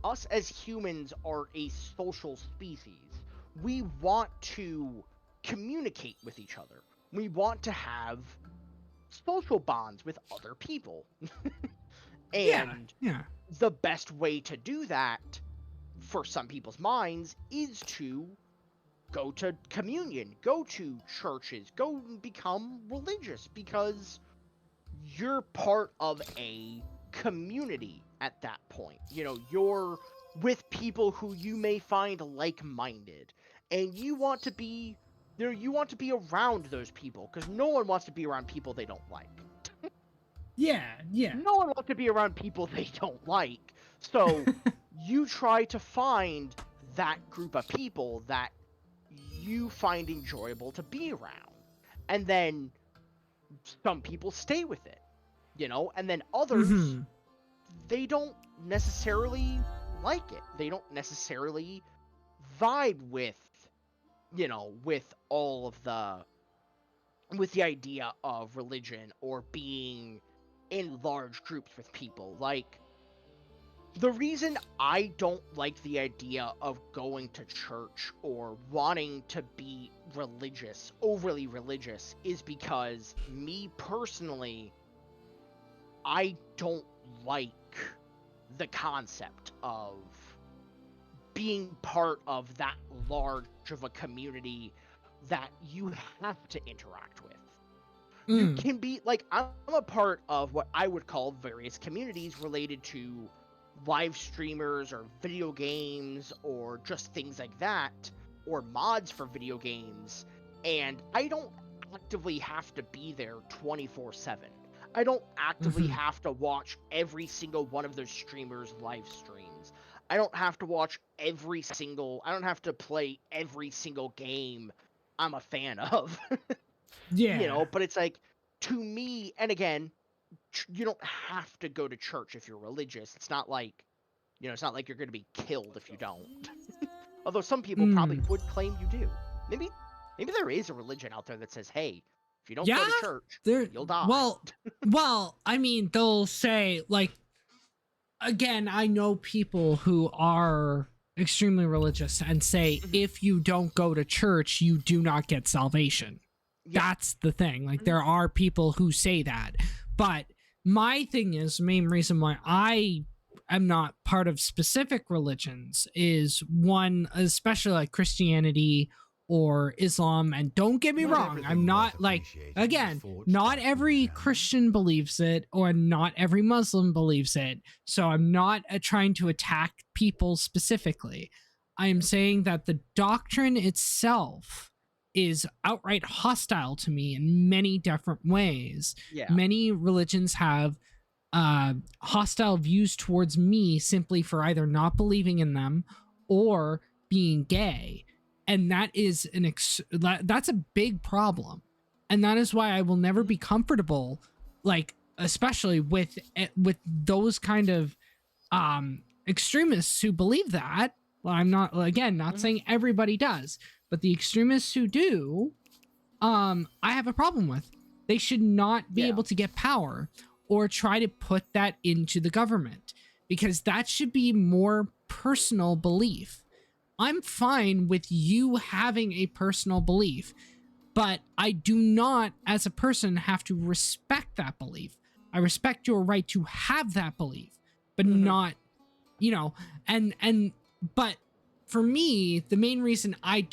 us as humans, are a social species. We want to communicate with each other. We want to have social bonds with other people. And the best way to do that, for some people's minds, is to go to communion, go to churches, go become religious, because you're part of a community at that point. You're with people who you may find like-minded, and you want to be around those people, because no one wants to be around people they don't like. Yeah. No one wants to be around people they don't like. So you try to find that group of people that you find enjoyable to be around. And then some people stay with it, and then others, they don't necessarily like it. They don't necessarily vibe with, with all of with the idea of religion or being in large groups with people. Like, the reason I don't like the idea of going to church or wanting to be religious, overly religious, is because me personally, I don't like the concept of being part of that large of a community that you have to interact with. You can be, like, I'm a part of what I would call various communities related to live streamers or video games or just things like that, or mods for video games, and I don't actively have to be there 24/7. I don't actively have to watch every single one of those streamers' live streams. I don't have to watch I don't have to play every single game I'm a fan of. But it's like, to me, and again, you don't have to go to church if you're religious. It's not like, it's not like you're going to be killed if you don't. Although some people probably would claim you do. Maybe there is a religion out there that says, hey, if you don't go to church, you'll die. Well, I mean, they'll say, like, again, I know people who are extremely religious and say, if you don't go to church, you do not get salvation. That's the thing. Like, there are people who say that. But my thing is, the main reason why I am not part of specific religions is, one, especially like Christianity or Islam. And don't get me Not wrong, everything I'm not worth like, appreciating again, is forged not by every human hand. Christian believes it, or not every Muslim believes it. So I'm not trying to attack people specifically. I am saying that the doctrine itself is outright hostile to me in many different ways. Yeah. Many religions have hostile views towards me simply for either not believing in them or being gay, and that is that's a big problem, and that is why I will never be comfortable, like especially with those kind of extremists who believe that. Well, I'm not, again, not saying everybody does, but the extremists who do, I have a problem with. They should not be able to get power or try to put that into the government, because that should be more personal belief. I'm fine with you having a personal belief, but I do not, as a person, have to respect that belief. I respect your right to have that belief, but not, you know, but for me, the main reason I'm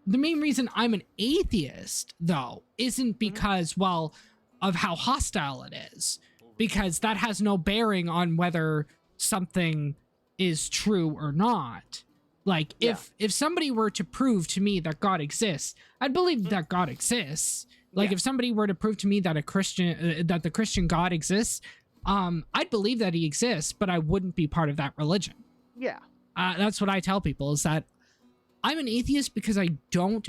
an atheist, though, isn't because, well, of how hostile it is, because that has no bearing on whether something is true or not. Like, if somebody were to prove to me that God exists, I'd believe that God exists. Like, if somebody were to prove to me that that the Christian God exists, I'd believe that he exists, but I wouldn't be part of that religion. Yeah. That's what I tell people, is that I'm an atheist because I don't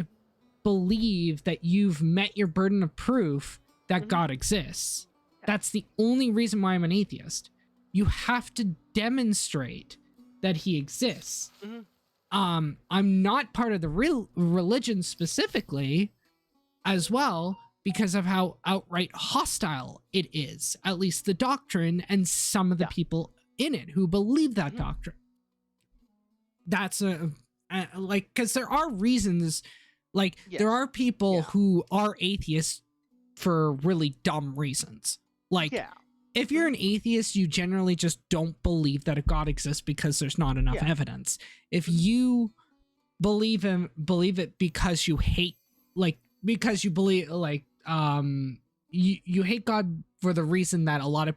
believe that you've met your burden of proof that God exists. That's the only reason why I'm an atheist. You have to demonstrate that he exists. I'm not part of the real religion specifically as well, because of how outright hostile it is, at least the doctrine and some of the people in it who believe that doctrine. That's like, because there are reasons, like there are people who are atheists for really dumb reasons. Like, if you're an atheist, you generally just don't believe that a God exists because there's not enough evidence. If you believe it because you hate, like, because you believe, like, you hate God for the reason that a lot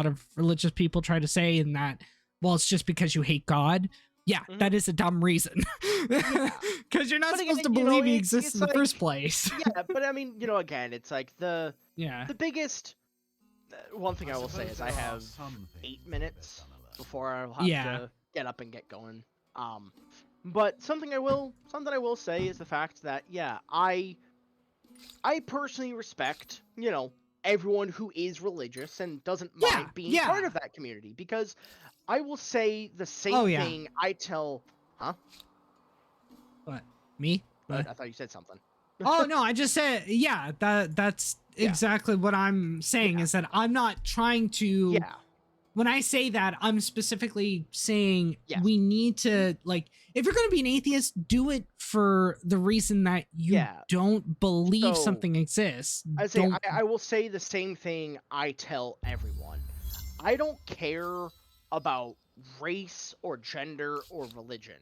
of religious people try to say, and that, well, it's just because you hate God. Yeah, that is a dumb reason. Because you're not supposed to believe he exists in the first place. Yeah, but I mean, again, it's like the biggest... one thing I will say is I have 8 minutes before I'll have to get up and get going. But something I will say is the fact that, I personally respect, everyone who is religious and doesn't mind being part of that community, because I will say the same thing I tell... Huh? What? Me? What? I thought you said something. Oh, no, I just said, that's exactly what I'm saying, is that I'm not trying to... When I say that, I'm specifically saying we need to, like, if you're going to be an atheist, do it for the reason that you don't believe something exists. I will say the same thing I tell everyone. I don't care about race or gender or religion.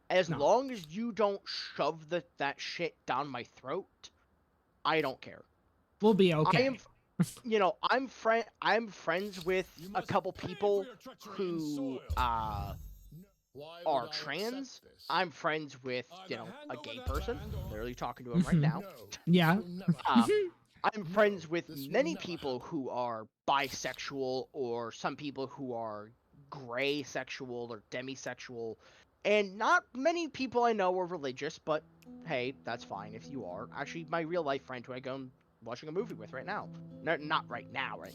As long as you don't shove that shit down my throat, I don't care. We'll be okay. I'm friends with a couple people who are trans. I'm friends with, a gay person. Literally talking to him right now. I'm friends with many people who are bisexual, or some people who are gray sexual or demisexual. And not many people I know are religious, but hey, that's fine if you are. Actually, my real life friend who I go watching a movie with right now. Not right now, right?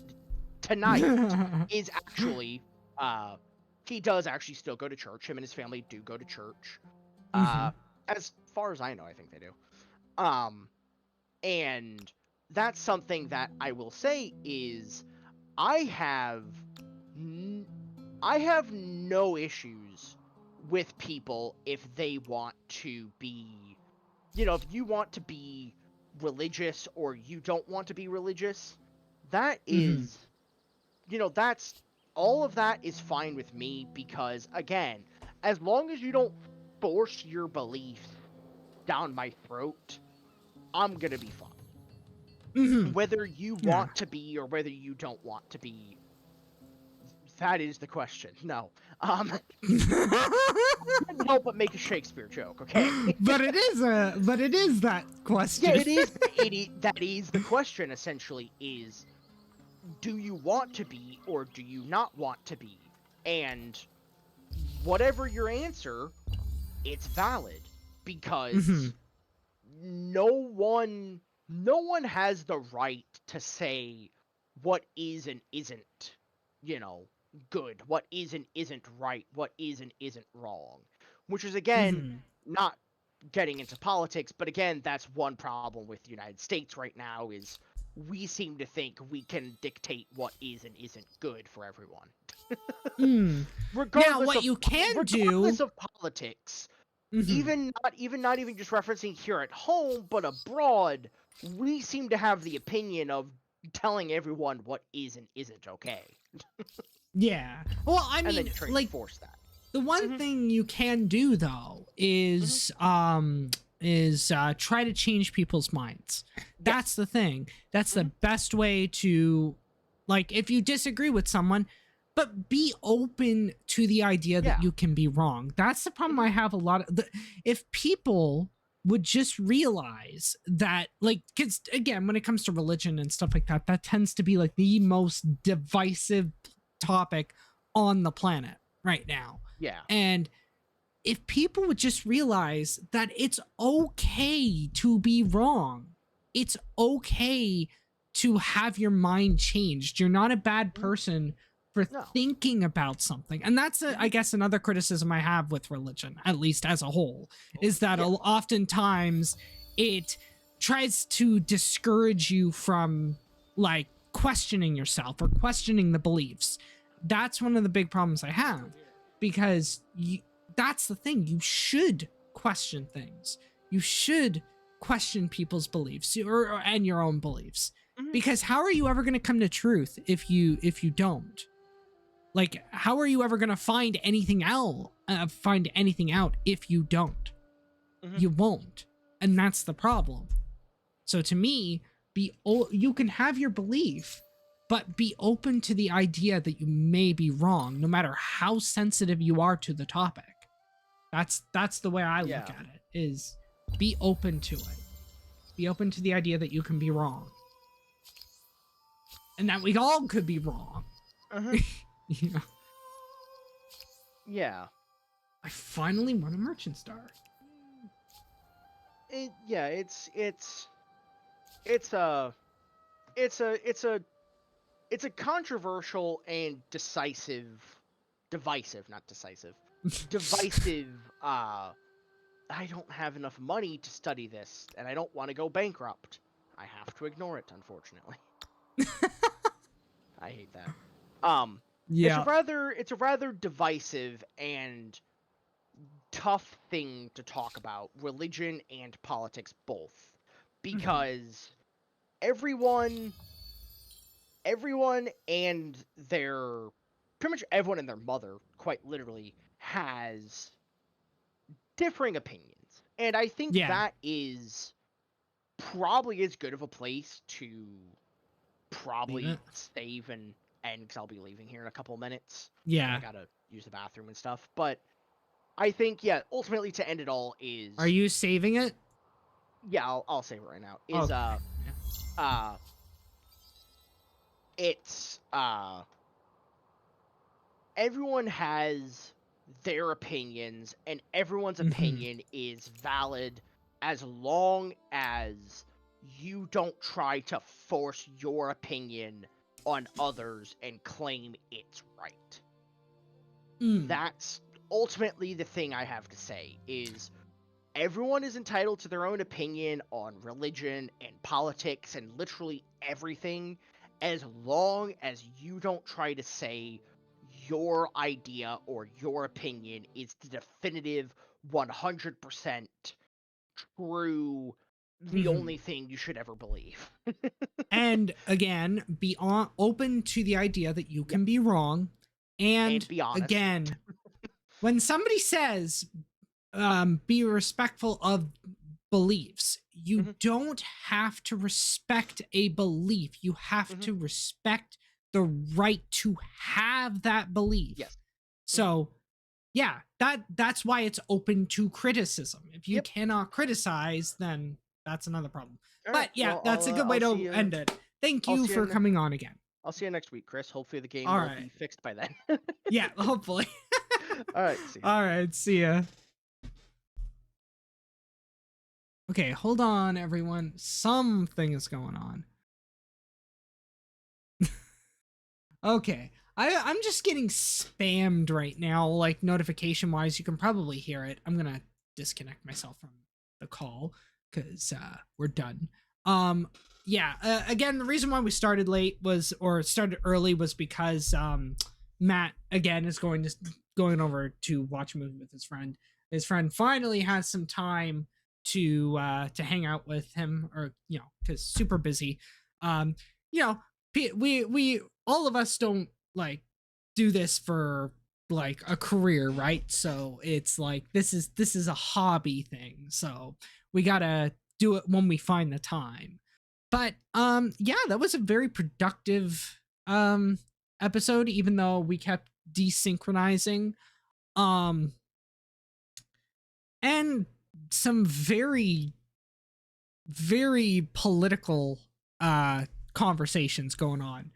Tonight is actually, he does actually still go to church. Him and his family do go to church. As far as I know, I think they do. And that's something that I will say is, I have no issues with people if they want to be, if you want to be religious or you don't want to be religious, that is, that's, all of that is fine with me, because, again, as long as you don't force your beliefs down my throat, I'm gonna be fine. Mhm. Whether you Yeah. want to be or whether you don't want to be, that is the question. No. Couldn't help but make a Shakespeare joke, okay? but it is that question. Yeah, it is. That is the question. Essentially, is do you want to be or do you not want to be? And whatever your answer, it's valid because Mhm. no one has the right to say what is and isn't, good, what is and isn't right, what is and isn't wrong. Which is again Mhm. not getting into politics, but again, that's one problem with the United States right now is we seem to think we can dictate what is and isn't good for everyone. Mm. Now, regardless what of you can regardless do. of politics, Mhm. not even just referencing here at home, but abroad, we seem to have the opinion of telling everyone what is and isn't okay. Yeah. Well, I And then mean, trying to like, force that. the one Mhm. thing you can do though is try to change people's minds. That's Yes. the thing. That's the best way to, like, if you disagree with someone, but be open to the idea that Yeah. you can be wrong. That's the problem I have a lot of if people would just realize that, like, because again, when it comes to religion and stuff like that, that tends to be like the most divisive topic on the planet right now. Yeah. And if people would just realize that it's okay to be wrong, it's okay to have your mind changed. You're not a bad person for No. thinking about something. And that's, I guess, another criticism I have with religion, at least as a whole, is that Yeah. oftentimes it tries to discourage you from, like, questioning yourself or questioning the beliefs. That's one of the big problems I have, because that's the thing. You should question things. You should question people's beliefs and your own beliefs, Mhm. because how are you ever going to come to truth if you don't? Like, how are you ever going to find anything out if you don't? Mhm. You won't. And that's the problem. So to me, you can have your belief, but be open to the idea that you may be wrong, no matter how sensitive you are to the topic. That's the way I look Yeah. at it, is be open to it. Be open to the idea that you can be wrong. And that we all could be wrong. Mhm. You know? Yeah. I finally won a merchant star. Yeah, it's a it's a controversial and divisive, not decisive, divisive. I don't have enough money to study this, and I don't want to go bankrupt. I have to ignore it, unfortunately. I hate that. Yeah. It's a rather divisive and tough thing to talk about, religion and politics both, because everyone and their pretty much everyone and their mother, quite literally, has differing opinions. And I think Yeah. that is probably as good of a place to Leave probably it. save and end, because I'll be leaving here in a couple minutes. And I Yeah. gotta use the bathroom and stuff. But I think, yeah, ultimately to end it all is, Are you saving it? yeah, I'll say it right now, is Okay. uh it's everyone has their opinions, and everyone's Mhm. opinion is valid as long as you don't try to force your opinion on others and claim it's right. That's ultimately the thing I have to say, is everyone is entitled to their own opinion on religion and politics and literally everything, as long as you don't try to say your idea or your opinion is the definitive 100% true, the Mhm. only thing you should ever believe. And again, be open to the idea that you Yeah, can be wrong. and And be honest. again, when somebody says, be respectful of beliefs. You Mhm. don't have to respect a belief. You have Mhm. to respect the right to have that belief. Yes. So, yeah, that's why it's open to criticism. If you Yep. cannot criticize, then that's another problem. All But right. yeah, Well, that's a good way I'll see to you. end it. Thank I'll you see you. for coming on again. I'll see you next week, Chris. Hopefully the game All will right. be fixed by then. Yeah, hopefully. All right. See ya. All right, see ya. Okay, hold on, everyone. Something is going on. Okay. I'm just getting spammed right now, like notification wise. You can probably hear it. I'm gonna disconnect myself from the call because we're done. Yeah, again, the reason why we started late was, or started early, was because Matt again is going over to watch a movie with his friend. His friend finally has some time to hang out with him, or because super busy. Um, you know, we all of us don't like do this for like a career, right? So it's like this is a hobby thing. So we gotta do it when we find the time. But yeah, that was a very productive episode, even though we kept desynchronizing. Um and some very, very political conversations going on,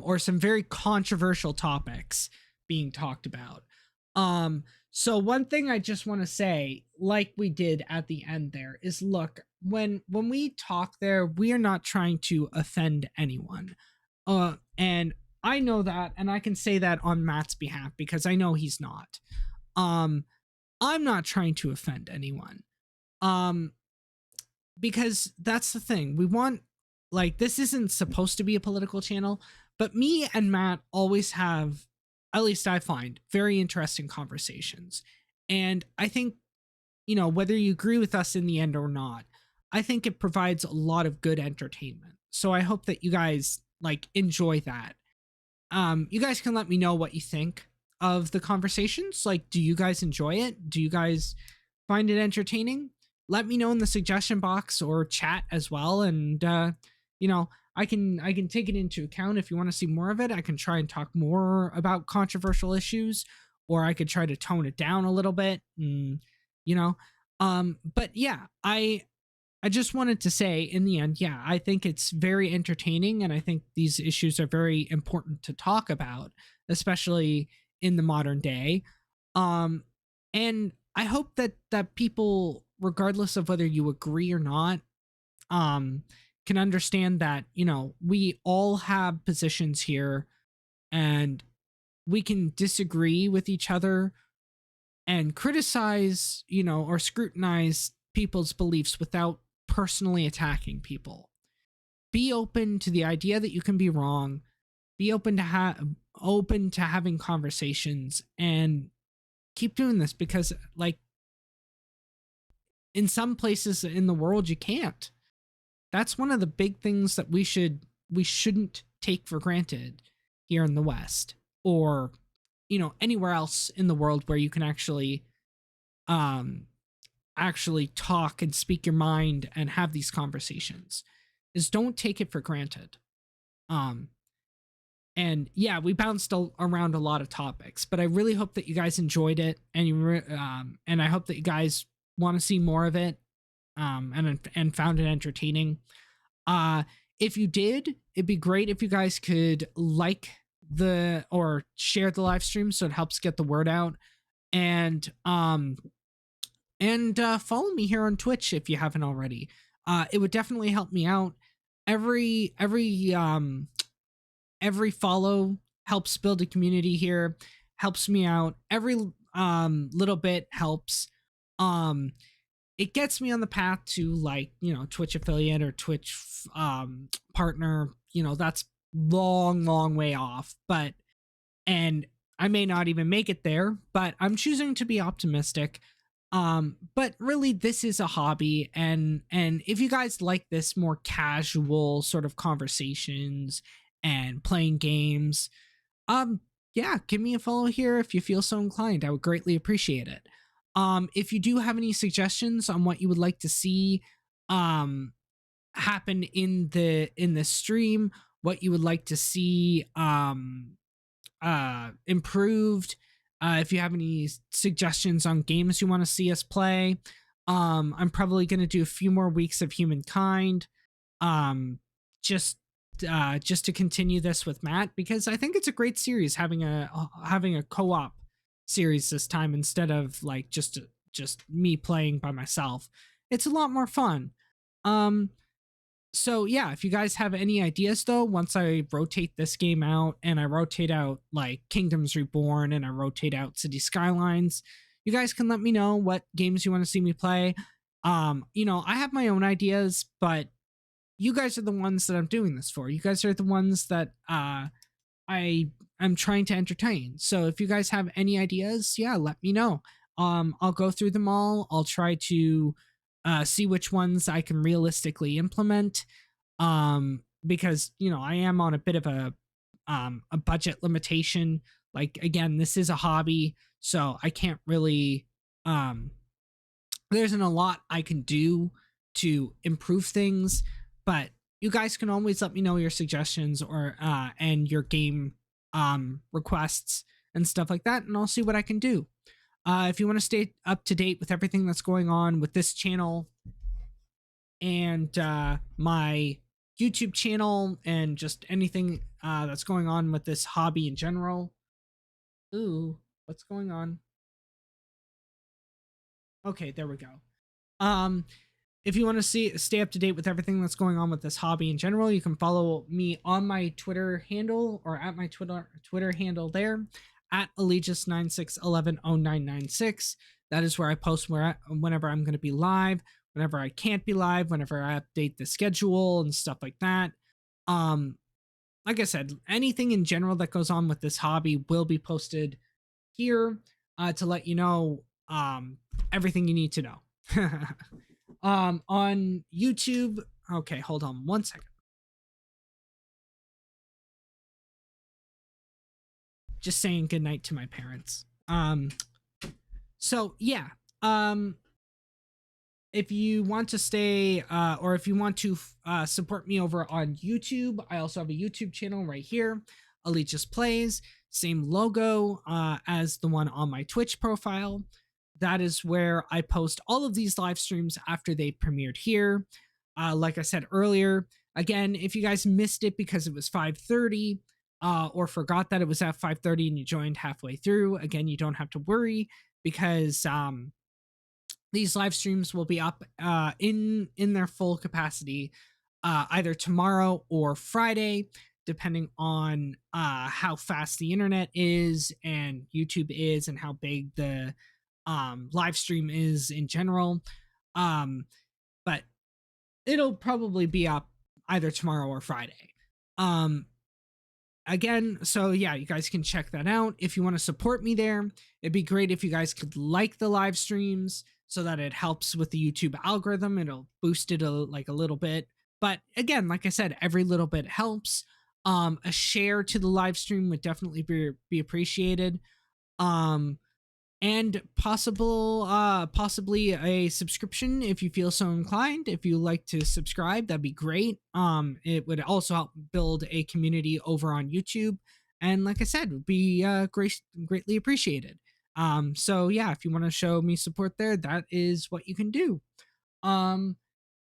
or some very controversial topics being talked about. So one thing I just want to say, like we did at the end there, is look, when we talk there, we are not trying to offend anyone. And I know that, and I can say that on Matt's behalf because I know he's not. Um, I'm not trying to offend anyone. Um, because that's the thing. We want, like, this isn't supposed to be a political channel, but me and Matt always have, at least I find, very interesting conversations. And I think, whether you agree with us in the end or not, I think it provides a lot of good entertainment. So I hope that you guys like enjoy that. You guys can let me know what you think of the conversations. Like, do you guys enjoy it? Do you guys find it entertaining? Let me know in the suggestion box or chat as well, and I can take it into account. If you want to see more of it, I can try and talk more about controversial issues, or I could try to tone it down a little bit. But yeah, I just wanted to say in the end, yeah, I think it's very entertaining, and I think these issues are very important to talk about, especially in the modern day. And I hope that people, regardless of whether you agree or not, um, can understand that, we all have positions here, and we can disagree with each other and criticize, or scrutinize people's beliefs without personally attacking people. Be open to the idea that you can be wrong. Be open to having conversations, and keep doing this, because like in some places in the world you can't. That's one of the big things that we shouldn't take for granted here in the West, or anywhere else in the world where you can um actually talk and speak your mind and have these conversations, is don't take it for granted. um and yeah, we bounced around a lot of topics, but I really hope that you guys enjoyed it, and and I hope that you guys want to see more of it, and found it entertaining. uh if you did, it'd be great if you guys could like the or share the live stream, so it helps get the word out. And follow me here on Twitch if you haven't already. It would definitely help me out. Every follow helps build a community here, helps me out. Every little bit helps. Um, it gets me on the path to, like, Twitch affiliate or Twitch partner. That's long way off, but and I may not even make it there, but I'm choosing to be optimistic. But really, this is a hobby, and if you guys like this more casual sort of conversations and playing games, um yeah, give me a follow here if you feel so inclined. I would greatly appreciate it. If you do have any suggestions on what you would like to see um happen in the stream, what you would like to see improved, if you have any suggestions on games you want to see us play, I'm probably going to do a few more weeks of Humankind, um just just to continue this with Matt, because I think it's a great series, having a co-op series this time instead of like just me playing by myself. It's a lot more fun. um so yeah, if you guys have any ideas though, once I rotate this game out and I rotate out like Kingdoms Reborn and I rotate out City Skylines, you guys can let me know what games you want to see me play. I have my own ideas, but you guys are the ones that I'm doing this for. You guys are the ones that I am trying to entertain. So if you guys have any ideas, yeah, let me know. I'll go through them all. I'll try to see which ones I can realistically implement. Because I am on a bit of a budget limitation. Like again, this is a hobby, so I can't really there isn't a lot I can do to improve things, but you guys can always let me know your suggestions or and your game requests and stuff like that, and I'll see what I can do. If you want to stay up to date with everything that's going on with this channel and my YouTube channel and just anything that's going on with this hobby in general. Ooh, what's going on? Okay, there we go. Um, if you want to stay up to date with everything that's going on with this hobby in general, you can follow me on my Twitter handle or at my Twitter handle there at Allegius96110996. That is where I post whenever I'm going to be live, whenever I can't be live, whenever I update the schedule and stuff like that. Like I said, anything in general that goes on with this hobby will be posted here to let you know everything you need to know. On YouTube. Okay, hold on one second. Just saying goodnight to my parents. So yeah. If you want to stay or if you want to support me over on YouTube, I also have a YouTube channel right here, Allegius Plays, same logo as the one on my Twitch profile. That is where I post all of these live streams after they premiered here. Like I said earlier, again, if you guys missed it because it was 5:30 or forgot that it was at 5:30 and you joined halfway through, again, you don't have to worry because these live streams will be up in their full capacity either tomorrow or Friday, depending on how fast the internet is and YouTube is and how big the live stream is in general. But it'll probably be up either tomorrow or Friday. Again, so yeah, you guys can check that out. If you want to support me there, it'd be great if you guys could like the live streams so that it helps with the YouTube algorithm. It'll boost it a little bit. But again, like I said, every little bit helps. A share to the live stream would definitely be appreciated. And possibly a subscription if you feel so inclined. If you like to subscribe, that'd be great. It would also help build a community over on YouTube, and like I said, would be greatly appreciated. So yeah, if you want to show me support there, that is what you can do. The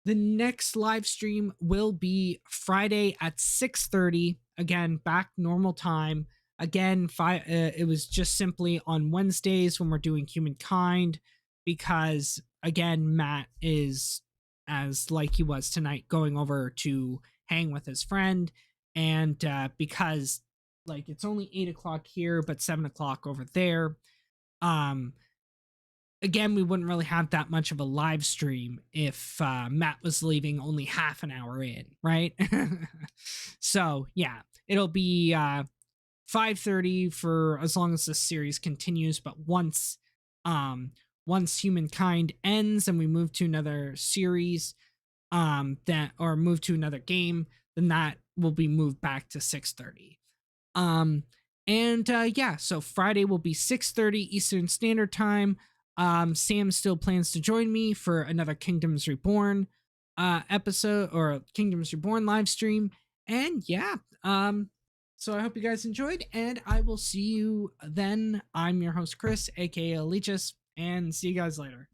next live stream will be Friday at 6:30. Again, back normal time. Again, it was just simply on Wednesdays when we're doing Humankind, because again, Matt is, as like he was tonight, going over to hang with his friend, and because like it's only 8 o'clock here but 7 o'clock over there. Again, we wouldn't really have that much of a live stream if Matt was leaving only half an hour in, right? So yeah, it'll be 5:30 for as long as this series continues, but once Humankind ends and we move to another series, or move to another game, then that will be moved back to 6:30. Yeah, so Friday will be 6:30 Eastern Standard Time. Sam still plans to join me for another Kingdoms Reborn episode or Kingdoms Reborn live stream. And yeah, so I hope you guys enjoyed, and I will see you then. I'm your host, Chris, aka Leechus, and see you guys later.